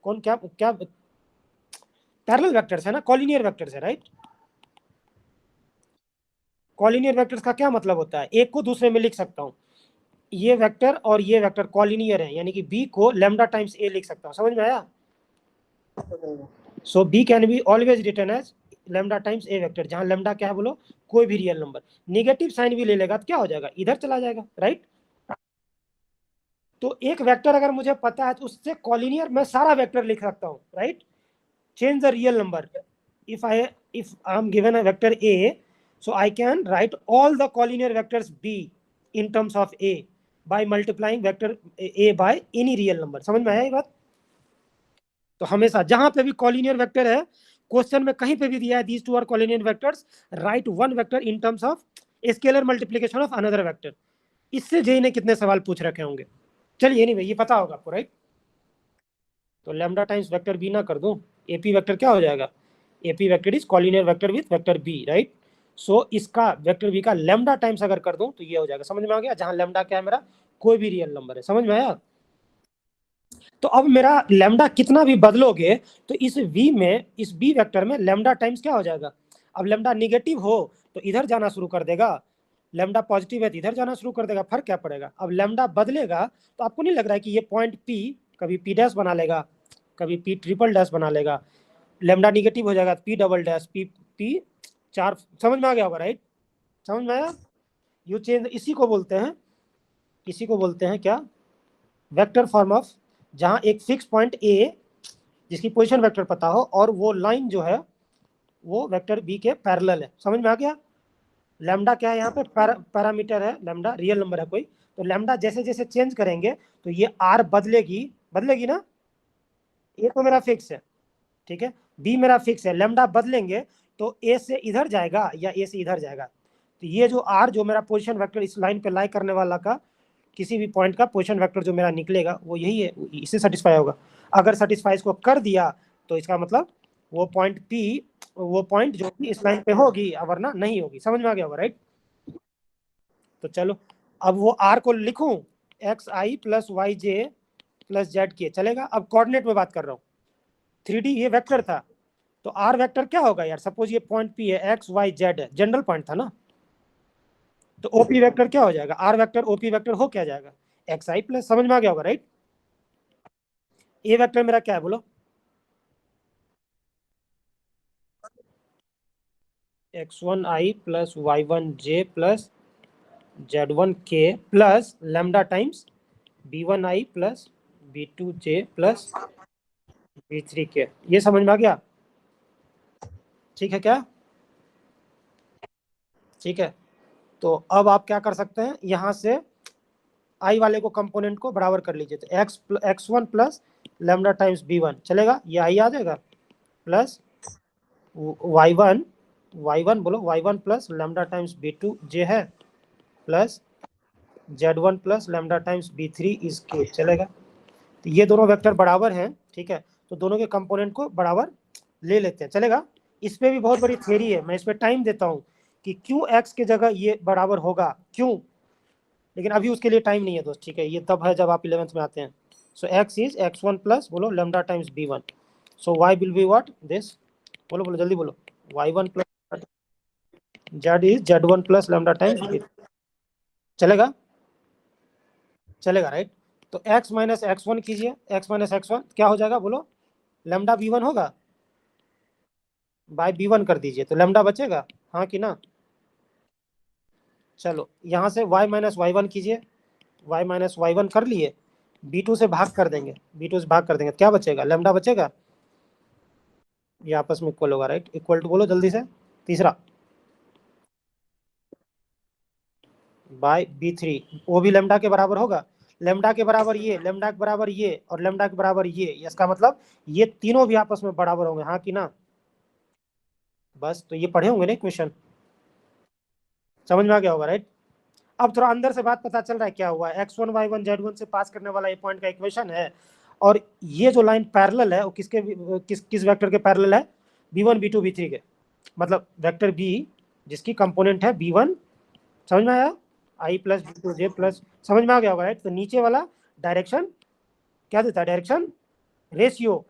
कौन क्या क्या पैरेलल वेक्टर्स है ना, कॉलिनियर वेक्टर्स है, राइट। कॉलिनियर वेक्टर्स का क्या मतलब होता है, एक को दूसरे में लिख सकता हूँ, ये वेक्टर और ये वेक्टर कॉलिनियर है, यानी कि बी को लेमडा टाइम्स ए लिख सकता हूँ, समझ में आया। So b can be always written as lambda times a vector, जहां लेमडा क्या है बोलो, कोई भी रियल नंबर, निगेटिव साइन भी ले लेगा तो क्या हो जाएगा, इधर चला जाएगा, राइट। तो एक वेक्टर अगर मुझे पता है तो उससे कॉलिनियर मैं सारा वेक्टर लिख सकता हूँ, right. Change the real number, if I if I am given a vector A, so I can write all the collinear vectors B in terms of A by multiplying vector A by any real number, समझ में आया ये बात। तो हमेशा जहां पे भी कॉलिनियर वेक्टर है, क्वेश्चन में कहीं पे भी दिया है these two are collinear vectors, right one vector in terms of scalar multiplication of another vector. इससे जेई ने कितने सवाल पूछ रखे होंगे, चलिए नहीं भाई ये पता होगा आपको, राइट। तो लैम्डा टाइम्स वेक्टर बी ना कर दूं, एपी वेक्टर क्या हो जाएगा, AP vector is collinear vector with vector B, right. सो इसका वेक्टर बी का लैम्डा टाइम्स अगर कर दूं तो ये हो जाएगा, समझ में आ गया, जहां लैम्डा क्या है मेरा, कोई भी रियल नंबर है, समझ में आया। तो अब मेरा लैम्डा कितना भी बदलोगे तो इस वी में, इस बी वेक्टर में लैम्डा टाइम्स क्या हो जाएगा। अब लैम्डा निगेटिव हो तो इधर जाना शुरू कर देगा, लैम्डा पॉजिटिव है तो इधर जाना शुरू कर देगा, फर्क क्या पड़ेगा। अब लैम्डा बदलेगा तो आपको नहीं लग रहा है कि ये पॉइंट पी कभी पी डैश बना लेगा, कभी पी ट्रिपल डैश बना लेगा, लैम्डा निगेटिव हो जाएगा P double dash, P P चार, समझ में आ गया होगा, राइट, समझ में आया। यू चेंज, इसी को बोलते हैं क्या, वेक्टर फॉर्म ऑफ, जहां एक फिक्स पॉइंट ए जिसकी पोजीशन वेक्टर पता हो और वो लाइन जो है वो वेक्टर बी के पैरेलल है, समझ में आ गया। लैम्डा क्या है यहाँ पे, पैरामीटर है, लैम्डा रियल नंबर है कोई, तो लैम्डा जैसे जैसे चेंज करेंगे तो ये आर बदलेगी, बदलेगी ना, ए तो मेरा फिक्स है, ठीक है, बी मेरा फिक्स है, लैम्डा बदलेंगे तो ए से इधर जाएगा या ए से इधर जाएगा, तो ये जो आर जो मेरा पोजीशन वेक्टर इस लाइन पे लाई करने वाला का किसी भी पॉइंट का पोजीशन वेक्टर जो मेरा निकलेगा वो यही है, इससे सेटिस्फाई होगा। अगर सेटिस्फाई इसको कर दिया तो इसका मतलब वो पॉइंट पी, वो पॉइंट जो कि इस लाइन पे होगी, वरना नहीं होगी, समझ में आ गया होगा, राइट। तो चलो अब वो आर को लिखूं, एक्स आई plus Y J plus Z के, चलेगा। अब कोऑर्डिनेट में बात कर रहा हूँ, 3D ये वेक्टर था, तो आर वेक्टर क्या होगा यार, सपोज ये पॉइंट पी है, एक्स वाई जेड है, जनरल पॉइंट था ना, तो ओपी वेक्टर क्या हो जाएगा, आर वेक्टर ओपी वेक्टर हो क्या जाएगा, एक्स आई प्लस, समझ में आ गया होगा, राइट। ए वेक्टर मेरा क्या है बोलो, x1 आई प्लस y1 जे प्लस z1 के प्लस लैम्डा टाइम्स b1 आई प्लस b2 जे प्लस b3 के, ये समझ में आ गया, ठीक है क्या, ठीक है। तो अब आप क्या कर सकते हैं, यहां से आई वाले को कंपोनेंट को बराबर कर लीजिए, तो x1 plus lambda times b1 चलेगा, ये आई आ जाएगा, प्लस y1, y1 बोलो y1 plus lambda times b2 जे है, plus z1 plus lambda times b3 is के, चलेगा। तो ये दोनों वेक्टर बराबर हैं, ठीक है, तो दोनों के कंपोनेंट को बराबर ले लेते हैं, चलेगा। इस पे भी बहुत बड़ी थ्योरी है, मैं इस पे टाइम देता हूँ कि क्यों एक्स की जगह ये बराबर होगा, क्यों, लेकिन अभी उसके लिए टाइम नहीं है दोस्त, ठीक है, ये तब है जब आप 11th में आते हैं। सो x इज x1 प्लस बोलो lambda times b1, so y will be what this, बोलो बोलो जल्दी बोलो, y1 plus z is z1 plus lambda times b, चलेगा, चलेगा राइट। तो x माइनस x1 कीजिए, x माइनस x1 क्या हो जाएगा बोलो, लेमडा b1 होगा, बाय b1 कर दीजिए तो लेमडा बचेगा, हाँ कि ना। चलो यहाँ से y माइनस y1 कीजिए, y माइनस y1 कर लिए, b2 से भाग कर देंगे, b2 से भाग कर देंगे तो क्या बचेगा, लेमडा बचेगा, ये आपस में इक्वल होगा राइट, इक्वल टू बोलो जल्दी से, तीसरा बाय b3, वो भी लेमडा के बराबर होगा, लेमडा के बराबर ये, लेमडा के बराबर ये, और लेमडा के बराबर ये, इसका मतलब ये तीनों भी आपस में बराबर होंगे, हाँ कि ना। बस तो ये पढ़े होंगे ना इक्वेशन, समझ में आ गया होगा राइट। अब थोड़ा अंदर से बात पता चल रहा है क्या हुआ है, x1 y1 z1 से पास करने वाला ये पॉइंट का इक्वेशन है, और ये जो लाइन पैरेलल है वो किसके, किस वेक्टर के पैरेलल है, b1 b2 b3 के, मतलब वेक्टर b जिसकी कंपोनेंट है b1, समझ में आया, i plus b two j plus, समझ में आ गया होगा राइट। तो नीचे वाला डायरेक्शन क्या देता है, डायरेक्शन रेशियो,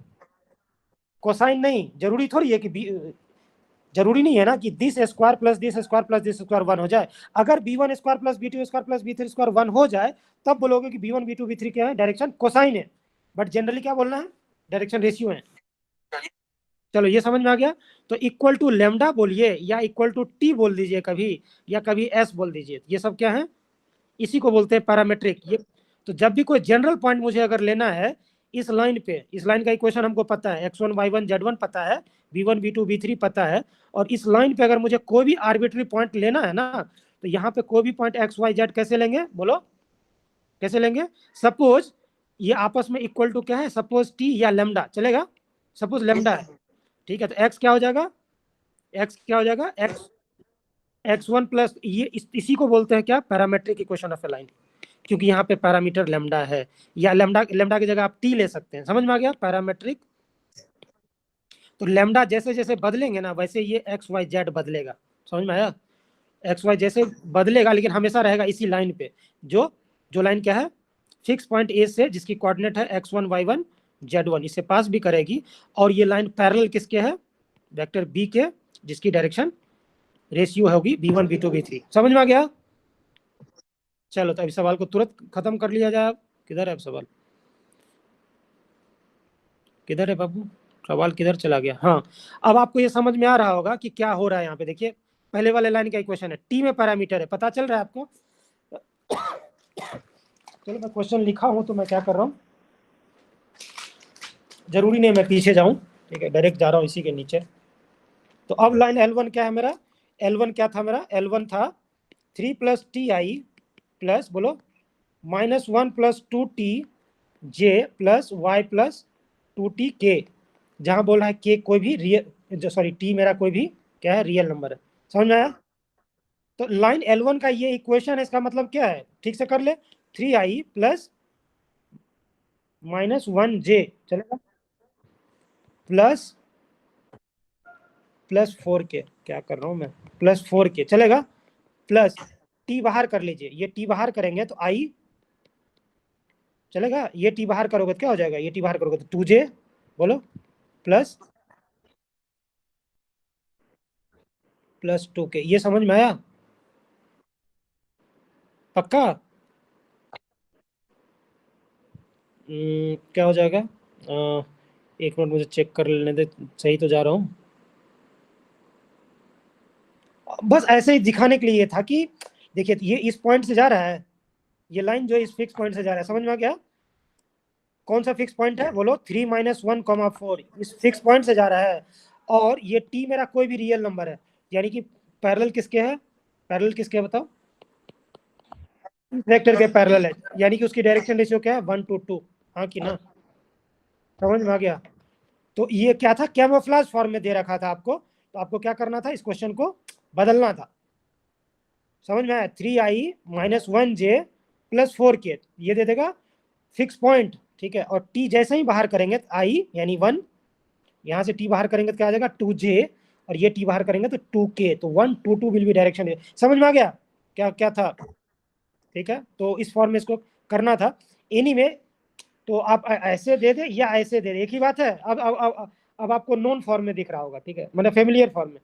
कोसाइन नहीं, जरूरी थोड़ी है कि जरूरी नहीं है ना कि this square plus this square plus this square 1 हो जाए। अगर b1 square plus b2 square plus b3 square 1 हो जाए तब बोलोगे कि b1 b2 b3 क्या है, डायरेक्शन कोसाइन है, बट जनरली क्या बोलना है, डायरेक्शन रेशियो है। चलो ये समझ में आ गया। तो इक्वल टू लेमडा बोलिए या इक्वल टू टी बोल दीजिए कभी, या कभी एस बोल दीजिए, ये सब क्या है, इसी को बोलते हैं पैरामेट्रिक। ये तो जब भी कोई जनरल पॉइंट मुझे अगर लेना है इस लाइन पे, इस लाइन का इक्वेशन हमको पता है, x1 y1 z1 पता है, b1 b2 b3 पता है, और इस लाइन पे अगर मुझे कोई भी आर्बिट्री पॉइंट लेना है ना, तो यहाँ पे कोई भी पॉइंट x y z कैसे लेंगे बोलो, कैसे लेंगे, सपोज ये आपस में इक्वल टू क्या है, सपोज t या लेमडा चलेगा, सपोज लेमडा है, ठीक है, तो x क्या हो जाएगा, x क्या हो जाएगा, x1 प्लस ये इसी को बोलते हैं क्या, parametric equation of A line, क्योंकि यहाँ पे पैरामीटर लेमडा है, या लेमडा लेमडा की जगह आप टी ले सकते हैं, समझ में आ गया, पैरामेट्रिक। तो लेमडा जैसे जैसे बदलेंगे ना वैसे ये एक्स वाई जेड बदलेगा, समझ में आया, एक्स वाई जैसे बदलेगा लेकिन हमेशा रहेगा इसी लाइन पे, जो जो लाइन क्या है, फिक्स पॉइंट ए से जिसकी कोऑर्डिनेट है x1 y1 z1, इससे पास भी करेगी, और ये लाइन पैरेलल किसके है, वेक्टर बी के, जिसकी डायरेक्शन रेशियो होगी b1 b2 b3, समझ में आ गया। चलो तो अभी सवाल को तुरंत खत्म कर लिया जाए, किधर है अब सवाल, किधर है बाबू, सवाल किधर चला गया, हाँ। अब आपको ये समझ में आ रहा होगा कि क्या हो रहा है यहाँ पे, देखिए पहले वाले लाइन का इक्वेशन है, टी में पैरामीटर है, पता चल रहा है आपको। चलो मैं क्वेश्चन लिखा हूँ तो मैं क्या कर रहा हूँ, जरूरी नहीं मैं पीछे जाऊँ, ठीक है, डायरेक्ट जा रहा हूँ इसी के नीचे। तो अब लाइन L1 क्या है मेरा, L1 क्या था मेरा, L1 था 3 प्लस टी आई प्लस बोलो -1 प्लस 2t जे प्लस वाई प्लस 2t के, जहां बोल रहा है के कोई भी रियल, सॉरी टी मेरा कोई भी क्या है, रियल नंबर है, समझ में आया। तो लाइन L1 का ये इक्वेशन है, इसका मतलब क्या है, ठीक से कर ले, 3i प्लस -1j चलेगा, प्लस +4k, क्या कर रहा हूं मैं, +4k चलेगा, प्लस टी बाहर कर लीजिए, ये टी बाहर करेंगे तो आई चलेगा, ये टी बाहर करोगे तो क्या हो जाएगा, ये टी बाहर करोगे तो 2j बोलो, प्लस +2k, ये समझ में आया, पक्का। क्या हो जाएगा, एक मिनट मुझे चेक कर लेने दे, सही तो जा रहा हूँ, बस ऐसे ही दिखाने के लिए ये था कि देखिए ये इस पॉइंट से जा रहा है, ये लाइन जो इस फिक्स पॉइंट से जा रहा है, समझ में आ गया, कौन सा फिक्स पॉइंट है बोलो, 3 - 1, 4 इस फिक्स पॉइंट से जा रहा है, और ये टी मेरा कोई भी रियल नंबर है, यानी कि पैरेलल किसके है, पैरेलल किसके है बताओ, वेक्टर के पैरेलल है, यानी कि उसकी डायरेक्शन रेशियो क्या है, 1:2, हाँ कि ना, समझ में आ गया। तो ये क्या था, कैमोफ्लेज फॉर्म में दे रखा था आपको, तो आपको क्या करना था, इस क्वेश्चन को बदलना था, समझ में आया, 3i - 1j +4k ये दे देगा फिक्स पॉइंट, ठीक है, और t जैसे ही बाहर करेंगे i यानी 1, यहाँ से t बाहर करेंगे तो क्या आ जाएगा 2j, और ये t बाहर करेंगे तो 2k, तो 1 2 2 विल बी डायरेक्शन, समझ में आ गया क्या क्या था। ठीक है, तो इस फॉर्म में इसको करना था। एनीवे, तो आप ऐसे दे दे या ऐसे दे दे, एक ही बात है। अब आपको नॉन फॉर्म में दिख रहा होगा, ठीक है, मतलब फेमिलियर फॉर्म में,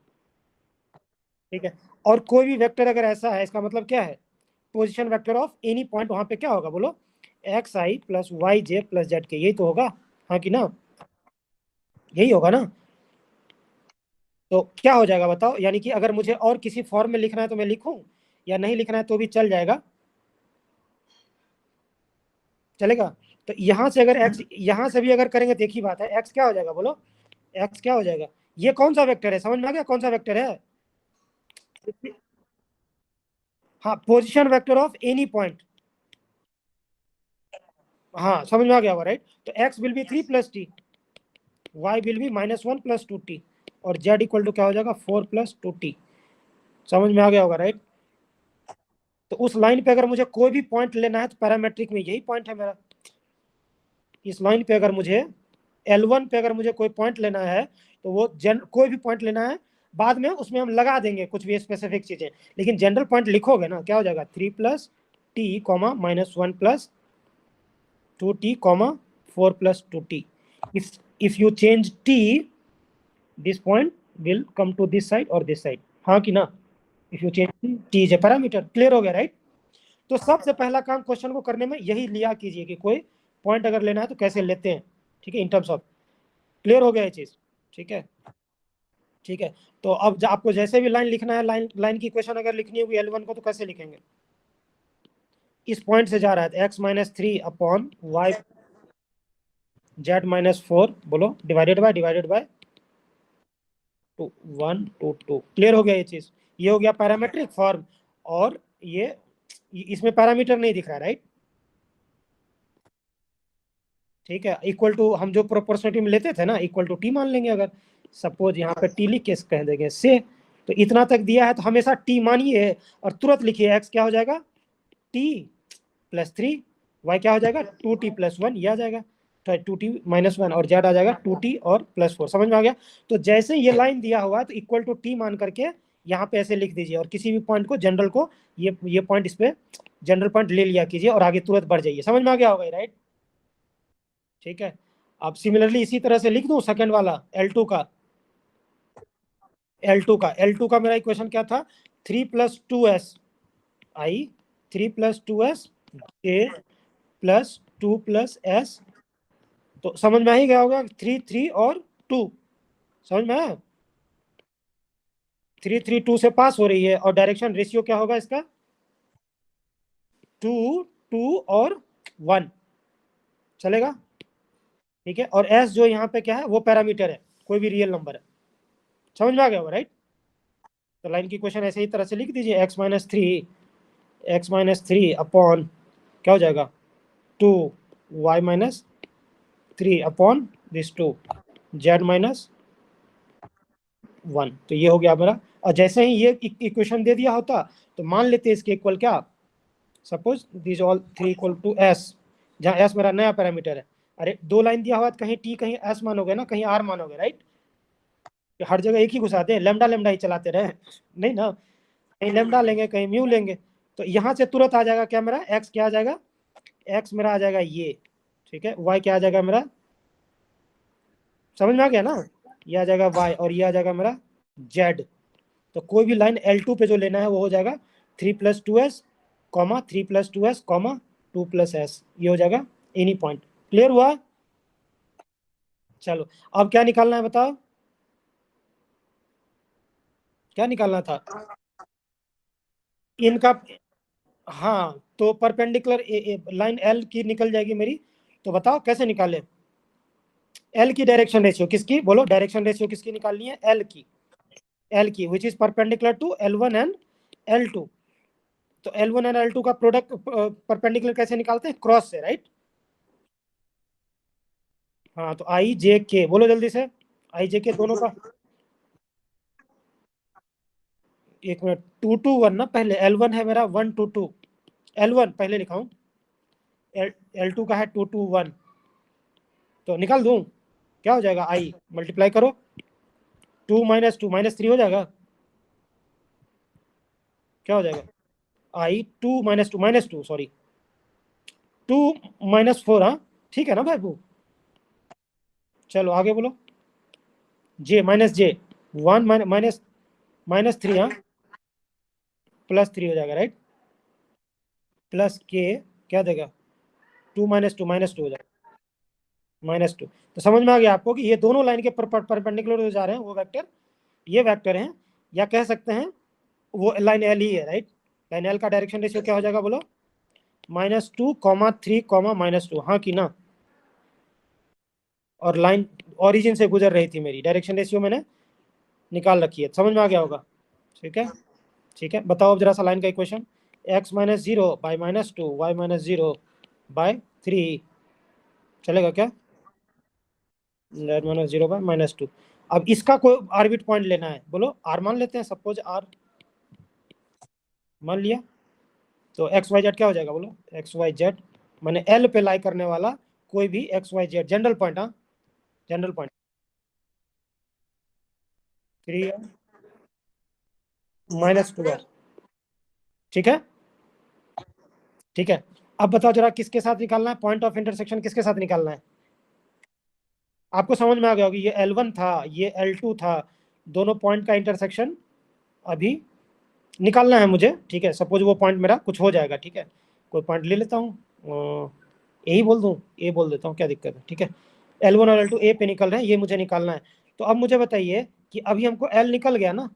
ठीक है। और कोई भी वेक्टर अगर ऐसा है, इसका मतलब क्या है, position vector of any point, वहां पे क्या होगा बोलो, एक्स आई plus Y J plus Z के, यही तो होगा, हाँ कि ना, यही होगा ना। तो क्या हो जाएगा बताओ, यानी कि अगर मुझे और किसी फॉर्म में लिखना है तो मैं लिखूं, या नहीं लिखना है तो भी चल जाएगा, चलेगा। तो यहां से अगर एक्स, यहां से भी अगर करेंगे तो एक ही बात है, एक्स क्या हो जाएगा बोलो, एक्स क्या हो जाएगा, ये कौन सा वेक्टर है, समझ में आ गया कौन सा वेक्टर है। हाँ, position vector of any point, हाँ समझ में आ गया होगा, राइट। तो X will be 3 + t, Y will be -1 + 2t, और जेड इक्वल टू क्या हो जाएगा 4 + 2t, समझ में आ गया होगा, राइट। तो उस लाइन पे अगर मुझे कोई भी पॉइंट लेना है तो पैरामेट्रिक में यही पॉइंट है मेरा। इस लाइन पे अगर मुझे L1 पे अगर मुझे कोई पॉइंट लेना है तो वो कोई भी पॉइंट लेना है, बाद में उसमें हम लगा देंगे कुछ भी स्पेसिफिक चीजें, लेकिन जनरल पॉइंट लिखोगे ना, क्या हो जाएगा 3 + t, -1 + 2t, 4 + 2t। if you change t, this point will come to this side or this side, हाँ कि ना। If you change t is a parameter, clear हो गया, राइट। तो सबसे पहला काम क्वेश्चन को करने में यही लिया कीजिए कि कोई पॉइंट अगर लेना है तो कैसे लेते हैं, ठीक है, इन टर्म्स ऑफ, क्लियर हो गया ये चीज, ठीक है, ठीक है। तो अब आपको जैसे भी लाइन लिखना है, लाइन लाइन की इक्वेशन अगर लिखनी होगी L1 को, तो कैसे लिखेंगे, इस पॉइंट से जा रहा है x-3/y z-4, बोलो, डिवाइडेड बाय 1 2 2, क्लियर हो गया ये चीज, ये हो गया पैरामेट्रिक फॉर्म। और ये इसमें पैरामीटर नहीं दिख रहा, राइट, ठीक है। इक्वल टू हम जो प्रोपोर्शनलिटी में लेते थे ना, इक्वल टू टी मान लेंगे, अगर सपोज यहाँ पे टी लिख के कह देंगे से, तो इतना तक दिया है तो हमेशा टी मानिए और तुरंत लिखिए एक्स क्या हो जाएगा t + 3, वाई क्या हो जाएगा 2t + 1, ये आ जाएगा, तो 2t - 1, और जेड आ जाएगा 2t और +4, समझ में आ गया। तो जैसे ये लाइन दिया हुआ है तो इक्वल टू टी मान करके यहाँ पे ऐसे लिख दीजिए, और किसी भी पॉइंट को जनरल को, ये पॉइंट इस पे जनरल पॉइंट ले लिया कीजिए और आगे तुरंत बढ़ जाइए, समझ में आ गया होगा, राइट, ठीक है। अब सिमिलरली इसी तरह से लिख दूं सेकंड वाला L2 का, L2 का मेरा इक्वेशन क्या था, 3 + 2s I, 3 + 2s a +2 + s, तो समझ में आ ही गया होगा, 3 3 और 2, समझ में आया, 3 3 2 से पास हो रही है, और डायरेक्शन रेशियो क्या होगा इसका 2 2 और 1, चलेगा, ठीक है। और s जो यहाँ पे क्या है, वो पैरामीटर है, कोई भी रियल नंबर है, समझ में आ गया होगा, राइट। तो लाइन की इक्वेशन ऐसे ही तरह से लिख दीजिए, x-3 क्या हो जाएगा 2y-3 z-1, तो ये हो गया मेरा। और जैसे ही ये इक्वेशन दे दिया होता तो मान लेते इसके इक्वल क्या, सपोज दिस ऑल 3 = s, जहाँ s मेरा नया पैरामीटर है। अरे दो लाइन दिया हुआ तो कहीं t कहीं s मानोगे ना, कहीं r मानोगे, राइट। हर जगह एक ही घुसाते हैं, लेमडा लेमडा ही चलाते रहे, नहीं ना, कहीं लेमडा लेंगे कहीं म्यू लेंगे। तो यहाँ से तुरंत आ जाएगा क्या मेरा, एक्स क्या आ जाएगा, एक्स मेरा आ जाएगा ये, ठीक है, वाई क्या आ जाएगा मेरा, समझ में आ गया ना, ये आ जाएगा वाई, और ये आ जाएगा मेरा जेड। तो कोई भी लाइन L2 पे जो लेना है वो हो जाएगा 3 + 2s, 3 + 2s, 2 + s, ये हो जाएगा एनी पॉइंट, क्लियर हुआ। चलो, अब क्या निकालना है बताओ, क्या निकालना था इनका, हाँ, तो परपेंडिकुलर लाइन L की निकल जाएगी मेरी, तो बताओ कैसे निकाले, L की डायरेक्शन रेशियो किसकी, बोलो डायरेक्शन रेशियो किसकी निकालनी है, L की which is perpendicular to L1 and L2। तो L1 एंड L2 का प्रोडक्ट परपेंडिकुलर कैसे निकालते हैं, क्रॉस से, राइट। हाँ, तो आई जे के बोलो जल्दी से, आई जे के दोनों का, एक मिनट, 2 2 1 ना, पहले L1 है मेरा 1 2 2, L1 पहले लिखाऊं, L2 का है 2 2 1, तो निकाल दूं, क्या हो जाएगा, आई मल्टीप्लाई करो, 2 - 2 -3 हो जाएगा, क्या हो जाएगा आई 2 - 2 सॉरी 2 - 4, हाँ ठीक है ना भाई वो। चलो आगे बोलो। J - 1 -3, हाँ +3 हो जाएगा राइट। प्लस के क्या देगा, 2 - 2 हो जाएगा -2। तो समझ में आ गया आपको कि ये दोनों लाइन के परपेंडिकुलर हो जा रहे हैं वो वेक्टर, ये वेक्टर हैं, या कह सकते हैं वो लाइन एल ही है राइट। लाइन एल का डायरेक्शन रेशियो क्या हो जाएगा बोलो, -2, 3, -2, हाँ कि ना। और लाइन ओरिजिन से गुजर रही थी मेरी, डायरेक्शन रेशियो मैंने निकाल रखी है, समझ में आ गया होगा। ठीक है, ठीक है, बताओ अब जरा सा लाइन का इक्वेशन। x - 0/-2 y - 0/3 चलेगा क्या, z - 0/-2। अब इसका कोई आर्बिट पॉइंट लेना है, बोलो आर मान लेते हैं, सपोज आर मान लिया। तो एक्स वाई जेड क्या हो जाएगा बोलो, एक्स वाई जेड मैंने एल पे लाई करने वाला कोई भी X Y Z general point, हाँ जनरल पॉइंट 3 -2 ठीक है, ठीक है। अब बताओ जरा किसके साथ निकालना है, पॉइंट ऑफ इंटरसेक्शन किसके साथ निकालना है। आपको समझ में आ गया होगा, ये L1 था ये L2 था, दोनों पॉइंट का इंटरसेक्शन अभी निकालना है मुझे। ठीक है, सपोज वो पॉइंट मेरा कुछ हो जाएगा, ठीक है, कोई पॉइंट ले लेता हूँ, यही बोल दूँ, ए बोल देता हूँ, क्या दिक्कत है। ठीक है, L1 और L2 ए पे निकल रहे हैं, ये मुझे निकालना है। तो अब मुझे बताइए कि अभी हमको एल निकल गया ना,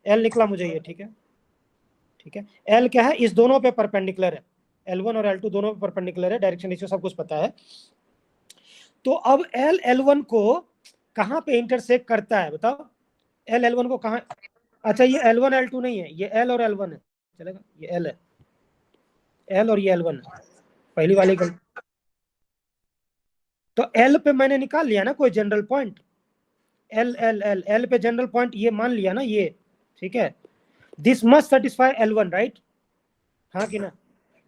एल निकला मुझे ये, ठीक है, ठीक है। एल क्या है, इस दोनों पे परपेंडिकुलर है, L1 और L2 दोनों पे परपेंडिकुलर है, डायरेक्शन रेशियो सब कुछ पता है। तो अब एल L1 को कहाँ पे इंटरसेक्ट करता है बताओ, एल L1 को कहाँ, अच्छा ये L1 L2 नहीं है, ये एल और L1 है, चलेगा, ये एल है, एल और ये L1 है, पहली वाली गलती। तो एल पे मैंने निकाल लिया ना कोई general point, L L L L पे जनरल पॉइंट ये मान लिया ना ये, ठीक है। This must satisfy L1 right, हाँ कि ना।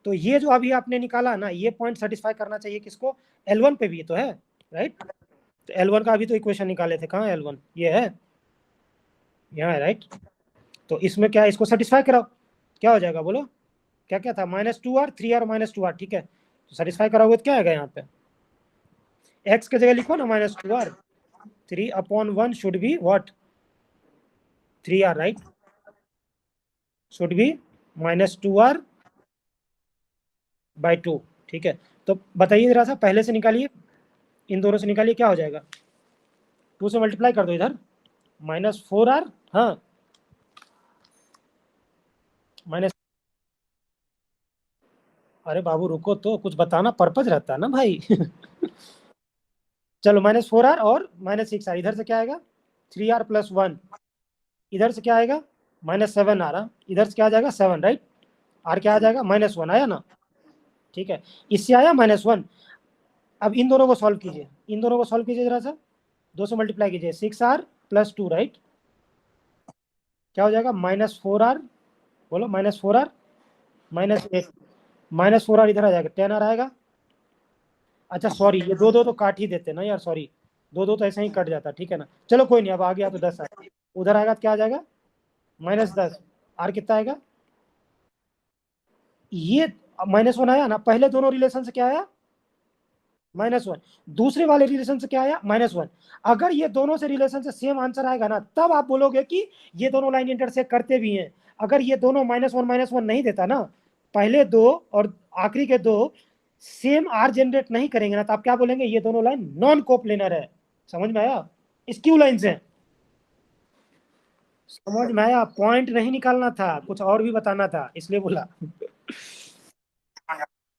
तो ये जो अभी आपने निकाला ना, ये पॉइंट सेटिस्फाई करना चाहिए किसको, L1 पे भी तो है राइट। तो L1 का अभी तो इक्वेशन निकाले थे, कहाँ है L1, ये है, यहाँ है राइट। तो इसमें क्या है, इसको सेटिस्फाई कराओ, क्या हो जाएगा बोलो, क्या क्या था, -2r 3r -2r, ठीक है। तो सेटिस्फाई कराओगे तो क्या आएगा यहाँ पे, एक्स की जगह लिखो ना -2r, 3/1 should be what, 3r right, should be -2r/2, ठीक है। तो बताइए जरा सा, पहले से निकालिए, इन दोनों से निकालिए, क्या हो जाएगा, 2 से मल्टीप्लाई कर दो इधर, -4r, हाँ माइनस, अरे बाबू रुको तो, कुछ बताना पर्पज रहता है ना भाई चलो -4r और -6r, इधर से क्या आएगा 3r+1, इधर से क्या आएगा -7r, इधर से क्या आ जाएगा 7 राइट, आर क्या आ जाएगा -1 आया ना, ठीक है। इससे आया -1। अब इन दोनों को सॉल्व कीजिए, इन दोनों को सॉल्व कीजिए जरा सा, 2 से मल्टीप्लाई कीजिए, 6r+2 राइट, क्या हो जाएगा -4r, बोलो -4r -8, -4r इधर आ जाएगा 10r आएगा। अच्छा सॉरी, ये दो दो तो काट ही देते ना यार, सॉरी, दो दो तो ऐसे ही कट जाता, ठीक है ना, चलो कोई नहीं, अब आ गया तो 10 आएगा, उधर आएगा तो क्या आ जाएगा -10, आर कितना आएगा, ये -1 आया ना, पहले दोनों रिलेशन से क्या आया -1, दूसरे वाले रिलेशन से क्या आया -1। अगर ये दोनों से रिलेशन से सेम आंसर आएगा ना, तब आप बोलोगे कि ये दोनों लाइन इंटरसेक्ट करते भी हैं। अगर ये दोनों -1 नहीं देता ना, पहले दो और आखिरी के दो सेम आर जनरेट नहीं करेंगे ना, तो आप क्या बोलेंगे, ये दोनों लाइन नॉन कोप्लेनर है। समझ में आया, स्क्यू लाइन से, समझ में आया, पॉइंट नहीं निकालना था, कुछ और भी बताना था, इसलिए बोला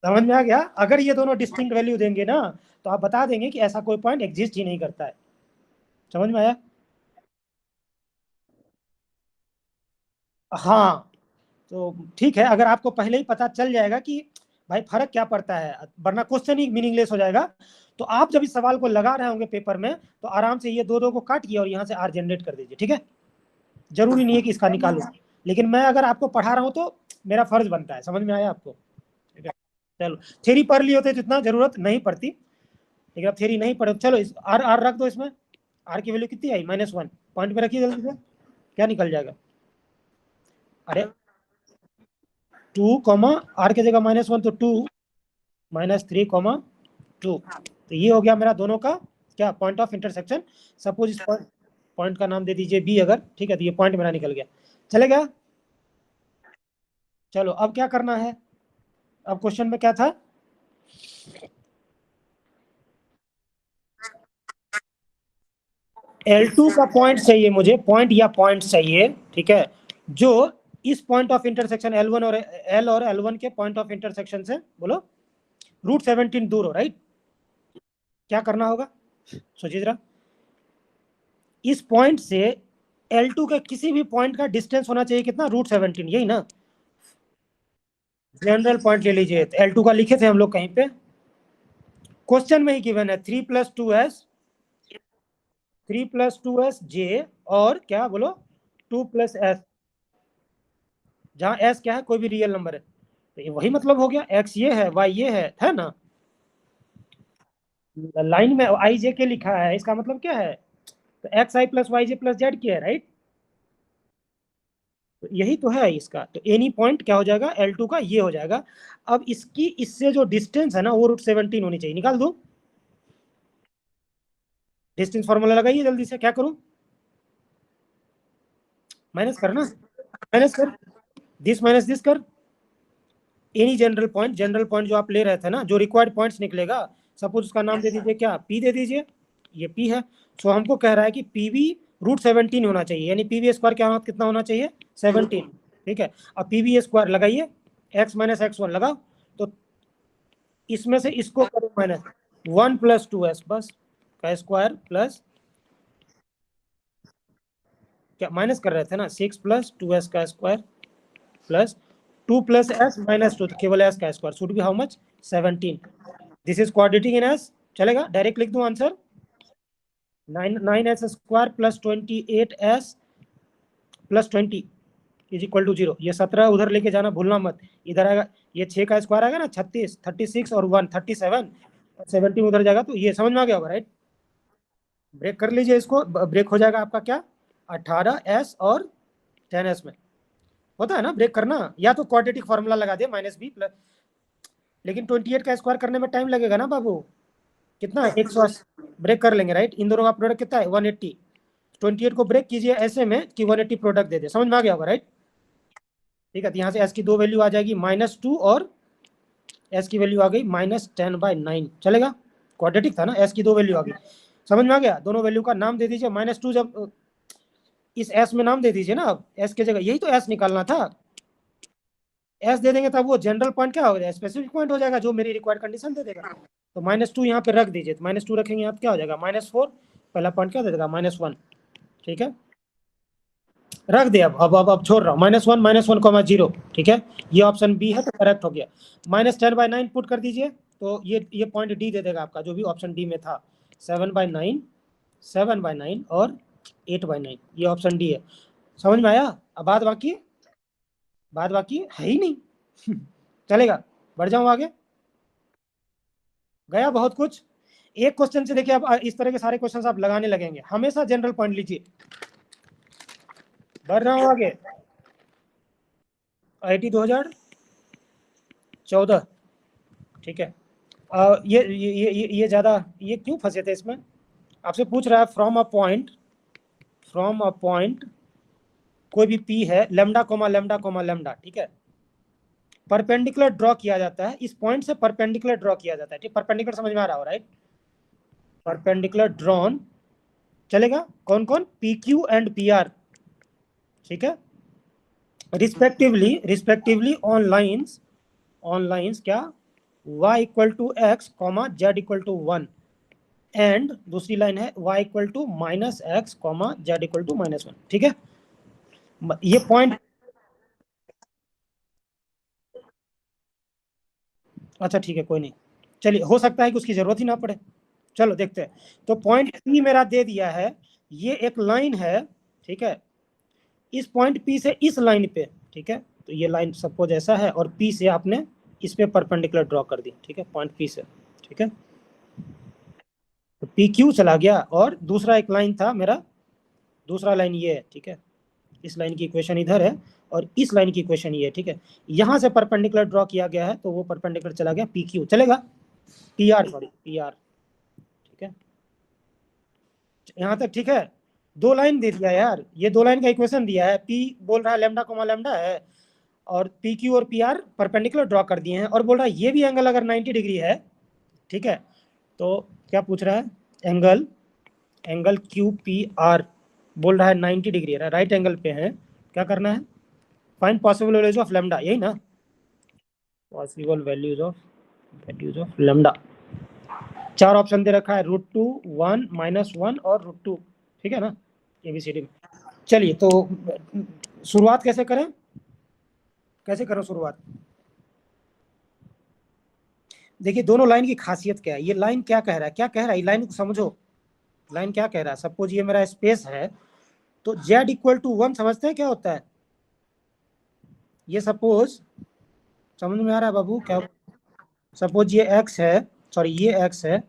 समझ में आ गया। अगर ये दोनों डिस्टिंक्ट वैल्यू देंगे ना, तो आप बता देंगे कि ऐसा कोई पॉइंट एग्जिस्ट ही नहीं करता है। समझ में आया, हाँ। तो ठीक है, अगर आपको पहले ही पता चल जाएगा कि भाई फर्क क्या पड़ता है, वरना क्वेश्चन ही मीनिंगलेस हो जाएगा। तो आप जब इस सवाल को लगा रहे होंगे पेपर में, तो आराम से ये दो दो को काटिए और यहाँ से आर जनरेट कर दीजिए, ठीक है। जरूरी नहीं है कि इसका निकालूं, लेकिन मैं अगर आपको पढ़ा रहा हूँ तो मेरा फर्ज बनता है। समझ में आया आपको, ठीक है। चलो, थ्योरी पढ़ ली होते तो इतना जरूरत नहीं पड़ती, लेकिन अब थ्योरी नहीं पढ़े, चलो इस आर आर रख दो इसमें। आर की वैल्यू कितनी आई -1, पॉइंट पे रखिए जल्दी से, क्या निकल जाएगा, अरे 2 कॉमा आर की जगह -1 तो 2 -3 2। तो ये हो गया मेरा दोनों का क्या पॉइंट ऑफ इंटरसेक्शन। सपोज इस पॉइंट का नाम दे दीजिए बी अगर, ठीक है, तो ये पॉइंट मेरा निकल गया, चलेगा। चलो अब क्या करना है, अब क्वेश्चन में क्या था, L2 का पॉइंट चाहिए मुझे, पॉइंट या पॉइंट चाहिए, ठीक है, जो इस पॉइंट ऑफ इंटरसेक्शन L1 और L और L1 के पॉइंट ऑफ इंटरसेक्शन से बोलो √17 दूर हो, राइट। क्या करना होगा सोचिए जरा, इस पॉइंट से L2 के किसी भी पॉइंट का डिस्टेंस होना चाहिए कितना, √17, यही ना। जनरल पॉइंट ले लीजिए, तो L2 का लिखे थे हम लोग कहीं पे, क्वेश्चन में ही गिवन है 3 + 2s और क्या बोलो 2 + s, जहां s क्या है, कोई भी रियल नंबर है, तो ये वही मतलब हो गया, x ये है, y ये है ना। लाइन में आई जे के लिखा है, इसका मतलब क्या है, तो xi + yj + z की है, राइट। तो यही तो है इसका, तो एनी पॉइंट क्या हो जाएगा, L2 का ये हो जाएगा। अब इसकी इससे जो डिस्टेंस है ना वो √17 होनी चाहिए, निकाल दो, डिस्टेंस फॉर्मूला लगाइए जल्दी से, क्या करूं, माइनस करना, माइनस कर, दिस माइनस दिस कर, एनी जनरल पॉइंट जो आप ले रहे थे ना, जो रिक्वायर्ड पॉइंट्स निकलेगा, सपोज उसका नाम दे दीजिए क्या, पी दे दीजिए, ये पी है। सो हमको कह रहा है कि पीवी √17 होना चाहिए, यानी पीवी स्क्वायर क्या कितना होना चाहिए, 17, ठीक है। अब पीवी स्क्वायर लगाइए, x - x1 लगाओ, तो इसमें से इसको करो माइनस, 1 + 2s बस का स्क्वायर प्लस, क्या माइनस कर रहे थे ना, 6 + 2s का स्क्वायर प्लस 2 + s - 2, तो केवल s का square, should be how much, 17। This is quadratic in s, चलेगा, डायरेक्ट लिख दूं आंसर, 9s² + 28s + 20 = 0। ये 17 उधर लेके जाना भूलना मत, इधर आएगा, ये 6 का स्क्वायर आएगा ना, 36, 36 और 1 37, 17 उधर जाएगा, तो ये समझ में आ गया होगा, राइट। ब्रेक कर लीजिए इसको, ब्रेक हो जाएगा आपका क्या, 18s और 10s में, होता है ना ब्रेक करना, या तो क्वाड्रेटिक फॉर्मूला लगा दिया -b प्लस, लेकिन 28 का स्क्वायर करने में टाइम लगेगा ना बाबू, कितना है 180, ब्रेक कर लेंगे, राइट। इन दोनों का प्रोडक्ट कितना है 180, 28 को ब्रेक कीजिए ऐसे में कि 180 प्रोडक्ट दे दे, समझ में आ गया होगा, राइट। ठीक है, तो यहाँ से एस की दो वैल्यू आ जाएगी -2 और एस की वैल्यू आ गई -10/9, चलेगा, क्वाड्रेटिक था ना, एस की दो वैल्यू आ गई, समझ में आ गया। दोनों वैल्यू का नाम दे दीजिए, -2 जब इस एस में नाम दे दीजिए ना, अब एस की जगह यही तो एस निकालना था, एस दे देंगे तब वो जनरल पॉइंट क्या हो जाएगा, स्पेसिफिक पॉइंट हो जाएगा, जो मेरी रिक्वायर्ड कंडीशन दे देगा। तो -2 यहाँ पे रख दीजिए, तो -2 रखेंगे यहाँ क्या हो जाएगा, -4, पहला पॉइंट क्या दे देगा, -1, ठीक है, रख दे। अब छोड़ रहा हूँ, -1 -1, 0, ठीक है, ये ऑप्शन बी है तो करेक्ट हो गया। -10/9 पुट कर दीजिए, तो ये पॉइंट डी दे देगा आपका, जो भी ऑप्शन डी में था, 7/9, 7/9 और 8/9, ये ऑप्शन डी है, समझ में आया। अब बात बाकी है ही नहीं चलेगा, बढ़ जाऊँ आगे, गया बहुत कुछ। एक क्वेश्चन से देखिए, अब इस तरह के सारे क्वेश्चन आप लगाने लगेंगे, हमेशा जनरल पॉइंट लीजिए, बढ़ रहा हूँ आगे। IIT 2014, ठीक है, ये ज्यादा, ये क्यों फंसे थे इसमें, आपसे पूछ रहा है फ्रॉम अ पॉइंट, कोई भी पी है, lambda comma lambda comma lambda, ठीक है, परपेंडिकुलर ड्रॉ किया जाता है, इस पॉइंट से परपेंडिकुलर ड्रॉ किया जाता है, ठीक, परपेंडिकुलर समझ में आ रहा हो, राइट, परपेंडिकुलर ड्रॉन, चलेगा, कौन कौन, P Q and P R, ठीक है, रिस्पेक्टिवली ऑन लाइन्स क्या, y = x, z = 1, एंड दूसरी लाइन है y = -x, z = -1, ठीक है, ये पॉइंट, अच्छा ठीक है, कोई नहीं, चलिए, हो सकता है कि उसकी जरूरत ही ना पड़े, चलो देखते हैं। तो पॉइंट पी मेरा दे दिया है, ये एक लाइन है, ठीक है, इस पॉइंट पी से इस लाइन पे, ठीक है, तो ये लाइन सपोज ऐसा है, और पी से आपने इस पे परपेंडिकुलर ड्रॉ कर दी, ठीक है, पॉइंट पी से, ठीक है, तो पी क्यू चला गया, और दूसरा एक लाइन था मेरा, दूसरा लाइन ये है, ठीक है, इस लाइन की इक्वेशन इधर है, और इस लाइन की इक्वेशन ये है, ठीक है। यहां से परपेंडिकुलर ड्रॉ किया गया है तो वो परपेंडिकुलर चला गया पी क्यू, चलेगा P R, sorry P R, ठीक है। यहां तक ठीक है। दो लाइन दे दिया यार, ये दो लाइन का इक्वेशन दिया है, पी बोल रहा है लैम्डा कोमा लैम्डा है, और पी क्यू और पी आर परपेंडिकुलर ड्रॉ कर दिए हैं, और बोल रहा है ये भी एंगल अगर 90 डिग्री है, ठीक है, तो क्या पूछ रहा है, angle angle Q P R बोल रहा है 90 डिग्री है, राइट एंगल पे है, क्या करना है, find possible values of lambda, यही ना, पॉसिबल वैल्यूज ऑफ लैम्डा। चार ऑप्शन दे रखा है, √2, 1, -1 और √2, ठीक है ना, एबीसीडी में। चलिए तो शुरुआत कैसे करें, कैसे करें शुरुआत। देखिए दोनों लाइन की खासियत क्या है, ये लाइन क्या कह रहा है, क्या कह रहा है, लाइन को समझो, लाइन क्या कह रहा है। सपोज ये मेरा स्पेस है, तो z=1 समझते हैं क्या होता है, ये सपोज समझ में आ रहा है बाबू क्या, सपोज ये x है, सॉरी ये x है,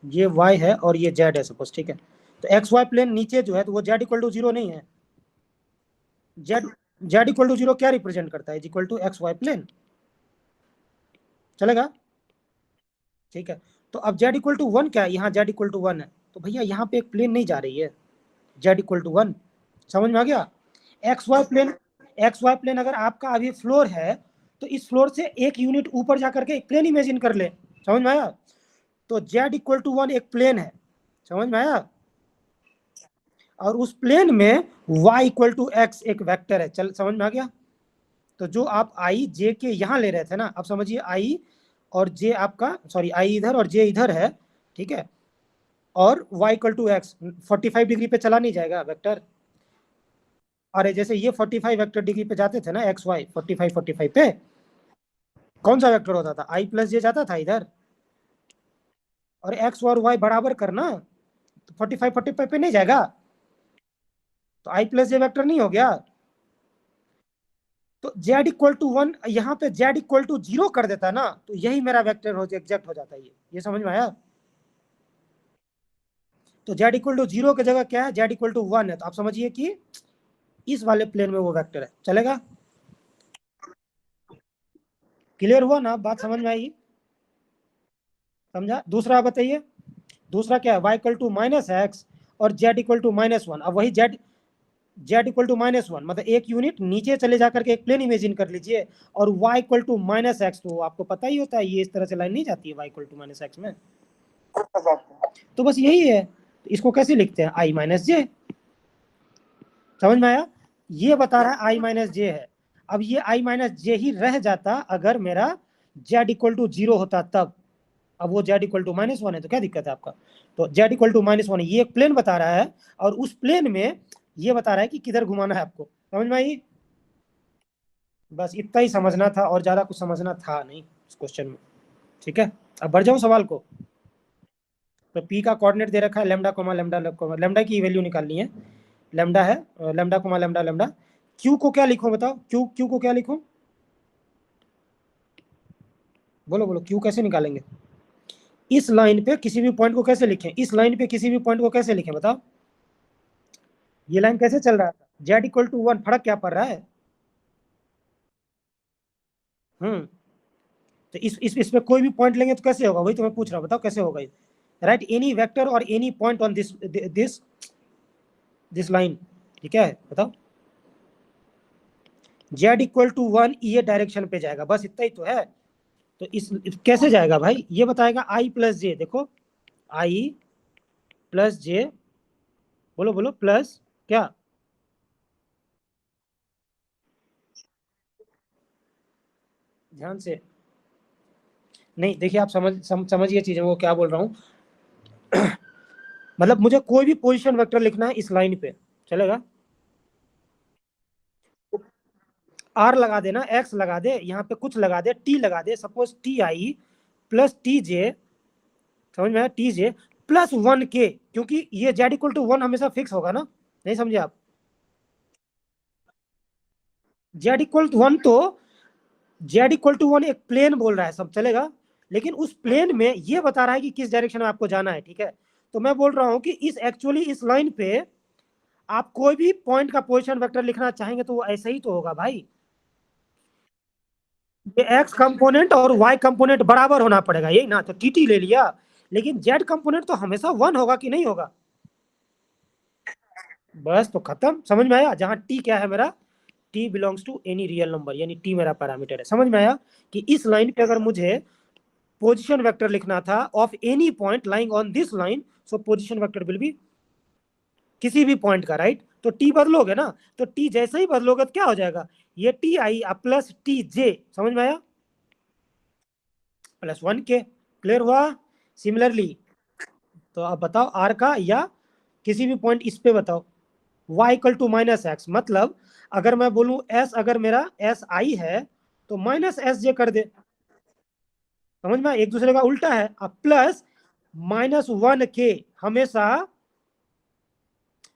ये y है और ये z है सपोज, ठीक है। तो एक्स वाई प्लेन नीचे जो है तो वो z=0 नहीं है, z=0 क्या रिप्रेजेंट करता है, एक्स वाई प्लेन, चलेगा, ठीक है। तो अब z=1 क्या है, यहाँ z=1 है, तो भैया यहाँ पे एक प्लेन नहीं जा रही है, z=1, समझ में आ गया। एक्स वाई प्लेन अगर आपका अभी फ्लोर है, तो इस फ्लोर से एक यूनिट ऊपर जाकर के एक प्लेन इमेजिन कर ले, समझ में आया। तो z=1 एक प्लेन है, समझ में आया, और उस प्लेन में y=x एक वेक्टर है, चल समझ में आ गया। तो जो आप i j के यहाँ ले रहे थे ना, अब समझिए i और j आपका, सॉरी i इधर और j इधर है, ठीक है, और y=x 45 डिग्री पे चला नहीं जाएगा वेक्टर, अरे जैसे ये 45 वेक्टर डिग्री पे जाते थे ना, एक्स वाई 45 पे कौन सा वेक्टर होता था, i + j जाता था इधर, और x और y बराबर करना, तो 45 पे नहीं जाएगा, तो i + j वेक्टर नहीं हो गया। तो z=1 यहाँ पे z=0 कर देता ना, तो यही मेरा वेक्टर हो एग्जैक्ट हो जाता है, ये समझ में आया। तो z=0 की जगह क्या है, z=1 है, तो आप समझिए कि इस वाले प्लेन में वो वेक्टर है, चलेगा, क्लियर हुआ ना, बात समझ में आई, समझा। दूसरा बताइए, दूसरा क्या है, y=-x और z=-1, अब वही z=-1 मतलब एक यूनिट नीचे चले जाकर के एक प्लेन इमेजिन कर लीजिए, और y=-x, तो आपको पता ही होता है ये इस तरह से लाइन नहीं जाती है y=-x में, तो बस यही है, तो इसको कैसे लिखते हैं, i-j, समझ में आया। ये बता रहा है i-j है, अब ये i-j ही रह जाता अगर मेरा z=0 होता तब, अब वो z=-1 है, तो क्या दिक्कत है आपका, तो z=-1 ये एक प्लेन बता रहा है, और उस प्लेन में ये बता रहा है कि किधर घुमाना है आपको, समझ में आई। बस इतना ही समझना था, और ज्यादा कुछ समझना था नहीं इस क्वेश्चन में, ठीक है। अब बढ़ जाऊं सवाल को, तो p का कोऑर्डिनेट दे रखा है लैम्डा कोमा लैम्डा, लैम्डा की वैल्यू निकालनी है, लैम्डा है lambda comma lambda lambda, q को क्या लिखूं बताओ, q को क्या लिखूं, बोलो बोलो, q कैसे निकालेंगे, इस लाइन पे किसी भी पॉइंट को कैसे लिखें, इस लाइन पे किसी भी पॉइंट को कैसे लिखें बताओ, ये लाइन कैसे चल रहा था, z=1, फर्क क्या पड़ रहा है, तो इस पे कोई भी पॉइंट लेंगे तो कैसे होगा, वही तो मैं पूछ रहा हूँ, बताओ कैसे होगा, राइट एनी वेक्टर और any point on this line, ठीक है, बताओ, z=1 ये डायरेक्शन पे जाएगा, बस इतना ही तो है, तो इस कैसे जाएगा भाई, ये बताएगा i + j, देखो i + j, बोलो बोलो, प्लस क्या, ध्यान से, नहीं देखिए आप समझिए चीजें, वो क्या बोल रहा हूँ, मतलब मुझे कोई भी पोजीशन वेक्टर लिखना है इस लाइन पे, चलेगा, आर लगा देना, एक्स लगा दे, यहाँ पे कुछ लगा दे, टी लगा दे, सपोज ti + tj, समझ में आया, tj +1k, क्योंकि ये z=1 हमेशा फिक्स होगा ना, नहीं समझे आप, z=1, तो z=1 एक प्लेन बोल रहा है, सब चलेगा, लेकिन उस प्लेन में ये बता रहा है कि किस डायरेक्शन में आपको जाना है, ठीक है। तो मैं बोल रहा हूं कि इस एक्चुअली इस लाइन पे आप कोई भी पॉइंट का पोजीशन वेक्टर लिखना चाहेंगे तो वो ऐसे ही तो होगा भाई, ये एक्स कंपोनेंट और वाई कंपोनेंट बराबर होना पड़ेगा, यही ना, तो टी ले लिया, लेकिन जेड कंपोनेंट तो हमेशा 1 होगा कि नहीं होगा, बस तो खत्म, समझ में आया। जहां टी क्या है मेरा, T belongs to any real number, यानी टी मेरा पैरामीटर है, समझ में आया। कि इस लाइन पे अगर मुझे पोजीशन वेक्टर लिखना था of any point lying on this line, so position vector will B किसी भी पॉइंट का, राइट। तो टी बदलोगे ना, तो टी जैसे ही बदलोगे तो क्या हो जाएगा, ये टी आई प्लस टी जे, समझ में आया, +1 के, क्लियर हुआ। सिमिलरली तो आप बताओ आर का, या किसी भी पॉइंट इस पे बताओ, y = -x, मतलब अगर मैं बोलूं s, अगर मेरा एस आई है तो -sj कर दे, समझ में, एक दूसरे का उल्टा है। अब प्लस -1 के, हमेशा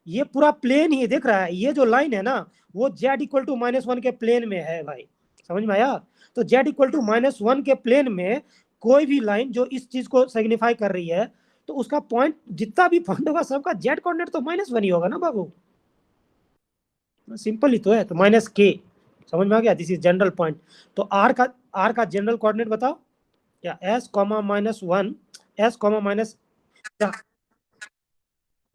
ये पूरा प्लेन ही दिख रहा है, ये जो लाइन है ना वो z = -1 के प्लेन में है भाई, समझ में आया। तो z = -1 के प्लेन में कोई भी लाइन जो इस चीज को सिग्निफाई कर रही है, तो उसका पॉइंट, जितना भी पॉइंट होगा सबका जेड कोऑर्डिनेट तो -1 ही होगा ना बाबू, सिंपल ही तो है। तो -k, समझ में आ गया, दिस इज जनरल पॉइंट। तो आर का जनरल कोऑर्डिनेट बताओ, क्या s, -1, s,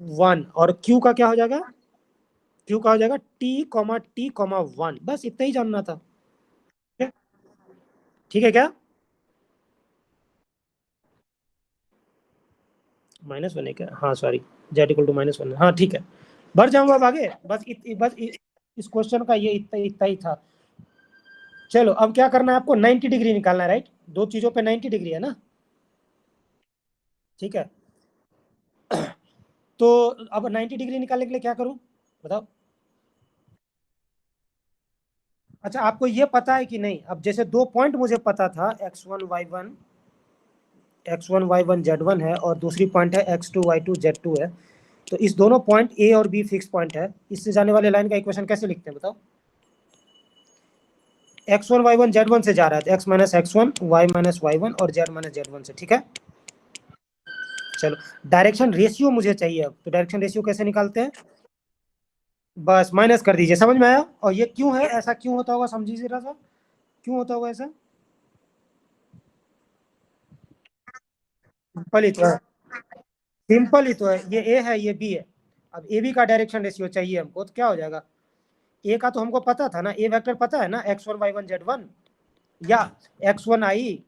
-1, और q का क्या हो जाएगा, q का हो जाएगा t, t, 1, बस इतना ही जानना था, ठीक है क्या, -1 है क्या, हाँ सॉरी, z = -1, हाँ ठीक है। बढ़ जाऊंगा अब आगे, इस क्वेश्चन का ये इतना इतना ही था। चलो अब क्या करना है आपको, 90 डिग्री निकालना है, राइट, दो चीजों पे 90 डिग्री है ना, ठीक है। तो अब 90 डिग्री निकालने के लिए क्या करूं, बताओ। अच्छा आपको ये पता है कि नहीं, अब जैसे दो पॉइंट मुझे पता था, x1 y1 है, और दूसरी पॉइंट है x2 y2 z2 है, तो इस दोनों पॉइंट ए और बी फिक्स पॉइंट है, इससे जाने वाले लाइन का इक्वेशन कैसे लिखते हैं बताओ। x1 y1 z1 से जा रहा है, तो x - x1 y - y1 और z - z1 से, ठीक है। चलो डायरेक्शन रेशियो मुझे चाहिए अब, तो डायरेक्शन रेशियो कैसे निकालते हैं, बस माइनस कर दीजिए, समझ में आया। और ये क्यों है, ऐसा क्यों होता होगा समझिए जरा सा, क्यों होता होगा ऐसा, सिंपल ही तो है, सिंपल ही तो है, ये ए है ये बी है, अब ए बी का डायरेक्शन रेशियो चाहिए हमको, तो क्या हो जाएगा, ए का तो हमको पता था ना, ए वेक्टर पता है ना, x1 y1 z1, या x1 i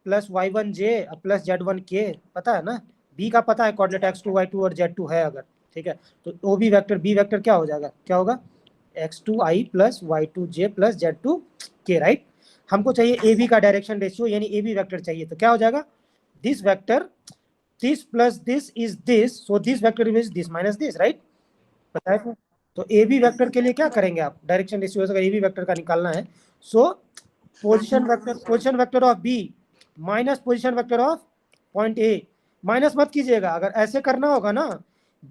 plus y1 j plus z1 k, पता है ना। बी का पता है कोऑर्डिनेट x2 y2 और z2 है अगर, ठीक है, तो O B vector, B vector क्या हो जाएगा, क्या होगा, x2i plus y2j plus z2k, right. हमको चाहिए ए बी का डायरेक्शन रेशियो, यानी ए बी वेक्टर चाहिए, तो क्या हो जाएगा, this vector, this plus this is this, so this vector is this minus this, right, बताया तो ए बी वेक्टर के लिए क्या करेंगे आप, डायरेक्शन रेशियो अगर ए बी वेक्टर का निकालना है, so position vector of B minus position vector of point A, minus मत कीजिएगा, अगर ऐसे करना होगा ना,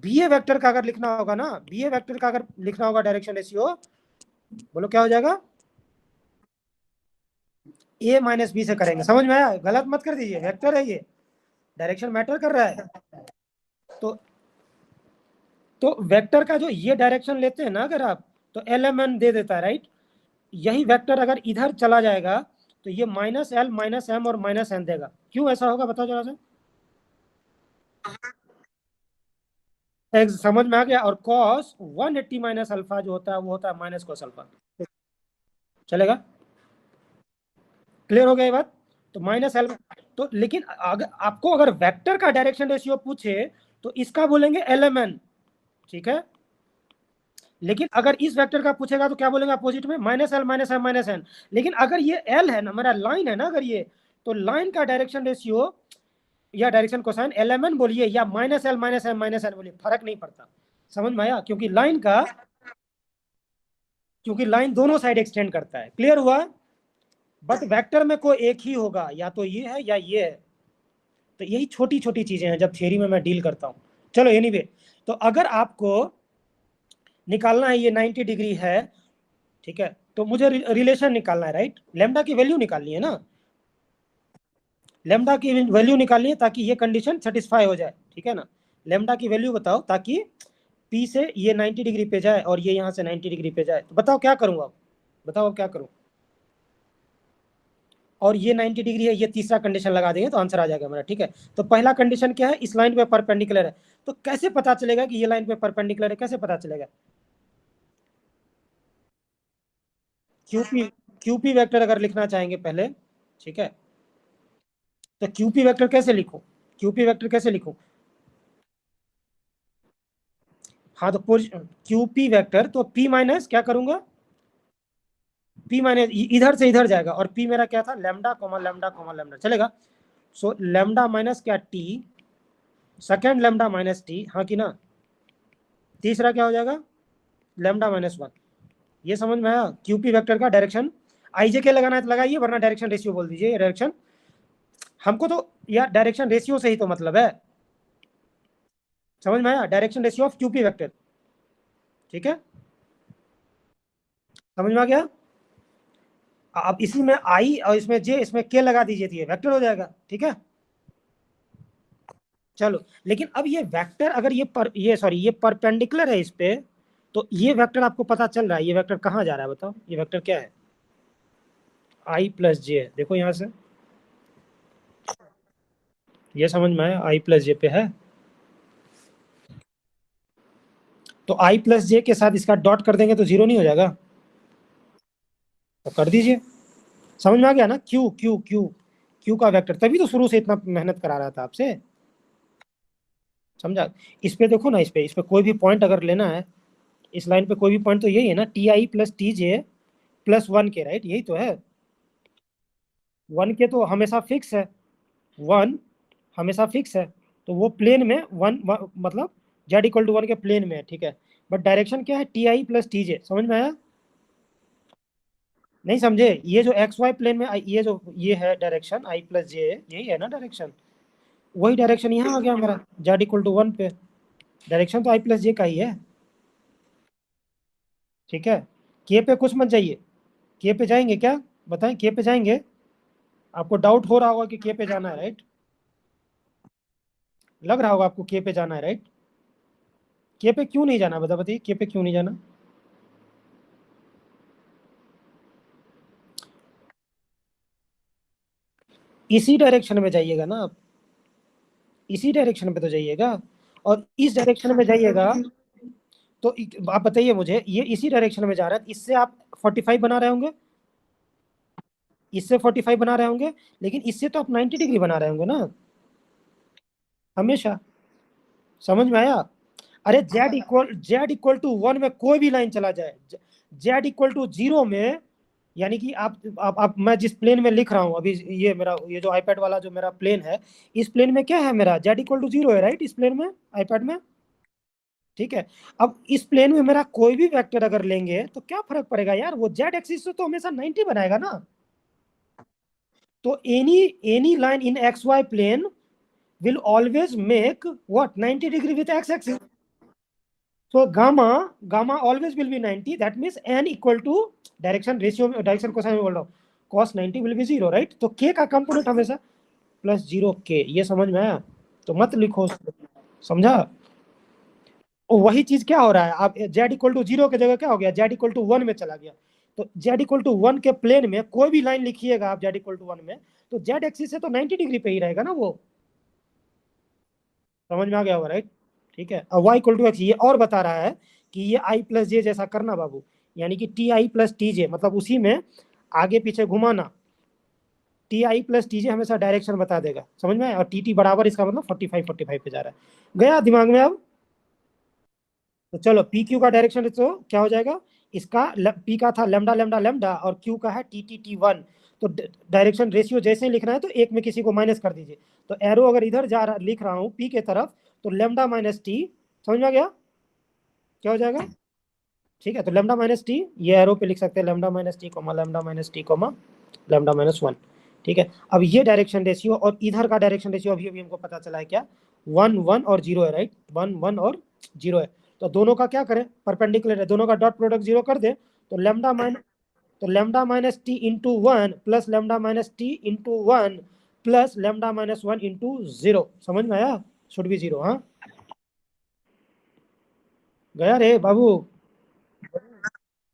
बी ए वेक्टर का अगर लिखना होगा ना, बी ए वेक्टर का अगर लिखना होगा डायरेक्शन रेशियो, बोलो क्या हो जाएगा, ए माइनस बी से करेंगे, समझ में आया, गलत मत कर दीजिए, वेक्टर है ये, डायरेक्शन मैटर कर रहा है। तो वेक्टर का जो ये डायरेक्शन लेते हैं ना अगर आप, तो एल एम एन दे देता है, राइट। यही वेक्टर अगर इधर चला जाएगा तो ये -l -m और -n देगा, क्यों ऐसा होगा बताओ जरा सा, समझ में आ गया। और cos 180 माइनस अल्फा जो होता है वो होता है माइनस cos अल्फा, चलेगा, क्लियर हो गया ये बात। तो -l, तो लेकिन अगर आपको अगर वेक्टर का डायरेक्शन रेशियो पूछे तो इसका बोलेंगे LMN, ठीक है। लेकिन अगर इस वेक्टर का पूछेगा तो क्या बोलेंगे अपोजिट में, -l -m -n। लेकिन अगर ये L है ना, मेरा लाइन है ना अगर ये, तो लाइन का डायरेक्शन रेशियो या डायरेक्शन कोसाइन LMN बोलिए या -l -m -n बोलिए, फर्क नहीं पड़ता, समझ में आया, क्योंकि लाइन दोनों साइड एक्सटेंड करता है, क्लियर हुआ। बट वेक्टर में कोई एक ही होगा, या तो ये है या ये है, तो यही छोटी छोटी चीजें हैं जब थ्योरी में मैं डील करता हूं। चलो एनीवे, तो अगर आपको निकालना है ये 90 डिग्री है, ठीक है, तो मुझे रिलेशन निकालना है, राइट, लेमडा की वैल्यू निकालनी है ना, लेमडा की वैल्यू निकालनी है ताकि ये कंडीशन सेटिस्फाई हो जाए, ठीक है ना। लेमडा की वैल्यू बताओ ताकि पी से ये 90 डिग्री पे जाए और ये यहाँ से 90 डिग्री पे जाए, तो बताओ क्या करूँगा, बताओ क्या करूँ। और ये 90 डिग्री है, ये तीसरा कंडीशन लगा देंगे तो आंसर आ जाएगा मेरा, ठीक है। तो पहला कंडीशन क्या है, इस लाइन पे परपेंडिकुलर है। तो कैसे पता चलेगा कि ये लाइन पे परपेंडिकुलर है, कैसे पता चलेगा? क्यूपी, क्यूपी वेक्टर अगर लिखना चाहेंगे पहले, ठीक है, तो क्यूपी वेक्टर कैसे लिखूं, क्यूपी वेक्टर कैसे लिखूं? हाँ तो क्यूपी वेक्टर, तो पी माइनस क्या करूंगा, पी माइनस इधर से इधर जाएगा, और पी मेरा क्या था, lambda comma lambda comma lambda, चलेगा। सो लेमडा माइनस क्या, T, second lambda minus T, हाँ कि ना, तीसरा क्या हो जाएगा, लेमडा माइनस वन। ये समझ में आया क्यूपी वेक्टर का डायरेक्शन। आईजे के लगाना है तो लगाइए, वरना डायरेक्शन रेशियो बोल दीजिए डायरेक्शन। हमको तो यार डायरेक्शन रेशियो से ही तो मतलब है, समझ में आया, direction ratio of QP vector, ठीक है, समझ में आ गया। अब इसी में आई और इसमें जे, इसमें के लगा दीजिए तो ये वेक्टर हो जाएगा, ठीक है। चलो, लेकिन अब ये वेक्टर अगर ये सॉरी ये परपेंडिकुलर है इस पे, तो ये वेक्टर आपको पता चल रहा है, ये वेक्टर कहाँ जा रहा है बताओ, ये वेक्टर क्या है, आई प्लस जे है, देखो यहाँ से, ये समझ में आया, आई प्लस जे पे है। तो आई प्लस जे के साथ इसका डॉट कर देंगे तो जीरो नहीं हो जाएगा, तो कर दीजिए। समझ में आ गया ना, क्यू क्यू क्यू, क्यू का वेक्टर, तभी तो शुरू से इतना मेहनत करा रहा था आपसे, समझा। इस पे देखो ना, इस पे कोई भी पॉइंट अगर लेना है, इस लाइन पे कोई भी पॉइंट, तो यही है ना, T I plus T J plus one के, राइट, यही तो है। वन के तो हमेशा फिक्स है, वन हमेशा फिक्स है, तो वो प्लेन में मतलब जेड इक्वल टू वन के प्लेन में है, ठीक है। बट डायरेक्शन क्या है, टी आई प्लस टी जे, समझ में आया, नहीं समझे, ये जो एक्स वाई प्लेन में ये जो ये है डायरेक्शन आई प्लस जे, यही है ना डायरेक्शन, वही डायरेक्शन यहाँ आ गया हमारा जेड इक्वल टू वन पे, डायरेक्शन तो आई प्लस जे का ही है, ठीक है। के पे कुछ मत जाइए, के पे जाएंगे क्या, बताएं, के पे जाएंगे, आपको डाउट हो रहा होगा कि के पे जाना है, राइट, लग रहा होगा आपको के पे जाना है, राइट। के पे क्यों नहीं जाना, बताइए के पे क्यों नहीं जाना? इसी डायरेक्शन में जाइएगा ना आप, इसी डायरेक्शन पे तो जाइएगा, और इस डायरेक्शन में जाइएगा, तो आप बताइए मुझे, ये इसी डायरेक्शन में जा रहा है, इससे आप 45 बना रहे होंगे, इससे 45 बना रहे होंगे, लेकिन इससे तो आप 90 डिग्री बना रहे होंगे ना, हमेशा, समझ में आया। अरे जेड इक्वल टू वन में कोई भी लाइन चला जाए, जेड इक्वल टू जीरो में, यानी कि आप मैं जिस प्लेन में लिख रहा हूं अभी, ये मेरा ये जो आईपैड वाला जो मेरा प्लेन है, इस प्लेन में क्या है, मेरा जेड इक्वल टू जीरो है, राइट, इस प्लेन में, आईपैड में, ठीक है। अब इस प्लेन में मेरा कोई भी वेक्टर अगर लेंगे तो क्या फर्क पड़ेगा यार, वो जेड एक्सिस से तो हमेशा 90 बनाएगा ना। तो any any line in X Y plane will always make what 90 degree with x axis. So gamma always will be 90. That means n equal to direction ratio में, डायरेक्शन कोसाइन में बोल रहा हूँ, cos 90 will be 0, राइट। तो k का component हमेशा plus zero के, ये समझ में आया, तो मत लिखो उसको, समझा। और वही चीज क्या हो रहा है, आप जेड इक्वल टू जीरो की जगह क्या हो गया, जेड इक्वल टू वन में चला गया। तो जेड इक्वल टू वन के प्लेन में कोई भी लाइन लिखिएगा आप जेड इक्वल टू वन में, तो जेड एक्सिस से तो 90 डिग्री पे ही रहेगा ना वो, समझ में आ गया होगा, राइट, ठीक है। अब वाई इक्वल टू एक्स ये और बता रहा है कि ये आई प्लस जे जैसा करना बाबू, यानी कि टी आई प्लस टी जे, मतलब उसी में आगे पीछे घुमाना, टी आई प्लस टी जे हमेशा डायरेक्शन बता देगा, समझ में आया, और टी टी बराबर इसका मतलब 45 पे जा रहा है, गया दिमाग में अब। तो चलो पी क्यू का डायरेक्शन तो क्या हो जाएगा, इसका पी का था लेमडा लेमडा लेमडा, और क्यू का है टी टी टी वन। तो डायरेक्शन रेशियो जैसे ही लिखना है तो एक में किसी को माइनस कर दीजिए, तो एरो अगर इधर जा रहा लिख रहा हूँ पी के तरफ, तो लेमडा माइनस टी, समझ में आ गया क्या हो जाएगा, ठीक है। तो लेमडा माइनस टी ये एरो पे लिख सकते हैं, lambda minus T comma lambda minus T comma lambda minus one, ठीक है। अब ये डायरेक्शन रेशियो और इधर का डायरेक्शन रेशियो अभी अभी हमको पता चला है क्या, वन वन और जीरो है, राइट, वन वन और जीरो है। तो दोनों का क्या करें, परपेंडिकुलर है, दोनों का डॉट प्रोडक्ट जीरो कर दे, तो lambda minus T into one plus lambda minus T into one plus lambda minus one into zero, समझ में आया, शुड बी जीरो, हाँ। गया रे बाबू।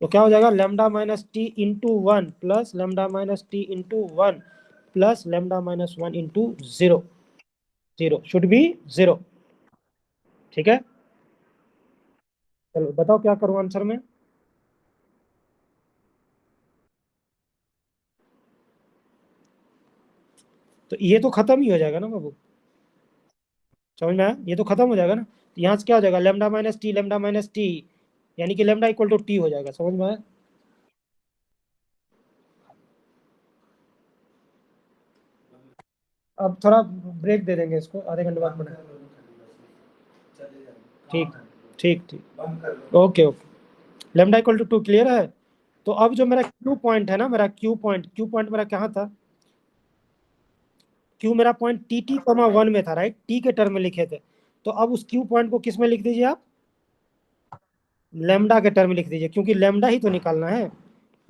तो क्या हो जाएगा, lambda minus T into one plus lambda minus T into one plus lambda minus one into zero. Zero should be zero. ठीक है, चलो बताओ क्या करूं आंसर में। तो ये तो खत्म ही हो जाएगा ना बाबू। समझ में आया, ये तो खत्म हो जाएगा ना। तो यहाँ से क्या हो जाएगा, लेमडा माइनस टी, यानी कि लेमडा इक्वल टू टी हो जाएगा। समझ में आया। अब थोड़ा ब्रेक दे देंगे इसको, आधे घंटे बाद बना। ठीक ठीक ठीक, okay okay. Lambda equal to two clear है। तो अब जो मेरा क्यू पॉइंट है ना, मेरा क्यू पॉइंट मेरा कहाँ था। क्यू मेरा point T T comma one में था, राइट, टी के टर्म में लिखे थे। तो अब उस क्यू पॉइंट को किस में लिख दीजिए आप, लेमडा के टर्म में लिख दीजिए, क्योंकि लेमडा ही तो निकालना है।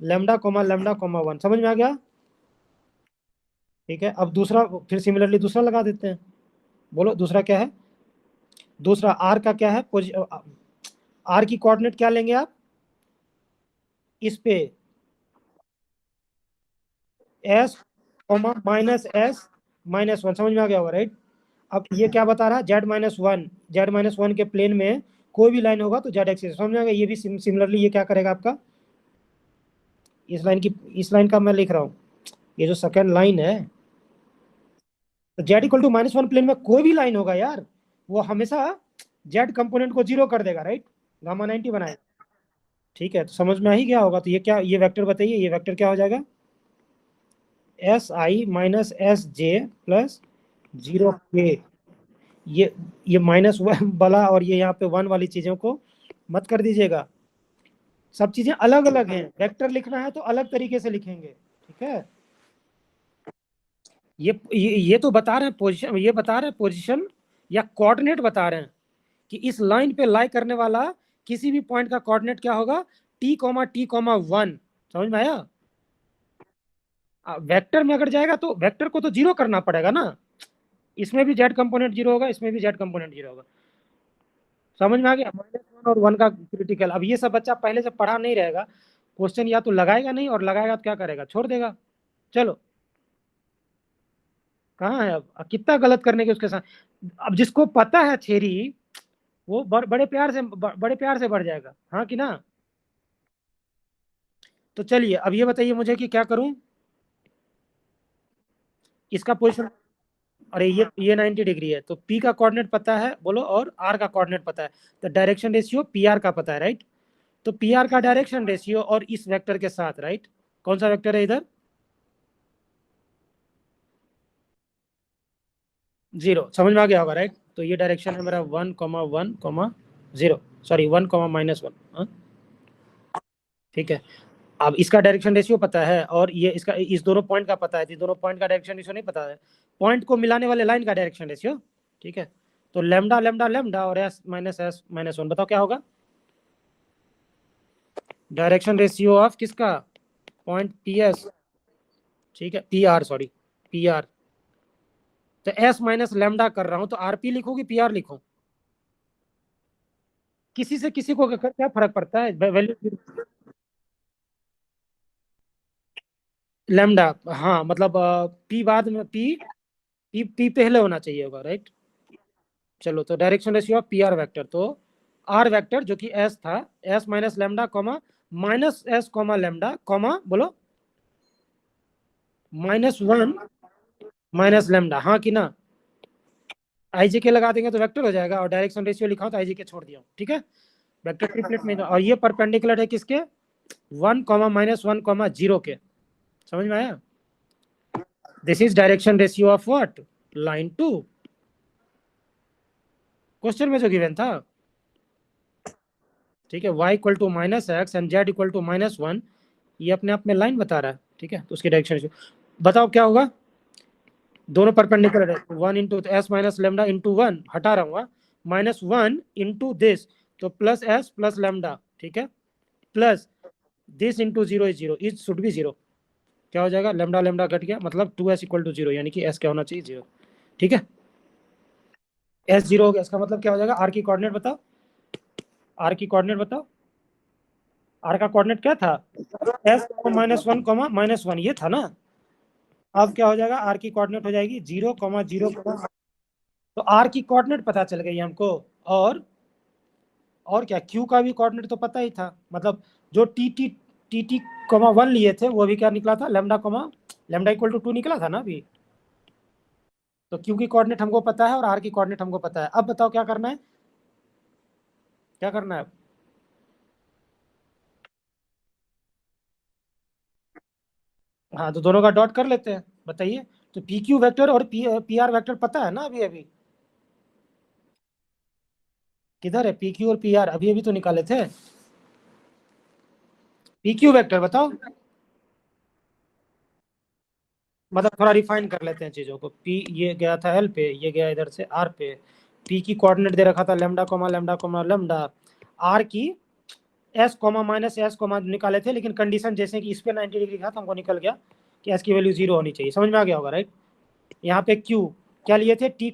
लेमडा कॉमा वन, समझ में आ गया। ठीक है, अब दूसरा फिर सिमिलरली दूसरा लगा देते हैं। बोलो दूसरा क्या है। दूसरा आर का क्या है, आर की कोऑर्डिनेट क्या लेंगे आप, इस पे S comma minus S minus one, समझ में आ गया होगा, राइट। अब ये क्या बता रहा है, जेड माइनस वन के प्लेन में कोई भी लाइन होगा तो जेड एक्सिस, समझ में आ गया। ये भी सिमिलरली ये क्या करेगा आपका, इस लाइन का मैं लिख रहा हूँ, ये जो सेकंड लाइन है, तो Z equal to minus one plane में कोई भी लाइन होगा यार, वो हमेशा जेड कंपोनेंट को जीरो कर देगा, राइट, गामा 90 बनाएगा। ठीक है, तो समझ में आ ही गया होगा। तो ये क्या, ये वेक्टर बताइए, ये वेक्टर क्या हो जाएगा, S I minus S J plus zero के। ये ये माइनस वन वाला और ये यहाँ पे वन वाली चीजों को मत कर दीजिएगा। सब चीजें अलग अलग हैं, वेक्टर लिखना है तो अलग तरीके से लिखेंगे। ठीक है, ये तो बता रहे हैं पोजीशन, ये बता रहे हैं पोजीशन या कोऑर्डिनेट बता रहे हैं कि इस लाइन पे लाई करने वाला किसी भी पॉइंट का कोऑर्डिनेट क्या होगा, टी कॉमा वन। समझ में आया। वेक्टर में अगर जाएगा तो वेक्टर को तो जीरो करना पड़ेगा ना, इसमें भी जेड कंपोनेंट जीरो होगा, इसमें भी जेड कंपोनेंट जीरो होगा। समझ में आ गया, माइनस वन और वन का क्रिटिकल। अब ये सब बच्चा पहले से पढ़ा नहीं रहेगा, क्वेश्चन या तो लगाएगा नहीं, और लगाएगा तो क्या करेगा, छोड़ देगा। चलो, कहाँ है अब कितना गलत करने के उसके साथ। अब जिसको पता है थ्योरी, वो बड़े प्यार से बढ़ जाएगा, हाँ कि ना। तो चलिए अब ये बताइए मुझे कि क्या करूं, इसका पोजिशन। अरे ये 90 डिग्री है, तो पी का कोऑर्डिनेट पता है बोलो, और आर का कोऑर्डिनेट पता है, तो डायरेक्शन रेशियो पी आर का पता है, राइट। तो पी आर का डायरेक्शन रेशियो और इस वेक्टर के साथ, राइट, कौन सा वेक्टर है इधर, जीरो। समझ में आ गया होगा, राइट। तो ये डायरेक्शन है मेरा one comma zero, sorry one comma minus one. ठीक है, अब इसका डायरेक्शन रेशियो पता है, और ये इसका इस दोनों पॉइंट का पता है, तो दोनों पॉइंट का डायरेक्शन रेशियो नहीं पता है, पॉइंट को मिलाने वाले लाइन का डायरेक्शन रेशियो। ठीक है, तो लेमडा लेमडा लेमडा और एस माइनस वन, बताओ क्या होगा, डायरेक्शन रेशियो ऑफ किसका, पॉइंट पी एस। ठीक है, P R, sorry P R. तो एस माइनस लेमडा कर रहा हूं, तो आर पी लिखो कि पी आर लिखो, किसी से किसी को क्या फर्क पड़ता है वैल्यू। लेमडा, हाँ मतलब पी बाद में, पी पहले होना चाहिए होगा, राइट। चलो, तो direction ratio of P R vector, तो आर वेक्टर जो कि एस था, S minus lambda comma minus S comma lambda comma बोलो माइनस वन माइनस लेमडा, हाँ कि ना। आई जी के लगा देंगे तो वेक्टर हो जाएगा, और डायरेक्शन रेशियो लिखा हो तो आई जी के छोड़ दिया, ठीक है। वेक्टर ट्रिपलेट में, और ये परपेंडिकुलर है किसके, one comma minus one comma zero के। समझ में आया। This is direction ratio of what, line two, question में जो गिवन था। ठीक है, y equal to minus X and Z equal to minus one, ये अपने आप में लाइन बता रहा है। ठीक है, तो उसकी डायरेक्शन बताओ क्या होगा, दोनों परपेंडिकुलर है, one into S minus lambda into one, हटा रहा हूँ, माइनस वन इंटू दिस, तो प्लस एस प्लस लेमडा, ठीक है, plus this into zero is zero, is should be zero. क्या हो जाएगा, लेमडा लेमडा घट गया, मतलब two S equal to zero, यानी कि एस क्या होना चाहिए, जीरो। ठीक है, एस जीरो हो गया, इसका मतलब क्या हो जाएगा, आर की कोऑर्डिनेट बताओ, आर की कोऑर्डिनेट बताओ, आर का कोऑर्डिनेट क्या था, एस -1, ये था ना। अब क्या हो जाएगा, आर की कोऑर्डिनेट हो जाएगी 0, 0, तो आर की कोऑर्डिनेट पता चल गई हमको। और और क्या, क्यू का भी कोऑर्डिनेट तो पता ही था, मतलब जो टी टी 1 लिए थे वो भी क्या निकला था, लेमडा इक्वल टू 2 निकला था ना अभी। तो क्यू की कोऑर्डिनेट हमको पता है और आर की कोऑर्डिनेट हमको पता है। अब बताओ क्या करना है, क्या करना है। हाँ तो दोनों का डॉट कर लेते हैं, बताइए। तो पी क्यू वेक्टर और पी आर वेक्टर पता है ना अभी अभी। किधर है पी क्यू और पी आर, अभी अभी तो निकाले थे। पी क्यू वेक्टर बताओ, मतलब थोड़ा रिफाइन कर लेते हैं चीजों को। पी ये गया था एल पे, ये गया इधर से आर पे। पी की कोऑर्डिनेट दे रखा था लेमडा, आर की S, निकाले थे, लेकिन कंडीशन जैसे कि इस पे 90 डिग्री था तो हमको निकल गया कि एस की वैल्यू 0 होनी चाहिए। समझ में आ गया होगा राइट। यहाँ पे क्यू क्या लिए थे, T,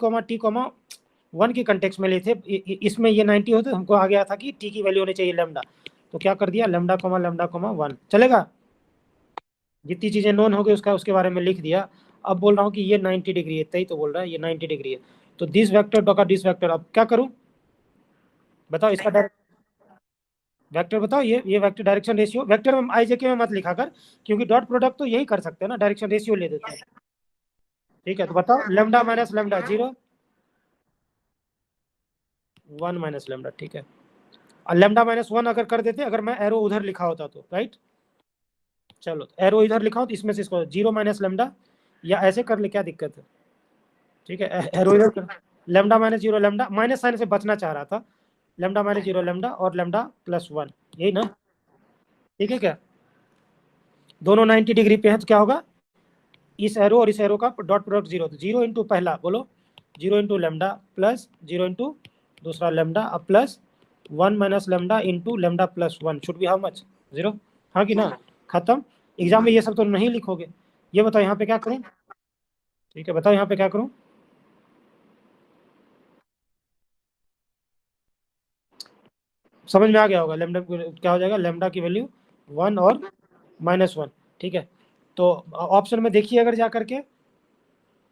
1 की कंटेक्स में लिए थे। इसमें ये 90 होते, हमको आ गया था कि टी की वैल्यू होनी चाहिए लेमडा। तो क्या कर दिया, लेमडा, 1 चलेगा। जितनी चीजें नोन हो गई उसका उसके बारे में लिख दिया। अब बोल रहा हूँ कि ये 90 डिग्री है, तई तो बोल रहा है ये 90 डिग्री है। तो this vector dot this vector, अब क्या करूँ बताओ इसका डायरेक्ट वेक्टर बताओ। ये वेक्टर डायरेक्शन रेशियो, वेक्टर में आई जे के में मत लिखा कर, क्योंकि डॉट प्रोडक्ट तो यही कर सकते हैं ना, डायरेक्शन रेशियो ले देते हैं। ठीक है तो बताओ, lambda minus lambda 0, 1 minus lambda, ठीक है। और लेमडा -1 अगर कर देते, अगर मैं एरो उधर लिखा होता तो राइट। चलो एरो इधर लिखा हो तो इसमें से इसको 0 माइनस लेमडा, या ऐसे कर ले, क्या दिक्कत है। ठीक है, एरो इधर कर, लेमडा -0 लेमडा, माइनस साइन से बचना चाह रहा था। लेमडा -0 लेमडा और लेमडा +1, यही ना। ठीक है क्या, दोनों 90 डिग्री पे हैं तो क्या होगा, इस एरो और इस एरो का डॉट प्रोडक्ट 0, तो 0 इंटू पहला बोलो, 0 इंटू लेमडा प्लस 0 इंटू दूसरा लेमडा, अब plus 1 minus lambda into lambda +1 should be how much, 0। हाँ कि ना, खत्म। एग्जाम में ये सब तो नहीं लिखोगे। ये बताओ यहाँ पे क्या करूँ। ठीक है बताओ यहाँ पे क्या करूँ। समझ में आ गया होगा, लेमडा क्या हो जाएगा, लेमडा की वैल्यू 1 और -1। ठीक है, तो ऑप्शन में देखिए अगर जा करके,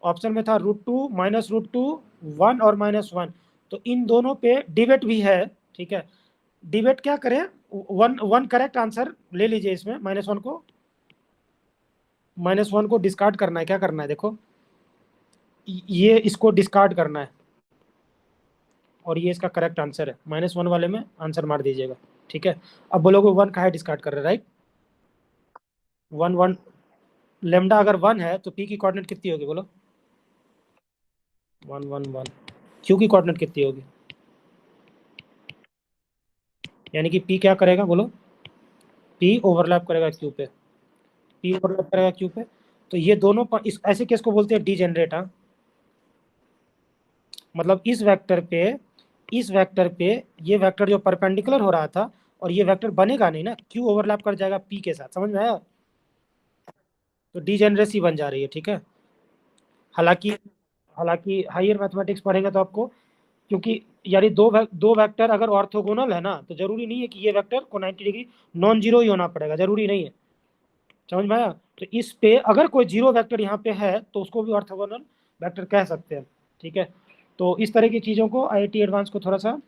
ऑप्शन में था √2 -√2, 1 और -1, तो इन दोनों पे डिबेट भी है। ठीक है, डिबेट क्या करें, वन वन करेक्ट आंसर ले लीजिए इसमें, -1 को डिस्कार्ड करना है, क्या करना है देखो, ये इसको डिस्कार्ड करना है और ये इसका करेक्ट आंसर है, -1 वाले में आंसर मार दीजिएगा। ठीक है, अब बोलोगे 1 का है डिस्कार्ड कर रहे राइट, 1 लेमडा अगर 1 है तो पी की कोऑर्डिनेट कितनी होगी बोलो, 1 1 1। क्यू की कोऑर्डिनेट कितनी होगी, यानी कि पी क्या करेगा बोलो, पी ओवरलैप करेगा क्यू पे, पी ओवरलैप करेगा क्यू पे। तो ये दोनों इस ऐसे केस को बोलते हैं डीजेनरेट। हाँ, मतलब इस वेक्टर पे ये वेक्टर जो परपेंडिकुलर हो रहा था, और ये वेक्टर बनेगा नहीं ना, क्यू ओवरलैप कर जाएगा पी के साथ, समझ में आया। तो डीजेनरेसी बन जा रही है। ठीक है, हालांकि हालांकि हायर मैथमेटिक्स पढ़ेंगे तो आपको, क्योंकि यानी दो वेक्टर अगर ऑर्थोगोनल है ना, तो जरूरी नहीं है कि ये वेक्टर को 90 डिग्री नॉन जीरो ही होना पड़ेगा, जरूरी नहीं है। समझ में आया। तो इस पे अगर कोई जीरो वेक्टर यहाँ पे है तो उसको भी ऑर्थोगोनल वेक्टर कह सकते हैं। ठीक है, तो इस तरह की चीज़ों को आईआईटी एडवांस को थोड़ा सा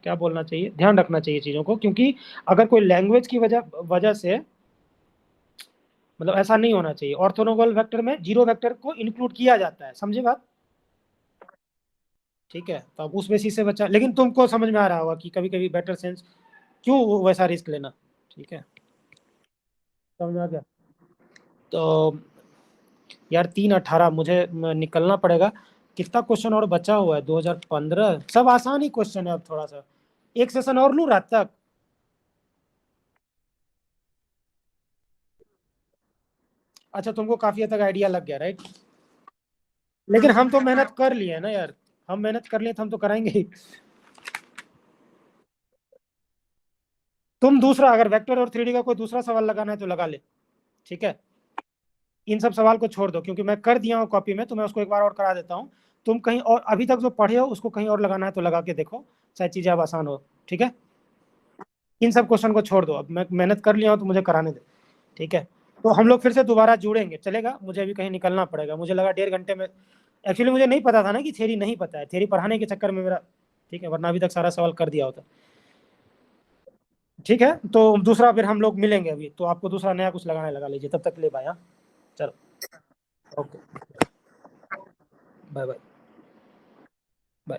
क्या बोलना चाहिए, ध्यान रखना चाहिए चीज़ों को, क्योंकि अगर कोई लैंग्वेज की वजह वजह से, मतलब ऐसा नहीं होना चाहिए, ऑर्थोगोनल वेक्टर में जीरो वेक्टर को इंक्लूड किया जाता है, समझे बात। ठीक है, तो अब उस बेसिस से बच्चा, लेकिन तुमको समझ में आ रहा होगा कि कभी कभी बेटर सेंस क्यों वैसा रिस्क लेना। ठीक है, समझ में आ गया। तो यार 3:18 मुझे निकलना पड़ेगा। कितना क्वेश्चन और बचा हुआ है, 2015 सब आसान ही क्वेश्चन है। अब थोड़ा सा एक सेशन और लूँ रात तक। अच्छा, तुमको काफी हद तक आइडिया लग गया राइट। लेकिन हम तो मेहनत कर लिए ना यार, हम मेहनत कर लिए तो हम तो कराएंगे ही। तुम दूसरा अगर वेक्टर और 3D का कोई दूसरा सवाल लगाना है तो लगा ले। ठीक है, इन सब सवाल को छोड़ दो, क्योंकि मैं कर दिया हूँ कॉपी में, तो मैं उसको एक बार और करा देता हूँ। तुम कहीं और अभी तक जो पढ़े हो उसको कहीं और लगाना है तो लगा के देखो, शायद चीजें अब आसान हो। ठीक है। इन सब क्वेश्चन को छोड़ दो, अब मैं मेहनत कर लिया हूँ तो मुझे कराने दे, ठीक है। तो हम लोग फिर से दोबारा जुड़ेंगे, चलेगा? मुझे अभी कहीं निकलना पड़ेगा, मुझे लगा 1.5 घंटे में, एक्चुअली मुझे नहीं पता था ना कि थ्योरी नहीं पता है, थ्योरी पढ़ाने के चक्कर में मेरा, ठीक है, वरना अभी तक सारा सवाल कर दिया होता। ठीक है, तो दूसरा फिर हम लोग मिलेंगे अभी, तो आपको दूसरा नया कुछ लगाने लगा लीजिए, तब तक ले पाया। चलो, ओके, बाय बाय। बाय।